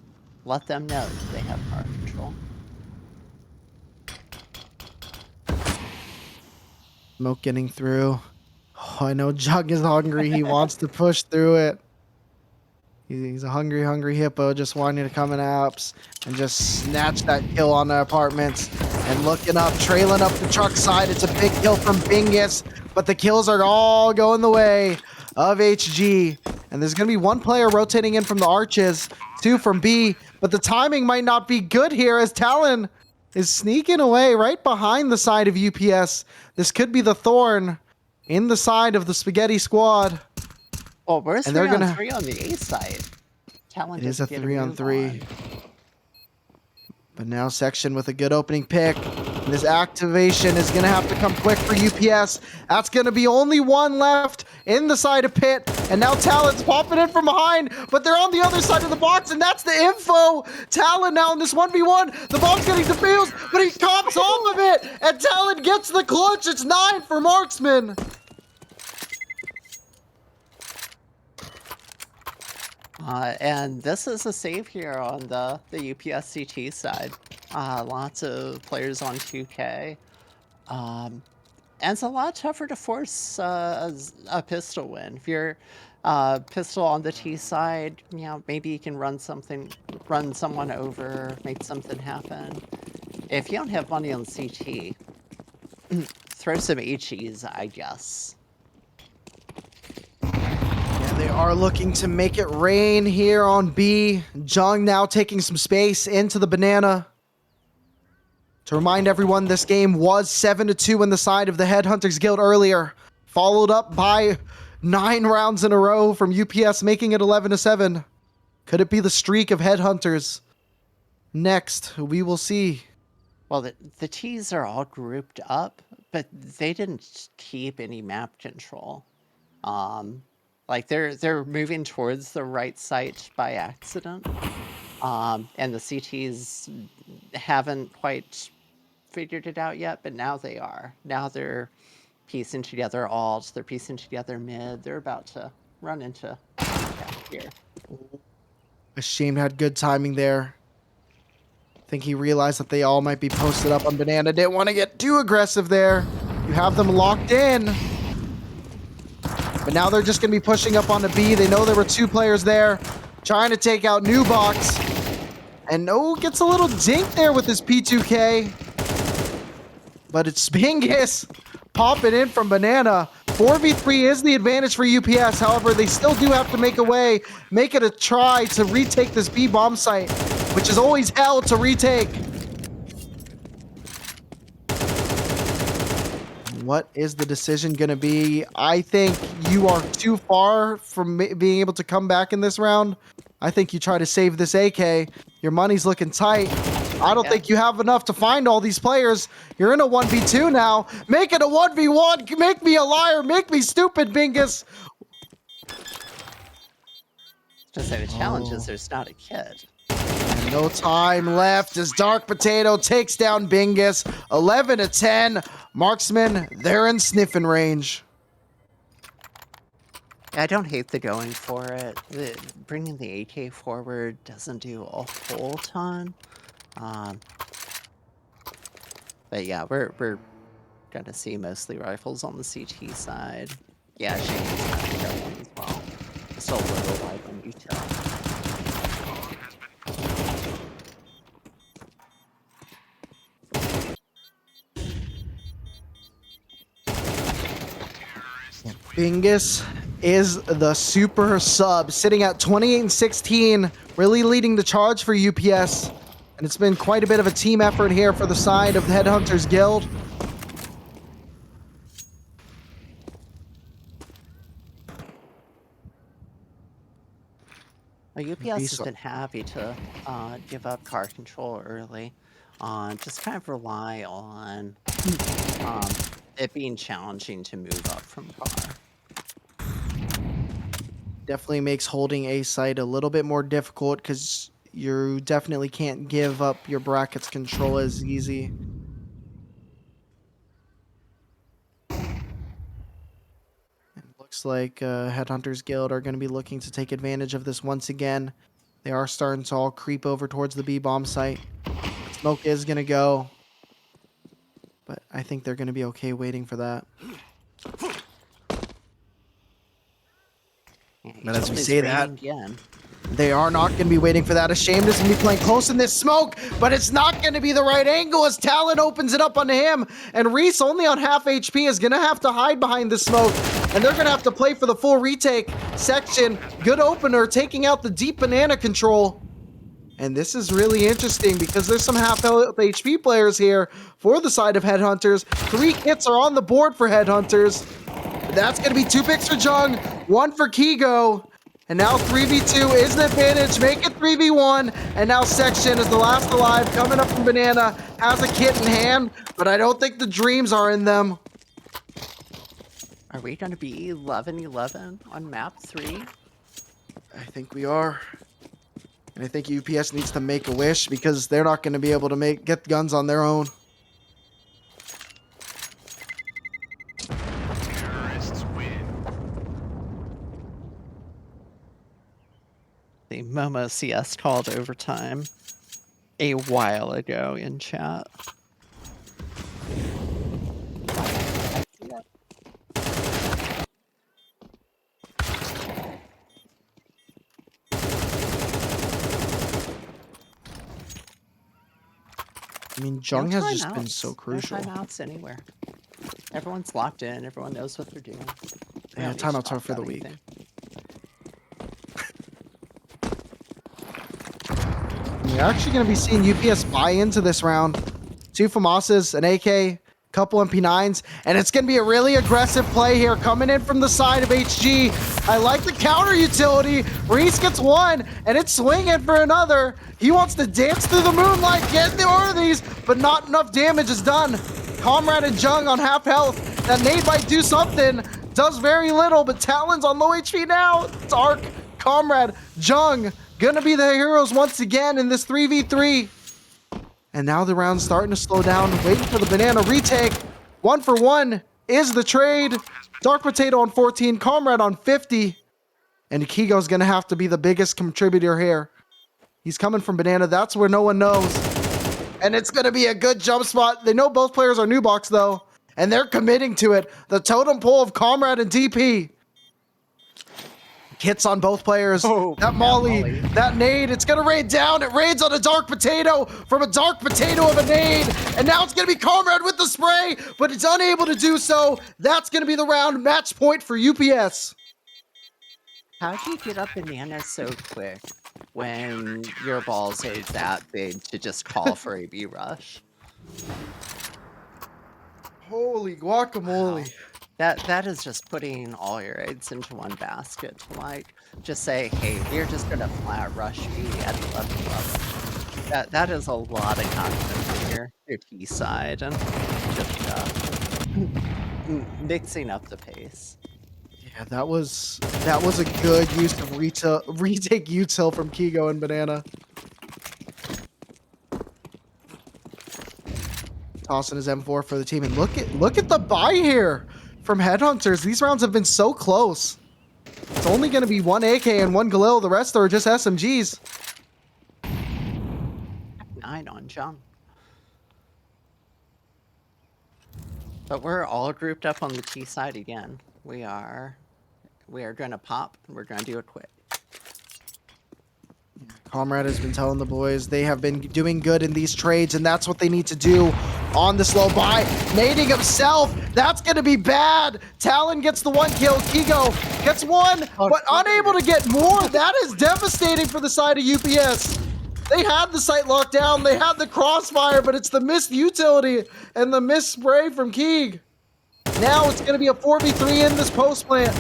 let them know that they have car control. Smoke getting through. Oh, I know Jug is hungry. He wants to push through it. He's a hungry, hungry hippo just wanting to come in apps and just snatch that kill on the apartments. And looking up, trailing up the truck side. It's a big kill from Bingus, but the kills are all going the way of HG. And there's going to be 1 player rotating in from the arches, 2 from B, but the timing might not be good here as Talon is sneaking away right behind the side of UPS. This could be the thorn in the side of the Spaghetti Squad. Well, where's And 3 they're on gonna- 3 on the A side? Talon It is a doesn't get 3 on move 3. on. But now Section with a good opening pick. And this activation is going to have to come quick for UPS. That's going to be only 1 left in the side of Pit. And now Talon's popping in from behind, but they're on the other side of the box, and that's the info. Talon now in this 1v1. The bomb's getting defused, but he cops off of it. And Talon gets the clutch. It's 9 for Marksman. And this is a save here on the UPS CT side. Lots of players on 2K. And it's a lot tougher to force a pistol win. If you're pistol on the T side, you know, maybe you can run someone over, make something happen. If you don't have money on CT, throw some HEs, I guess. They are looking to make it rain here on B. Jung now taking some space into the banana. To remind everyone, this game was 7-2 in the side of the Headhunters Guild earlier, followed up by 9 rounds in a row from UPS, making it 11-7. Could it be the streak of Headhunters? Next, we will see. Well, the T's are all grouped up, but they didn't keep any map control. Like they're moving towards the right site by accident, and the CTs haven't quite figured it out yet, but now they are. Now they're piecing together alt, they're piecing together mid, they're about to run into here. Ashamed had good timing there. I think he realized that they all might be posted up on banana. Didn't want to get too aggressive there. You have them locked in. But now they're just going to be pushing up on the B. They know there were 2 players there trying to take out New Box. And gets a little dink there with this P2K. But it's Bingus popping in from banana. 4v3 is the advantage for UPS. However, they still do have to make it a try to retake this B bomb site, which is always hell to retake. What is the decision going to be? I think you are too far from being able to come back in this round. I think you try to save this AK. Your money's looking tight. I don't think you have enough to find all these players. You're in a 1v2 now. Make it a 1v1. Make me a liar. Make me stupid, Bingus. Just say the challenge is there's not a kid. No time left as Dark Potato takes down Bingus. 11-10. Marksman, they're in sniffing range. I don't hate the going for it. Bringing the AK forward doesn't do a whole ton. Um, but yeah, we're gonna see mostly rifles on the CT side. Yeah, Shane's got one as well. Still a little light on util. Bingus is the super sub, sitting at 28 and 16, really leading the charge for UPS. And it's been quite a bit of a team effort here for the side of the Headhunters Guild. Well, UPS has been happy to give up car control early. Just kind of rely on it being challenging to move up from car. Definitely makes holding a site a little bit more difficult because you definitely can't give up your brackets control as easy. Looks like Headhunters Guild are going to be looking to take advantage of this once again. They are starting to all creep over towards the B-bomb site. Smoke is going to go, but I think they're going to be okay waiting for that. Yeah, But as we utility's say raining that, again. they are not going to be waiting for that. Ashamed is going to be playing close in this smoke, but it's not going to be the right angle as Talon opens it up onto him. And Reese, only on half HP, is going to have to hide behind the smoke. And they're going to have to play for the full retake. Section, good opener, taking out the deep banana control. And this is really interesting because there's some half health HP players here for the side of Headhunters. 3 kits are on the board for Headhunters. That's going to be 2 picks for Jung, 1 for Kigo. And now 3v2 is the advantage. Make it 3v1. And now Section is the last alive. Coming up from Banana. Has a kit in hand. But I don't think the dreams are in them. Are we going to be 11-11 on map 3? I think we are. And I think UPS needs to make a wish because they're not going to be able to get guns on their own. Terrorists win. The Momo CS called overtime a while ago in chat. I mean, Jung has just been timeouts. so crucial. No timeouts anywhere. Everyone's locked in. Everyone knows what they're doing. They Yeah, don't need to timeouts talk are for the about weak. anything. You're actually going to be seeing UPS buy into this round. 2 FAMASas, an AK, couple MP9s, and it's going to be a really aggressive play here coming in from the side of HG. I like the counter utility. Reese gets 1, and it's swinging for another. He wants to dance through the moonlight, get the Orthies, but not enough damage is done. Comrade and Jung on half health. That nade might do something. Does very little, but Talon's on low HP now. Dark, Comrade, Jung, gonna be the heroes once again in this 3v3. And now the round's starting to slow down, waiting for the banana retake. 1 for 1 is the trade. Dark Potato on 14, Comrade on 50. And Kigo's gonna have to be the biggest contributor here. He's coming from banana, that's where no one knows. And it's gonna be a good jump spot. They know both players are new box though, and they're committing to it. The totem pole of Comrade and DP. Hits on both players. Oh, that molly, that nade, it's gonna rain down. It rains on a Dark Potato from a Dark Potato of a nade. And now it's gonna be Comrade with the spray, but it's unable to do so. That's gonna be the round. Match point for UPS. How'd you get up banana so quick when your balls are that big to just call for a B rush? Holy guacamole. Wow. That is just putting all your eggs into one basket to like just say, hey, we're just gonna flat rush B at 11-11. That is a lot of confidence in your T side and just mixing up the pace. Yeah, that was a good use of retake util from Kigo and Banana. Tossing his M4 for the team, and look at the buy here from Headhunters. These rounds have been so close. It's only going to be one AK and one Galil. The rest are just SMGs. 9 on John. But we're all grouped up on the T side again. We are gonna pop, and we're gonna do it quick. Comrade has been telling the boys they have been doing good in these trades, and that's what they need to do on the slow buy. Nading himself, that's going to be bad. Talon gets the 1 kill. Kigo gets 1, but unable to get more. That is devastating for the side of UPS. They had the site locked down. They had the crossfire, but it's the missed utility and the missed spray from Keeg. Now it's going to be a 4v3 in this post plant.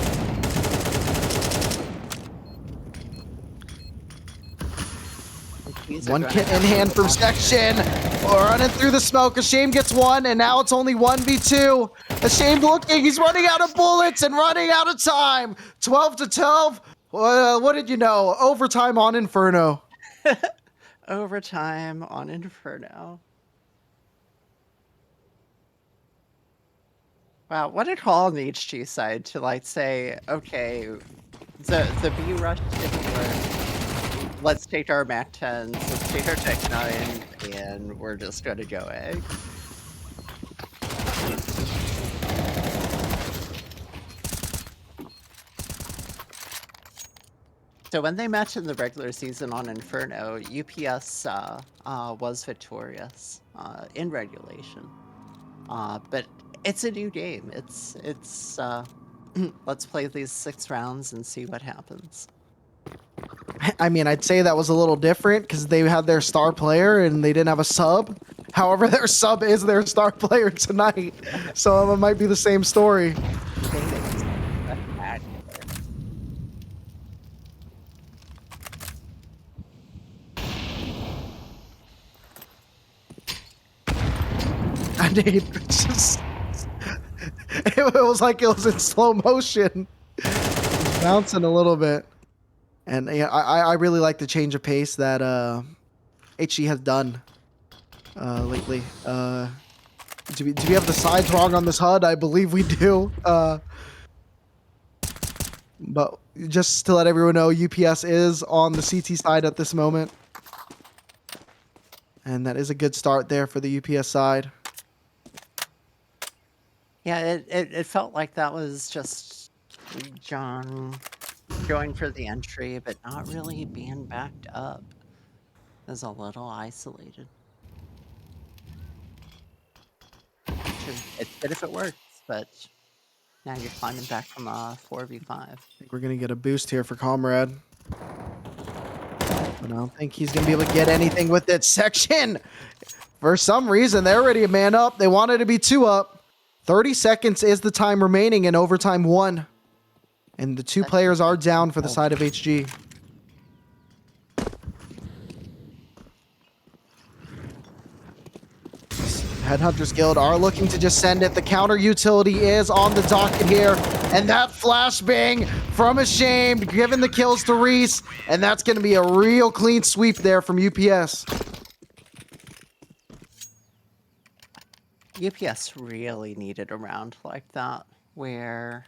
One kit in hand from Section. Running through the smoke. Ashamed gets 1, and now it's only 1v2. Ashamed looking. He's running out of bullets and running out of time. 12 to 12. What did you know? Overtime on Inferno. Overtime on Inferno. Wow, what a call on the HG side to like say, okay, the B rush didn't work. Let's take our Mac 10s, let's take our Tech 9, and we're just gonna go A. So when they matched in the regular season on Inferno, UPS was victorious in regulation. But it's a new game. It's let's play these 6 rounds and see what happens. I mean, I'd say that was a little different because they had their star player and they didn't have a sub. However, their sub is their star player tonight. So it might be the same story. I mean, it's just, it was like it was in slow motion. Bouncing a little bit. And yeah, I really like the change of pace that HG has done lately. Do we have the sides wrong on this HUD? I believe we do. But just to let everyone know, UPS is on the CT side at this moment. And that is a good start there for the UPS side. Yeah, it felt like that was just John going for the entry, but not really being backed up. It was a little isolated. It's good if it works, but now you're climbing back from a 4v5. I think we're going to get a boost here for Comrade. But I don't think he's going to be able to get anything with that Section. For some reason, they're already a man up. They wanted to be 2 up. 30 seconds is the time remaining in overtime 1. And the 2 players are down for the side of HG. Headhunters Guild are looking to just send it. The counter utility is on the docket here. And that flashbang from Ashamed, giving the kills to Reese. And that's going to be a real clean sweep there from UPS. UPS really needed a round like that, where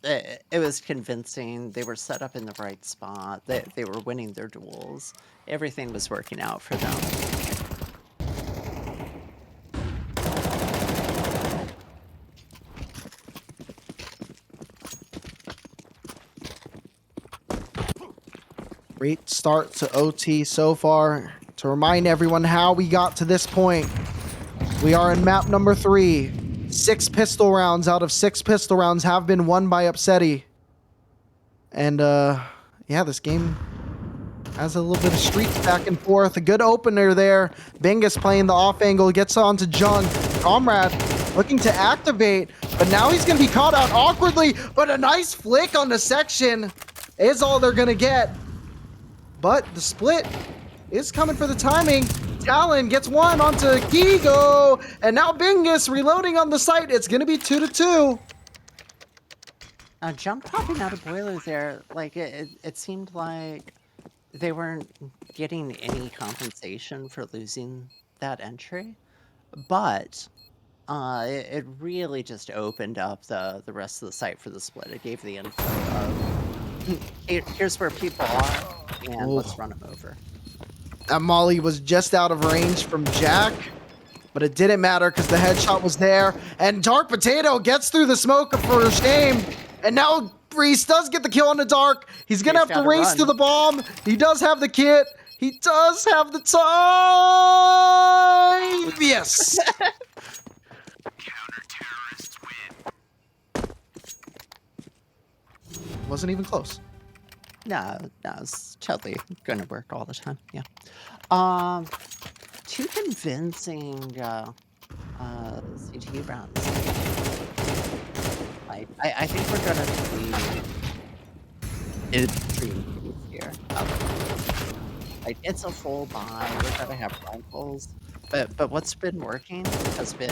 it was convincing. They were set up in the right spot. They were winning their duels. Everything was working out for them. Great start to OT so far. To remind everyone how we got to this point, we are in map number 3. 6 pistol rounds out of 6 pistol rounds have been won by Upsetty. And yeah, this game has a little bit of streaks back and forth. A good opener there. Bingus playing the off angle, gets on to Jung. Comrade looking to activate, but now he's going to be caught out awkwardly. But a nice flick on the Section is all they're going to get. But the split is coming for the timing. Talon gets 1 onto Kigo, and now Bingus reloading on the site. It's going to be 2 to 2. Jump popping out of boiler there, like it seemed like they weren't getting any compensation for losing that entry, but it really just opened up the rest of the site for the split. It gave the info of here's where people are, and let's Oh, run them over. that Molly was just out of range from Jack, but it didn't matter because the headshot was there. And Dark Potato gets through the smoke for shame. And now Reese does get the kill on the Dark. He's going to He's have to gotta race to run. the bomb. He does have the kit. He does have the time. Yes. Counter-terrorists win. Wasn't even close. No, it's totally gonna work all the time. Yeah. Two convincing CT rounds. I think we're gonna see extreme here. Like it's a full buy. We're gonna have rifles, but what's been working has been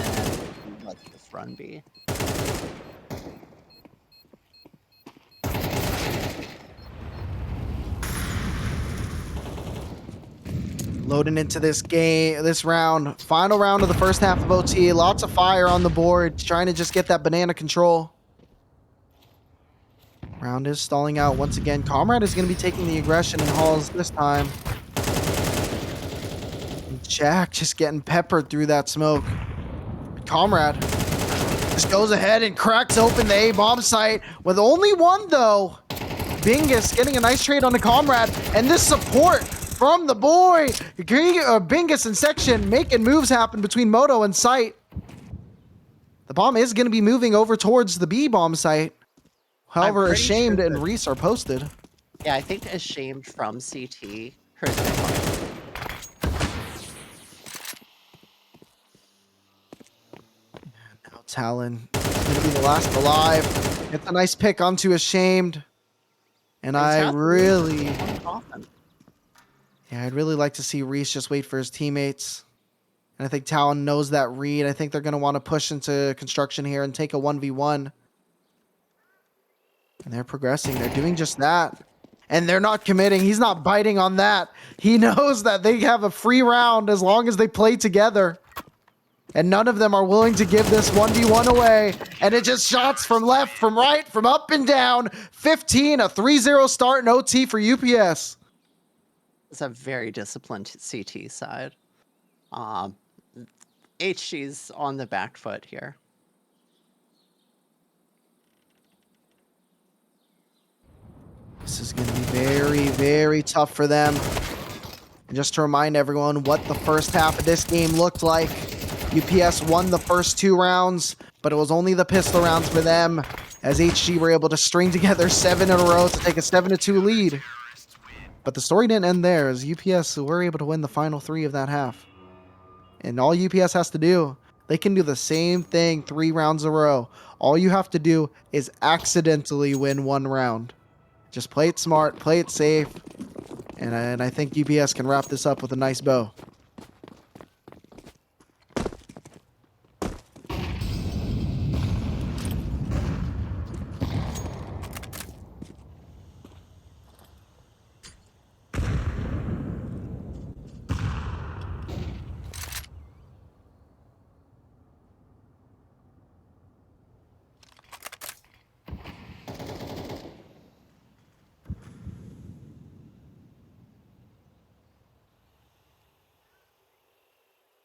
let this run be. Loading into this game, this round, final round of the first half of OT. Lots of fire on the board, trying to just get that banana control. Round is stalling out once again. Comrade is going to be taking the aggression in halls this time. And Jack just getting peppered through that smoke. Comrade just goes ahead and cracks open the A bomb site with only one though. Bingus getting a nice trade on the Comrade, and this support from the boy. Bingus and Section making moves happen between Moto and site. The bomb is going to be moving over towards the B bomb site. However, pretty Ashamed sure and that- Reese are posted. Yeah, I think Ashamed from CT heard the Now Talon is going to be the last alive. Gets a nice pick onto Ashamed. And I'd really like to see Reese just wait for his teammates. And I think Talon knows that read. I think they're going to want to push into construction here and take a 1v1. And they're progressing. They're doing just that. And they're not committing. He's not biting on that. He knows that they have a free round as long as they play together. And none of them are willing to give this 1v1 away. And it just shots from left, from right, from up and down. 15, a 3-0 start in OT for UPS. It's a very disciplined CT side. HG's on the back foot here. This is going to be very, very tough for them. And just to remind everyone what the first half of this game looked like. UPS won the first 2 rounds, but it was only the pistol rounds for them, as HG were able to string together 7 in a row to take a 7-2 lead. But the story didn't end there, as UPS were able to win the final 3 of that half. And all UPS has to do, they can do the same thing 3 rounds in a row. All you have to do is accidentally win 1 round. Just play it smart, play it safe, and I think UPS can wrap this up with a nice bow.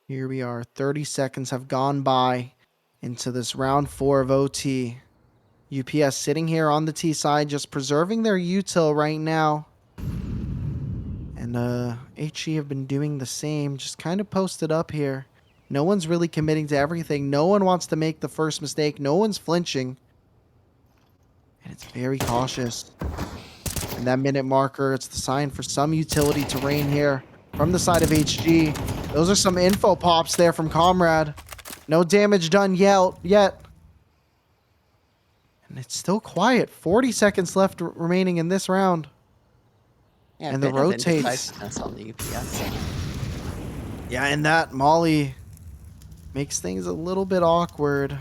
Here we are. 30 seconds have gone by into this round 4 of OT. UPS sitting here on the T side, just preserving their util right now. And HG have been doing the same, just kind of posted up here. No one's really committing to everything. No one wants to make the first mistake. No one's flinching. And it's very cautious. And that minute marker, it's the sign for some utility to reign here from the side of HG. Those are some info pops there from Comrade. No damage done yet. And it's still quiet. 40 seconds left remaining in this round. Yeah, And the rotates. Indecisiveness on the UPS side. Yeah, and that Molly makes things a little bit awkward.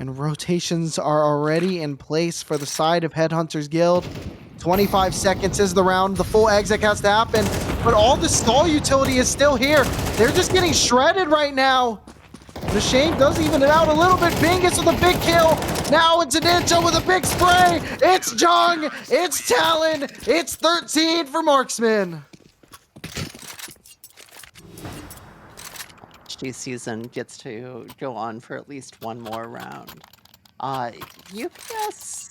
And rotations are already in place for the side of Headhunters Guild. 25 seconds is the round. The full exec has to happen. But all the stall utility is still here. They're just getting shredded right now. The Shane does even it out a little bit. Bingus with a big kill. Now it's a Ninja with a big spray. It's Jung. It's Talon. It's 13 for Marksman. HD season gets to go on for at least one more round. UPS,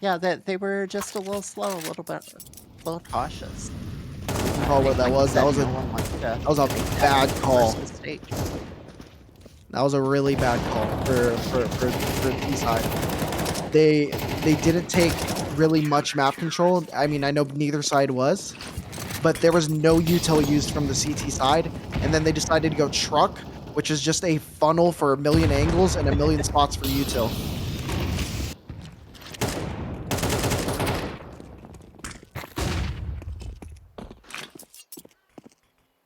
yeah, they were just a little slow, a little cautious. Oh, what that Like you was? said, That was a bad call. Mistake. That was a really bad call for T-side. They didn't take really much map control. I mean, I know neither side was, but there was no util used from the CT side, and then they decided to go truck, which is just a funnel for a million angles and a million spots for util.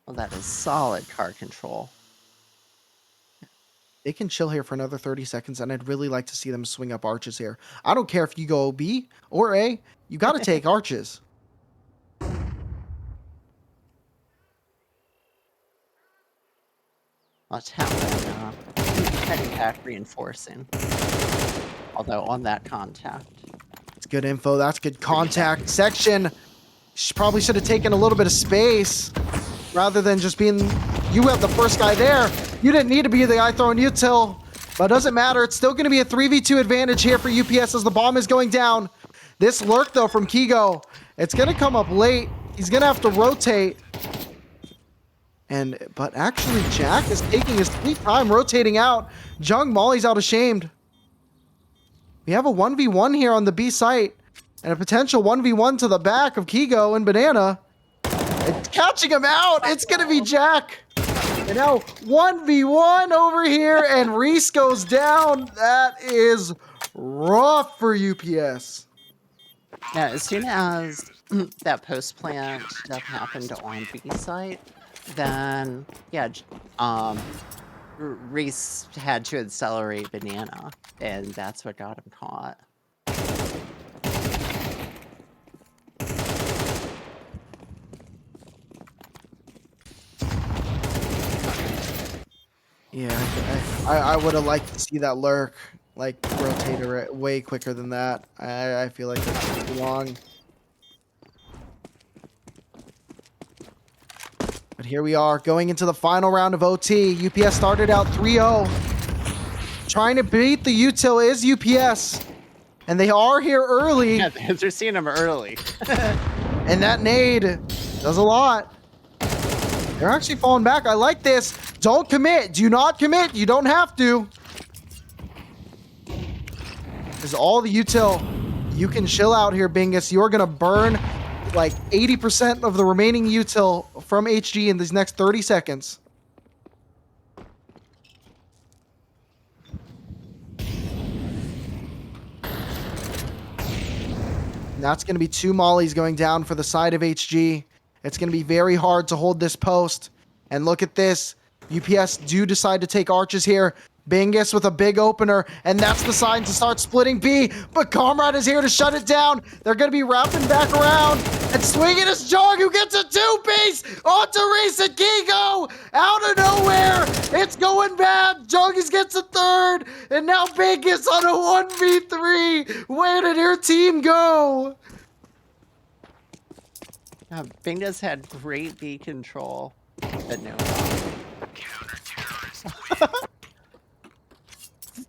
Well, that is solid car control. They can chill here for another 30 seconds, and I'd really like to see them swing up arches here. I don't care if you go B or A, you got to take arches. Let's have heading back reinforcing. Although on that contact. It's good info. That's good contact. Section probably should have taken a little bit of space rather than just being... You have the first guy there. You didn't need to be the guy throwing util, but it doesn't matter. It's still going to be a 3v2 advantage here for UPS as the bomb is going down. This lurk, though, from Kigo, it's going to come up late. He's going to have to rotate. But actually, Jack is taking his sweet time rotating out. Jung Molly's out ashamed. We have a 1v1 here on the B site, and a potential 1v1 to the back of Kigo and Banana. It's catching him out. It's going to be Jack. And now 1v1 over here, and Reese goes down. That is rough for UPS. Yeah, as soon as that post plant stuff happened on B site, then yeah, Reese had to accelerate Banana, and that's what got him caught. Yeah, I would have liked to see that lurk, like, rotate way quicker than that. I feel like that's too long. But here we are, going into the final round of OT. UPS started out 3-0. Trying to beat the util is UPS. And they are here early. Yeah, they're seeing him early. And that nade does a lot. They're actually falling back. I like this. Don't commit. Do not commit. You don't have to. Because all the util, you can chill out here, Bingus. You're going to burn like 80% of the remaining util from HG in these next 30 seconds. And that's going to be 2 mollies going down for the side of HG. It's going to be very hard to hold this post. And look at this. UPS do decide to take arches here. Bingus with a big opener, and that's the sign to start splitting B. But Comrade is here to shut it down. They're going to be wrapping back around and swinging his Jog, who gets a 2-piece onto Reese and Kigo out of nowhere. It's going bad. Joggies gets a 3rd, and now Bingus on a 1v3. Where did your team go? Bingus had great B control, but no.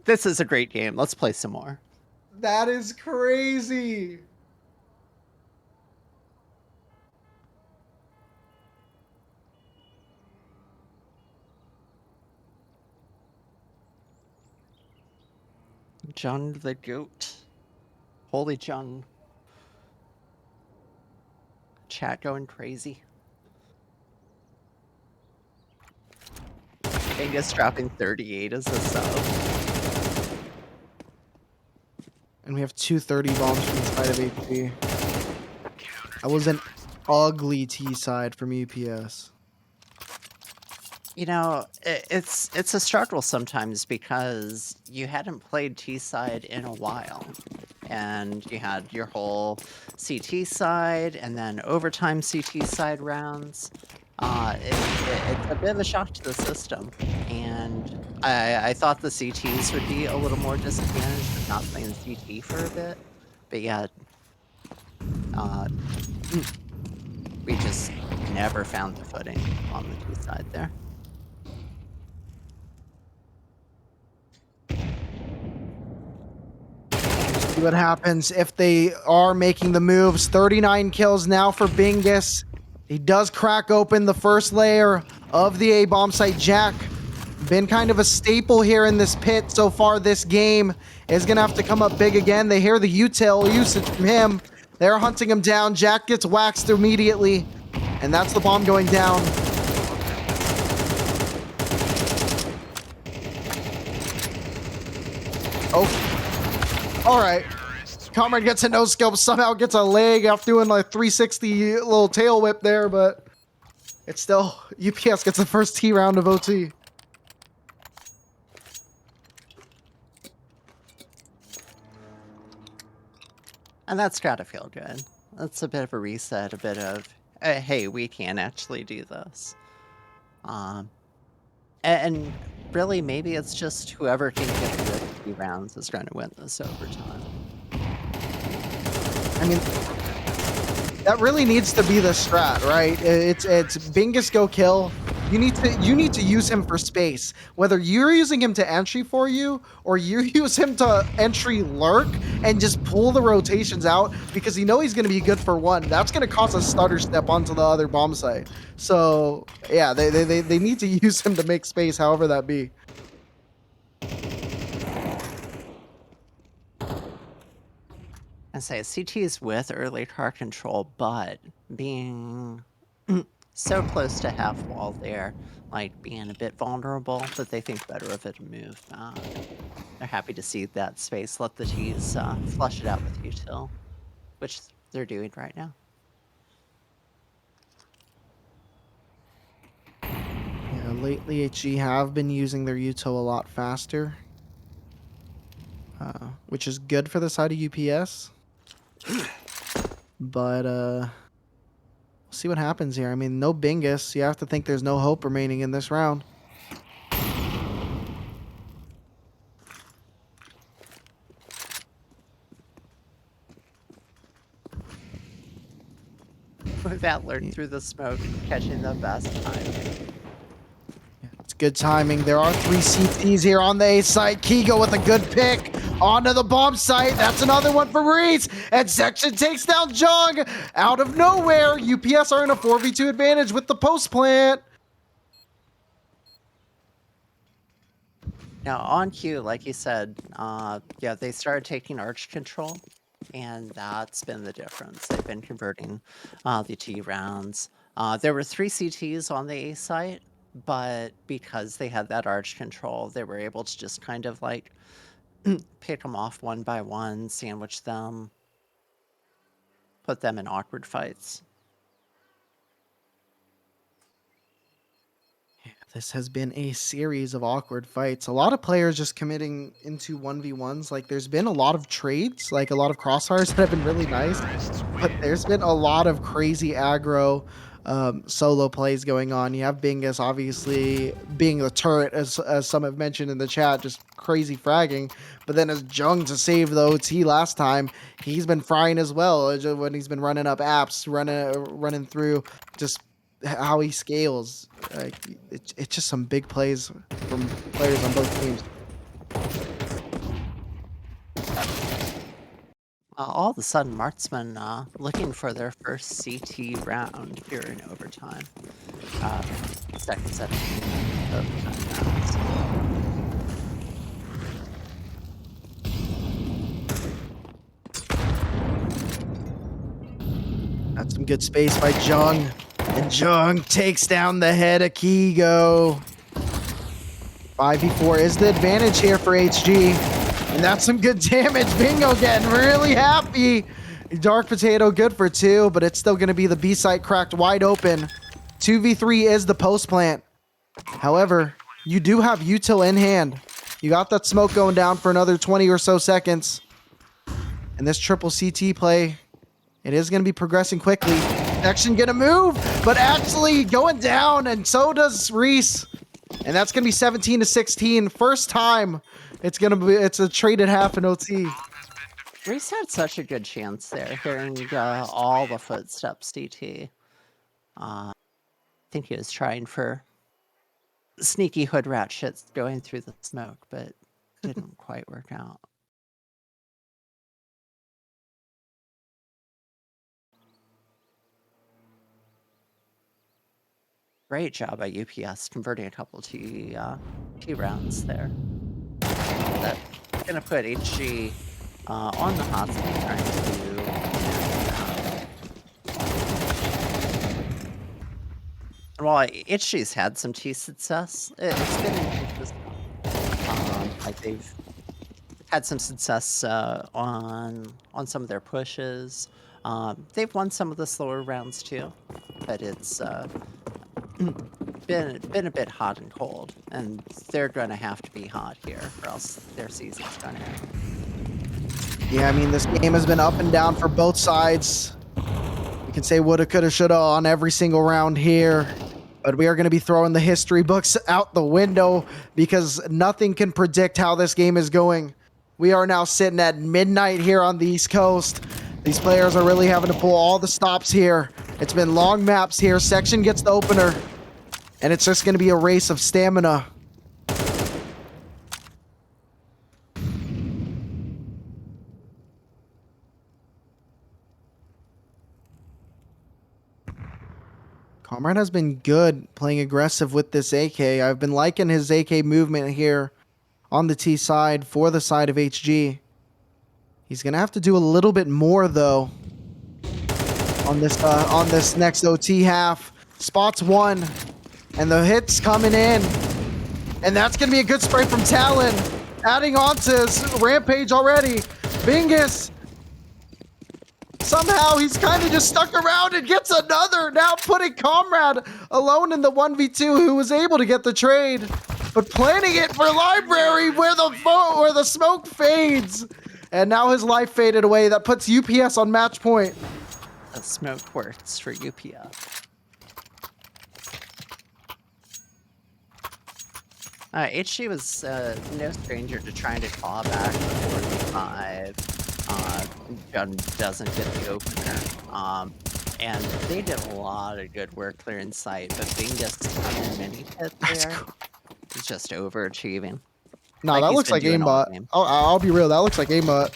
This is a great game. Let's play some more. That is crazy. John the Goat. Holy John. Chat going crazy. Angus dropping 38 as a sub. And we have 230 bombs from the side of HP. That was an ugly T side from UPS. You know, it's a struggle sometimes because you hadn't played T-side in a while. And you had your whole CT side and then overtime CT side rounds. It's a bit of a shock to the system, and I thought the CTs would be a little more disadvantaged with not playing CT for a bit, but yeah, uh, we just never found the footing on the T side there. See what happens if they are making the moves. 39 kills now for Bingus. He does crack open the first layer of the A bomb site. Jack, been kind of a staple here in this pit so far this game, is gonna have to come up big again. They hear the util usage from him. They're hunting him down. Jack gets waxed immediately, and that's the bomb going down. Oh, all right. Comrade gets a no skill, but somehow gets a leg after doing like 360 little tail whip there, but it's still, UPS gets the first T round of OT. And that's gotta feel good. That's a bit of a reset, a bit of, hey, we can actually do this. And really, maybe it's just whoever can get the 3 rounds is going to win this overtime. I mean, that really needs to be the strat, right? It's Bingus go kill. You need to use him for space. Whether you're using him to entry for you or you use him to entry lurk and just pull the rotations out because you know he's going to be good for one. That's going to cause a stutter step onto the other bomb site. So yeah, they need to use him to make space, however that be. And say CT's with early car control, but being so close to half wall there, like being a bit vulnerable, but they think better of it to move. They're happy to see that space, let the T's flush it out with util, which they're doing right now. Yeah, lately HG have been using their util a lot faster, which is good for the side of UPS. But we'll see what happens here. I mean, no Bingus. You have to think there's no hope remaining in this round. With that lurk through the smoke, catching the best time. It's good timing. There are 3 CTs here on the A site. Kigo with a good pick onto the bomb site. That's another one for Reese. And Section takes down Jung out of nowhere. UPS are in a 4v2 advantage with the post plant. Now on cue, like you said, yeah, they started taking arch control, and that's been the difference. They've been converting the T rounds. There were 3 CTs on the A site, but because they had that arch control, they were able to just kind of like pick them off one by one, sandwich them, put them in awkward fights. This has been a series of awkward fights. A lot of players just committing into 1v1s. Like, there's been a lot of trades, like a lot of crossfires that have been really nice. But there's been a lot of crazy aggro solo plays going on. You have Bingus obviously being the turret, as some have mentioned in the chat, just crazy fragging. But then as Jung to save the OT last time, he's been frying as well when he's been running up apps, running through just how he scales. Like, it's just some big plays from players on both teams. All of a sudden, Marksman looking for their first CT round here in overtime. Second set of overtime rounds. That's some good space by Jung. And Jung takes down the head of Kigo. 5v4 is the advantage here for HG. And that's some good damage. Bingo getting really happy. Dark Potato good for 2, but it's still going to be the B site cracked wide open. 2v3 is the post plant. However, you do have util in hand. You got that smoke going down for another 20 or so seconds. And this triple CT play, it is going to be progressing quickly. Section gonna move, but actually going down, and so does Reese. And that's gonna be 17-16. First time it's a traded half in OT. Reese had such a good chance there, hearing all the footsteps, DT. I think he was trying for sneaky hood rat shit going through the smoke, but didn't quite work out. Great job by UPS converting a couple T rounds there. That's gonna put HG on the hot seat, trying to do. Well, HG's had some T success. It's been inconsistent. Like they've had some success on some of their pushes. They've won some of the slower rounds too, but it's been a bit hot and cold, and they're gonna have to be hot here, or else their season's gonna end. Yeah, I mean, this game has been up and down for both sides. We can say woulda, coulda, shoulda on every single round here, but we are going to be throwing the history books out the window because nothing can predict how this game is going. We are now sitting at midnight here on the East Coast. These players are really having to pull all the stops here. It's been long maps here. Section gets the opener, and it's just going to be a race of stamina. Comrade has been good playing aggressive with this AK. I've been liking his AK movement here on the T side for the side of HG. He's going to have to do a little bit more, though, on this next OT half. Spots one, and the hit's coming in. And that's going to be a good spray from Talon. Adding on to his Rampage already. Bingus. Somehow he's kind of just stuck around and gets another, now putting Comrade alone in the 1v2, who was able to get the trade, but planning it for Library where the smoke fades. And now his life faded away. That puts UPS on match point. The smoke works for UPS. HG was no stranger to trying to claw back the 45. Gun doesn't get the opener. And they did a lot of good work clearing sight, but Bingus in mini pit there is just overachieving. No, Like that he's looks been like doing all aimbot. game. I'll be real. That looks like aimbot.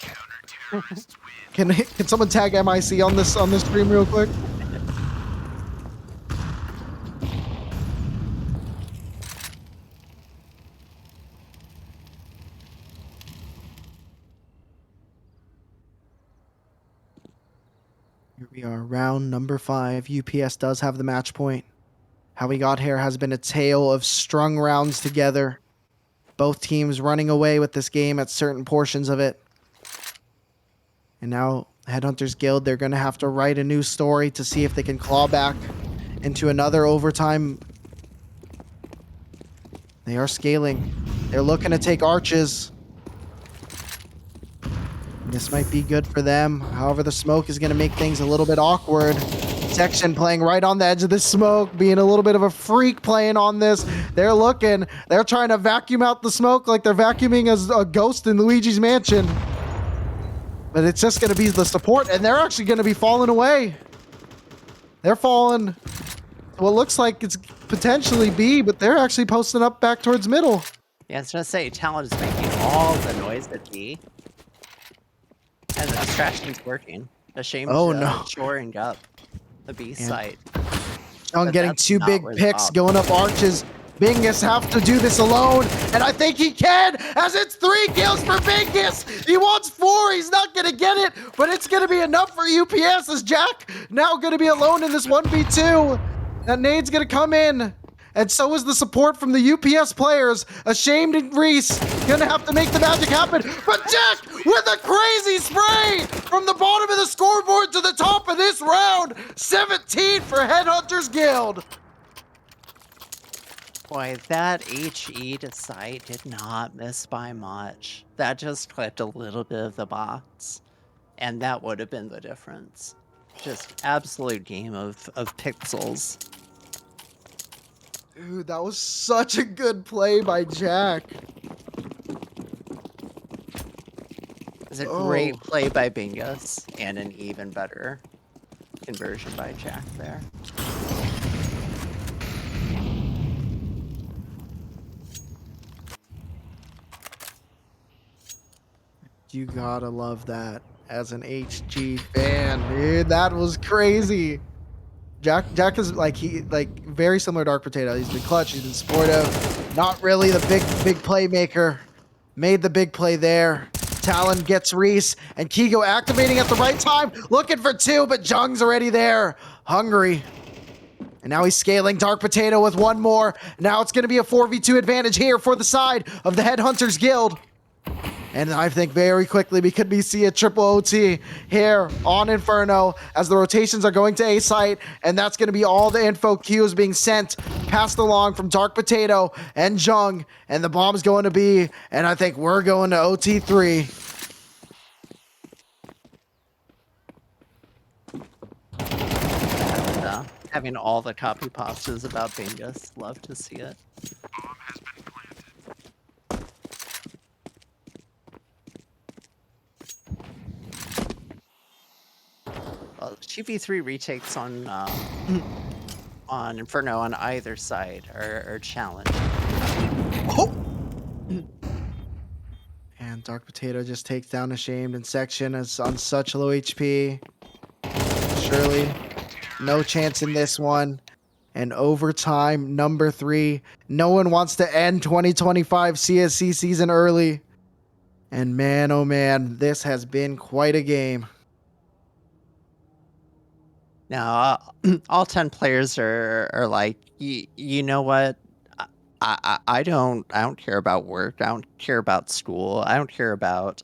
Can someone tag MIC on this stream real quick? Here we are, round number 5. UPS does have the match point. How we got here has been a tale of strung rounds together. Both teams running away with this game at certain portions of it. And now, Headhunters Guild, they're going to have to write a new story to see if they can claw back into another overtime. They are scaling. They're looking to take arches. This might be good for them. However, the smoke is going to make things a little bit awkward. Section playing right on the edge of the smoke, being a little bit of a freak playing on this. They're looking. They're trying to vacuum out the smoke like they're vacuuming as a ghost in Luigi's Mansion. But it's just going to be the support, and they're actually going to be falling away. They're falling. What looks like it's potentially B, but they're actually posting up back towards middle. Yeah, I was gonna say, Talon is making all the noise at B. And the distraction's working. A shame shoring up the B site. Sean getting 2 big picks, going up arches. Bingus have to do this alone, and I think he can, as it's 3 kills for Bingus. He wants 4, he's not gonna get it, but it's gonna be enough for UPS as Jack now gonna be alone in this 1v2. That nade's gonna come in, and so is the support from the UPS players. Ashamed and Reese gonna have to make the magic happen, but Jack with a crazy spray from the bottom of the scoreboard to the top of this round. 17 for Headhunters Guild. Boy, that HE to sight did not miss by much. That just clipped a little bit of the box, and that would have been the difference. Just absolute game of pixels. Dude, that was such a good play by Jack. It's a Oh, great play by Bingus and an even better conversion by Jack there. you gotta love that as an HG fan, dude. That was crazy. Jack is like very similar to Dark Potato. He's been clutch, he's been supportive. Not really the big playmaker. Made the big play there. Talon gets Reese and Kigo activating at the right time, looking for two, but Jung's already there. Hungry. And now he's scaling Dark Potato with one more. Now it's going to be a 4v2 advantage here for the side of the Headhunters Guild. And I think very quickly we could be see a triple OT here on Inferno as the rotations are going to A site, and that's going to be all the info cues being sent, passed along from Dark Potato and Jung, and the bomb's going to B, and I think we're going to OT3. Having all the copy pastas about Bingus, love to see it. Well, 2v3 retakes on Inferno on either side are challenging. Oh! And Dark Potato just takes down Ashamed in section as on such low HP. Surely, no chance in this one. And overtime, number 3. No one wants to end 2025 CSC season early. And man, oh man, this has been quite a game. Now, all 10 players are like, you know what? I don't care about work. I don't care about school. I don't care about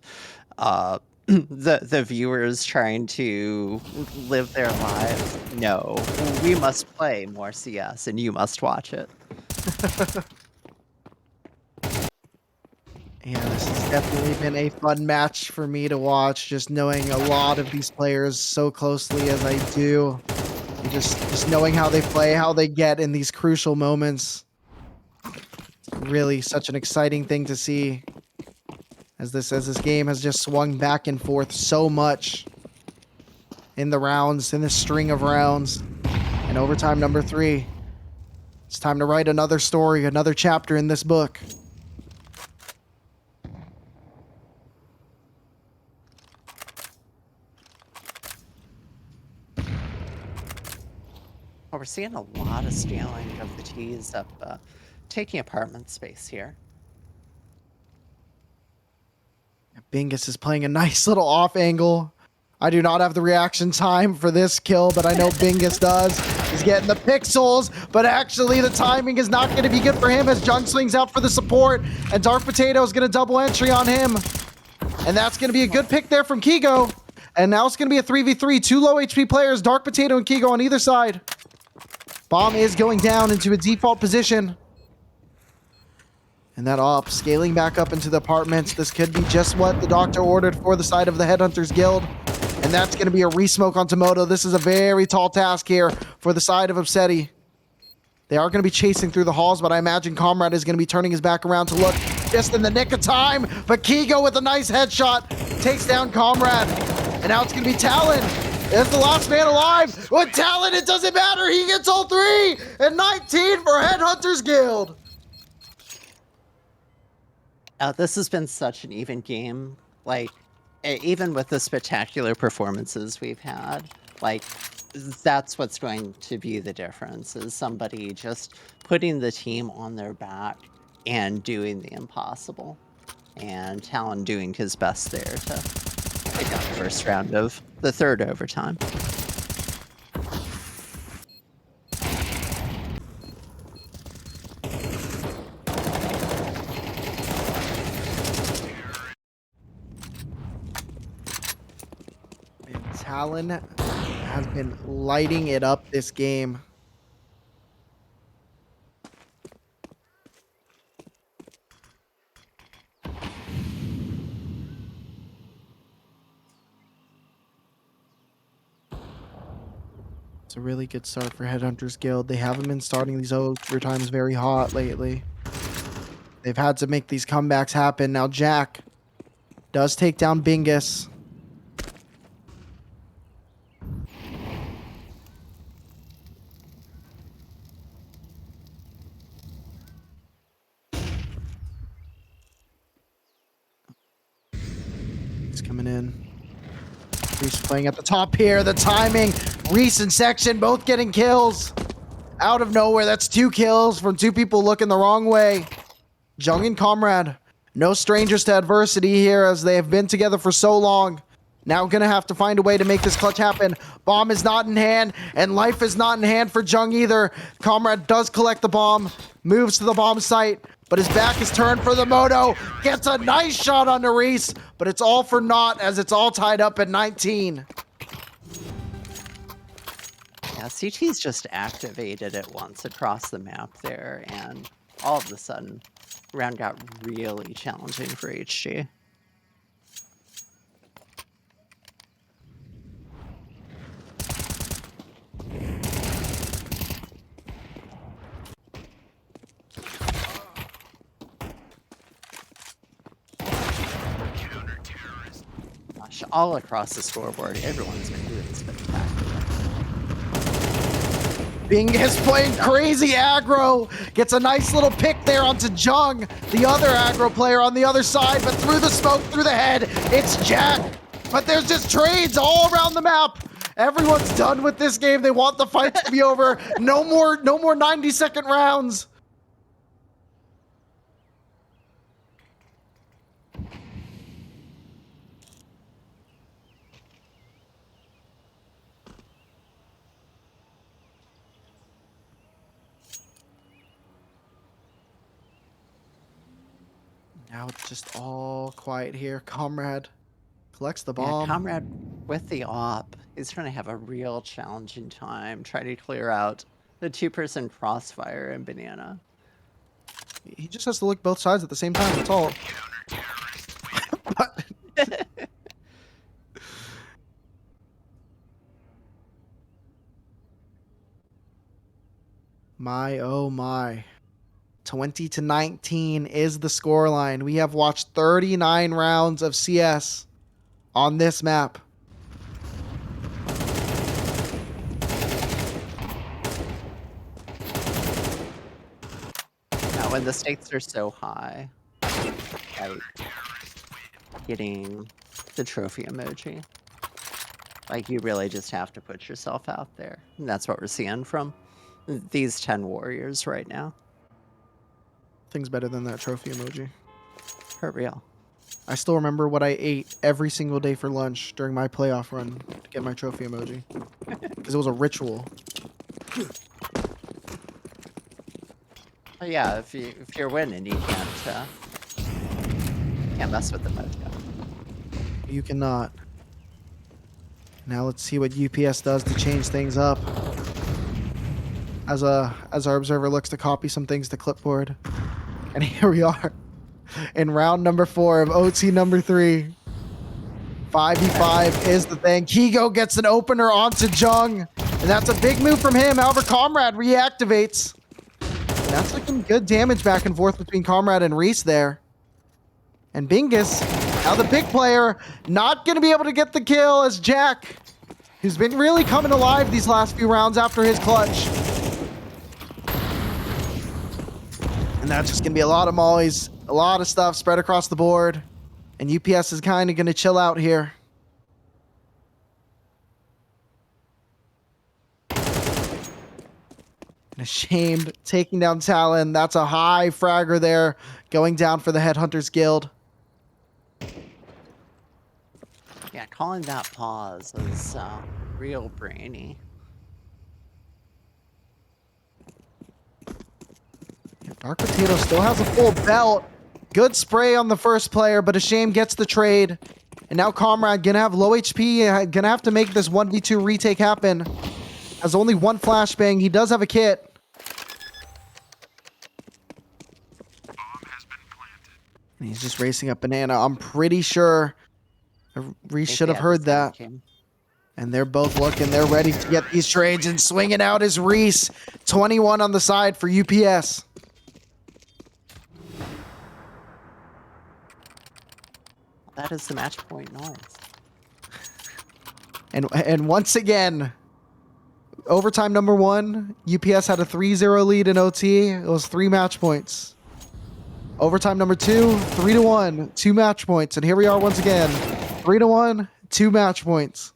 the viewers trying to live their lives. No, we must play more CS, and you must watch it. Yeah, this has definitely been a fun match for me to watch, just knowing a lot of these players so closely as I do. And just knowing how they play, how they get in these crucial moments. Really such an exciting thing to see. As this game has just swung back and forth so much in the rounds, in this string of rounds. And overtime number 3. It's time to write another story, another chapter in this book. Well, we're seeing a lot of scaling of the T's up, taking apartment space here. Bingus is playing a nice little off angle. I do not have the reaction time for this kill, but I know Bingus does. He's getting the pixels, but actually the timing is not going to be good for him as Jung swings out for the support, and Dark Potato is going to double entry on him. And that's going to be a good pick there from Kigo. And now it's going to be a 3v3. 2 low HP players, Dark Potato and Kigo on either side. Bomb is going down into a default position. And that op scaling back up into the apartments. This could be just what the doctor ordered for the side of the Headhunters Guild. And that's going to be a resmoke onto Moto. This is a very tall task here for the side of Upseti. They are going to be chasing through the halls, but I imagine Comrade is going to be turning his back around to look just in the nick of time. But Kigo with a nice headshot takes down Comrade. And now it's going to be Talon. It's the last man alive. With Talon, it doesn't matter. He gets all 3. And 19 for Headhunters Guild. This has been such an even game. Like, even with the spectacular performances we've had, like, that's what's going to be the difference, is somebody just putting the team on their back and doing the impossible. And Talon doing his best there to pick up the first round of the third overtime. Talon has been lighting it up this game. a really good start for Headhunters Guild. They haven't been starting these overtimes very hot lately. They've had to make these comebacks happen. Now Jack does take down Bingus. He's coming in. Reese playing at the top here. The timing. Reese and Section both getting kills. Out of nowhere. That's 2 kills from 2 people looking the wrong way. Jung and Comrade. No strangers to adversity here as they have been together for so long. Now gonna have to find a way to make this clutch happen. Bomb is not in hand, and life is not in hand for Jung either. Comrade does collect the bomb, moves to the bomb site, but his back is turned for the Moto. Gets a nice shot on Reese, but it's all for naught as it's all tied up at 19. Yeah, CT's just activated it once across the map there, and all of a sudden, round got really challenging for HG. Gosh, all across the scoreboard, everyone's been doing spectacular. Bingus playing crazy aggro. Gets a nice little pick there onto Jung, the other aggro player on the other side, but through the smoke, through the head, it's Jack. But there's just trades all around the map. Everyone's done with this game. They want the fight to be over. No more 90-second rounds. Now it's just all quiet here. Comrade collects the bomb. Yeah, Comrade with the op is trying to have a real challenging time trying to clear out the 2-person crossfire and Banana. He just has to look both sides at the same time. That's all. But my, oh my. 20-19 is the scoreline. We have watched 39 rounds of CS on this map. Now, when the stakes are so high, like getting the trophy emoji, like you really just have to put yourself out there. And that's what we're seeing from these 10 warriors right now. Thing's better than that trophy emoji. For real. I still remember what I ate every single day for lunch during my playoff run to get my trophy emoji. Because it was a ritual. But yeah, if you're winning, you can't mess with the mojo. You cannot. Now let's see what UPS does to change things up. As our observer looks to copy some things to clipboard. And here we are in round number 4 of OT number 3. 5v5 is the thing. Kigo gets an opener onto Jung. And that's a big move from him. However, Comrade reactivates. And that's looking good damage back and forth between Comrade and Reese there. And Bingus, now the big player, not going to be able to get the kill as Jack, who's been really coming alive these last few rounds after his clutch. And that's just going to be a lot of mollies, a lot of stuff spread across the board. And UPS is kind of going to chill out here. And Ashamed taking down Talon. That's a high fragger there going down for the Headhunters Guild. Yeah, calling that pause is real brainy. Dark Potato still has a full belt. Good spray on the first player, but Ashamed gets the trade. And now Comrade gonna have low HP, gonna have to make this 1v2 retake happen. Has only one flashbang. He does have a kit. And he's just racing up Banana. I'm pretty sure Reese should have heard that. And they're both looking. They're ready to get these trades, and swinging out is Reese. 21 on the side for UPS. That is the match point noise. And once again, overtime number 1, UPS had a 3-0 lead in OT. It was 3 match points. Overtime number 2, 3-1, 2 match points. And here we are once again, 3-1, 2 match points.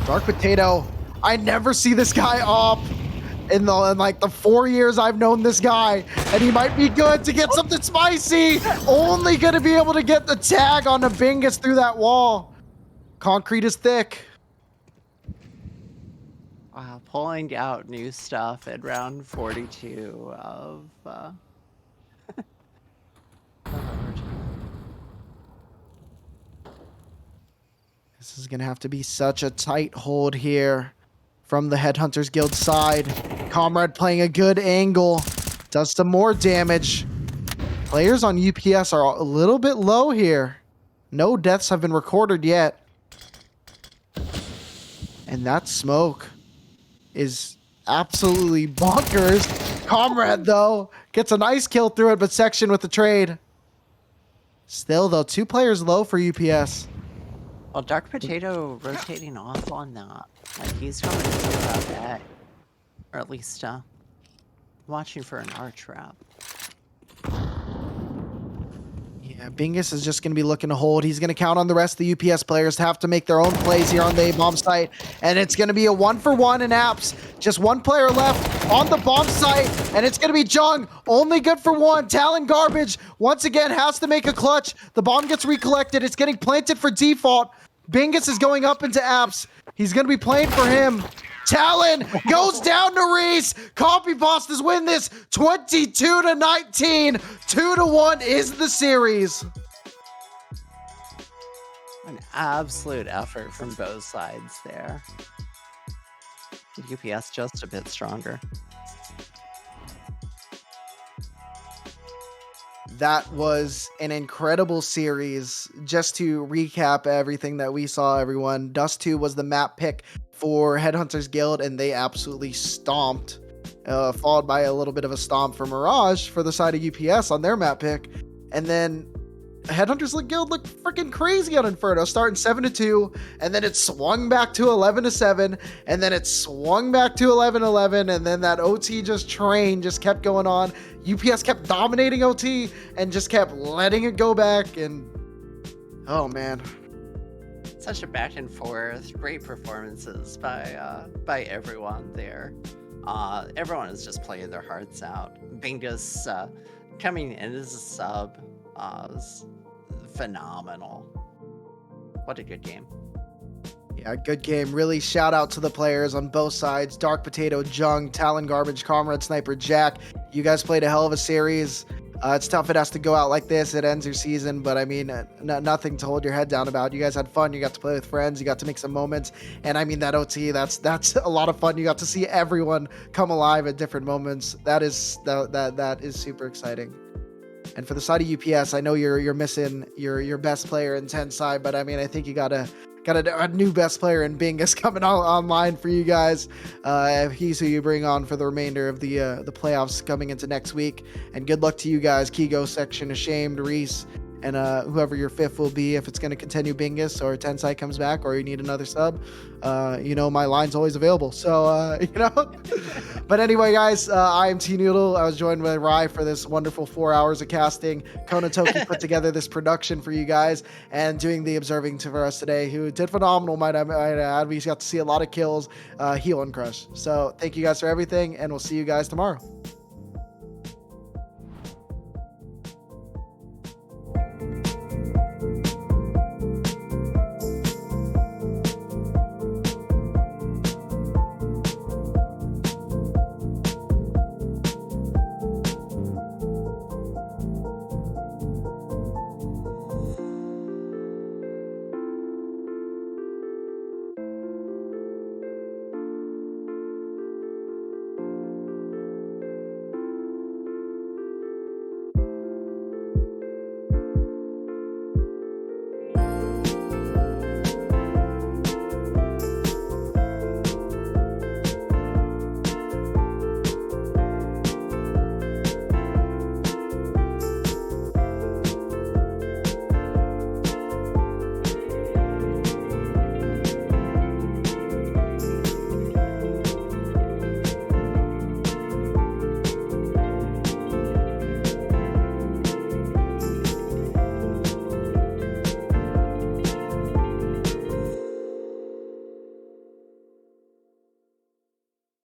Dark Potato, I never see this guy up in like the 4 years I've known this guy, and he might be good to get something spicy. Only gonna be able to get the tag on the Bingus through that wall. Concrete is thick. Wow, pulling out new stuff at round 42 of This is gonna have to be such a tight hold here from the Headhunters Guild side. Comrade playing a good angle, does some more damage. Players on UPS are a little bit low here. No deaths have been recorded yet. And that smoke is absolutely bonkers. Comrade, though, gets a nice kill through it, but Section with the trade. Still, though, 2 players low for UPS. well, Dark Potato rotating off on that. Like he's going to do that, or at least watching for an arch wrap. Yeah, Bingus is just going to be looking to hold. He's going to count on the rest of the UPS players to have to make their own plays here on the bomb site. And it's going to be a 1-for-1 in apps. Just 1 player left on the bomb site. And it's going to be Jung. Only good for 1. Talon Garbage once again has to make a clutch. The bomb gets recollected. It's getting planted for default. Bingus is going up into apps. He's going to be playing for him. Talon goes down to Reese. Copy Bosses win this 22-19. 2-1 is the series. An absolute effort from both sides there. UPS just a bit stronger. That was an incredible series. Just to recap everything that we saw, everyone, Dust 2 was the map pick for Headhunters Guild, and they absolutely stomped, followed by a little bit of a stomp for Mirage for the side of UPS on their map pick. And then Headhunters Guild looked freaking crazy on Inferno, starting 7-2, and then it swung back to 11-7, and then it swung back to 11-11, and then that OT train just kept going on. UPS kept dominating OT and just kept letting it go back, and oh man. Such a back and forth, great performances by everyone there. Everyone is just playing their hearts out. Bingus coming in as a sub was phenomenal. What a good game. Yeah, good game. Really shout out to the players on both sides. Dark Potato, Jung, Talon Garbage, Comrade Sniper, Jack. You guys played a hell of a series. It's tough it has to go out like this. It ends your season, but I mean, nothing to hold your head down about. You guys had fun. You got to play with friends. You got to make some moments. And I mean, that OT, that's a lot of fun. You got to see everyone come alive at different moments. That is super exciting. And for the side of UPS, I know you're missing your best player in 10 side, but I mean, I think you got a new best player in Bingus coming online for you guys. He's who you bring on for the remainder of the playoffs coming into next week. And good luck to you guys, Kigo, Section, Ashamed, Reese, and whoever your 5th will be, if it's going to continue Bingus or Tensai comes back or you need another sub. My line's always available. So, But anyway, guys, I am T Noodle. I was joined by Rai for this wonderful 4 hours of casting. Kona Toki put together this production for you guys and doing the observing for us today, who did phenomenal, might I add. We got to see a lot of kills, heal and crush. So thank you guys for everything, and we'll see you guys tomorrow.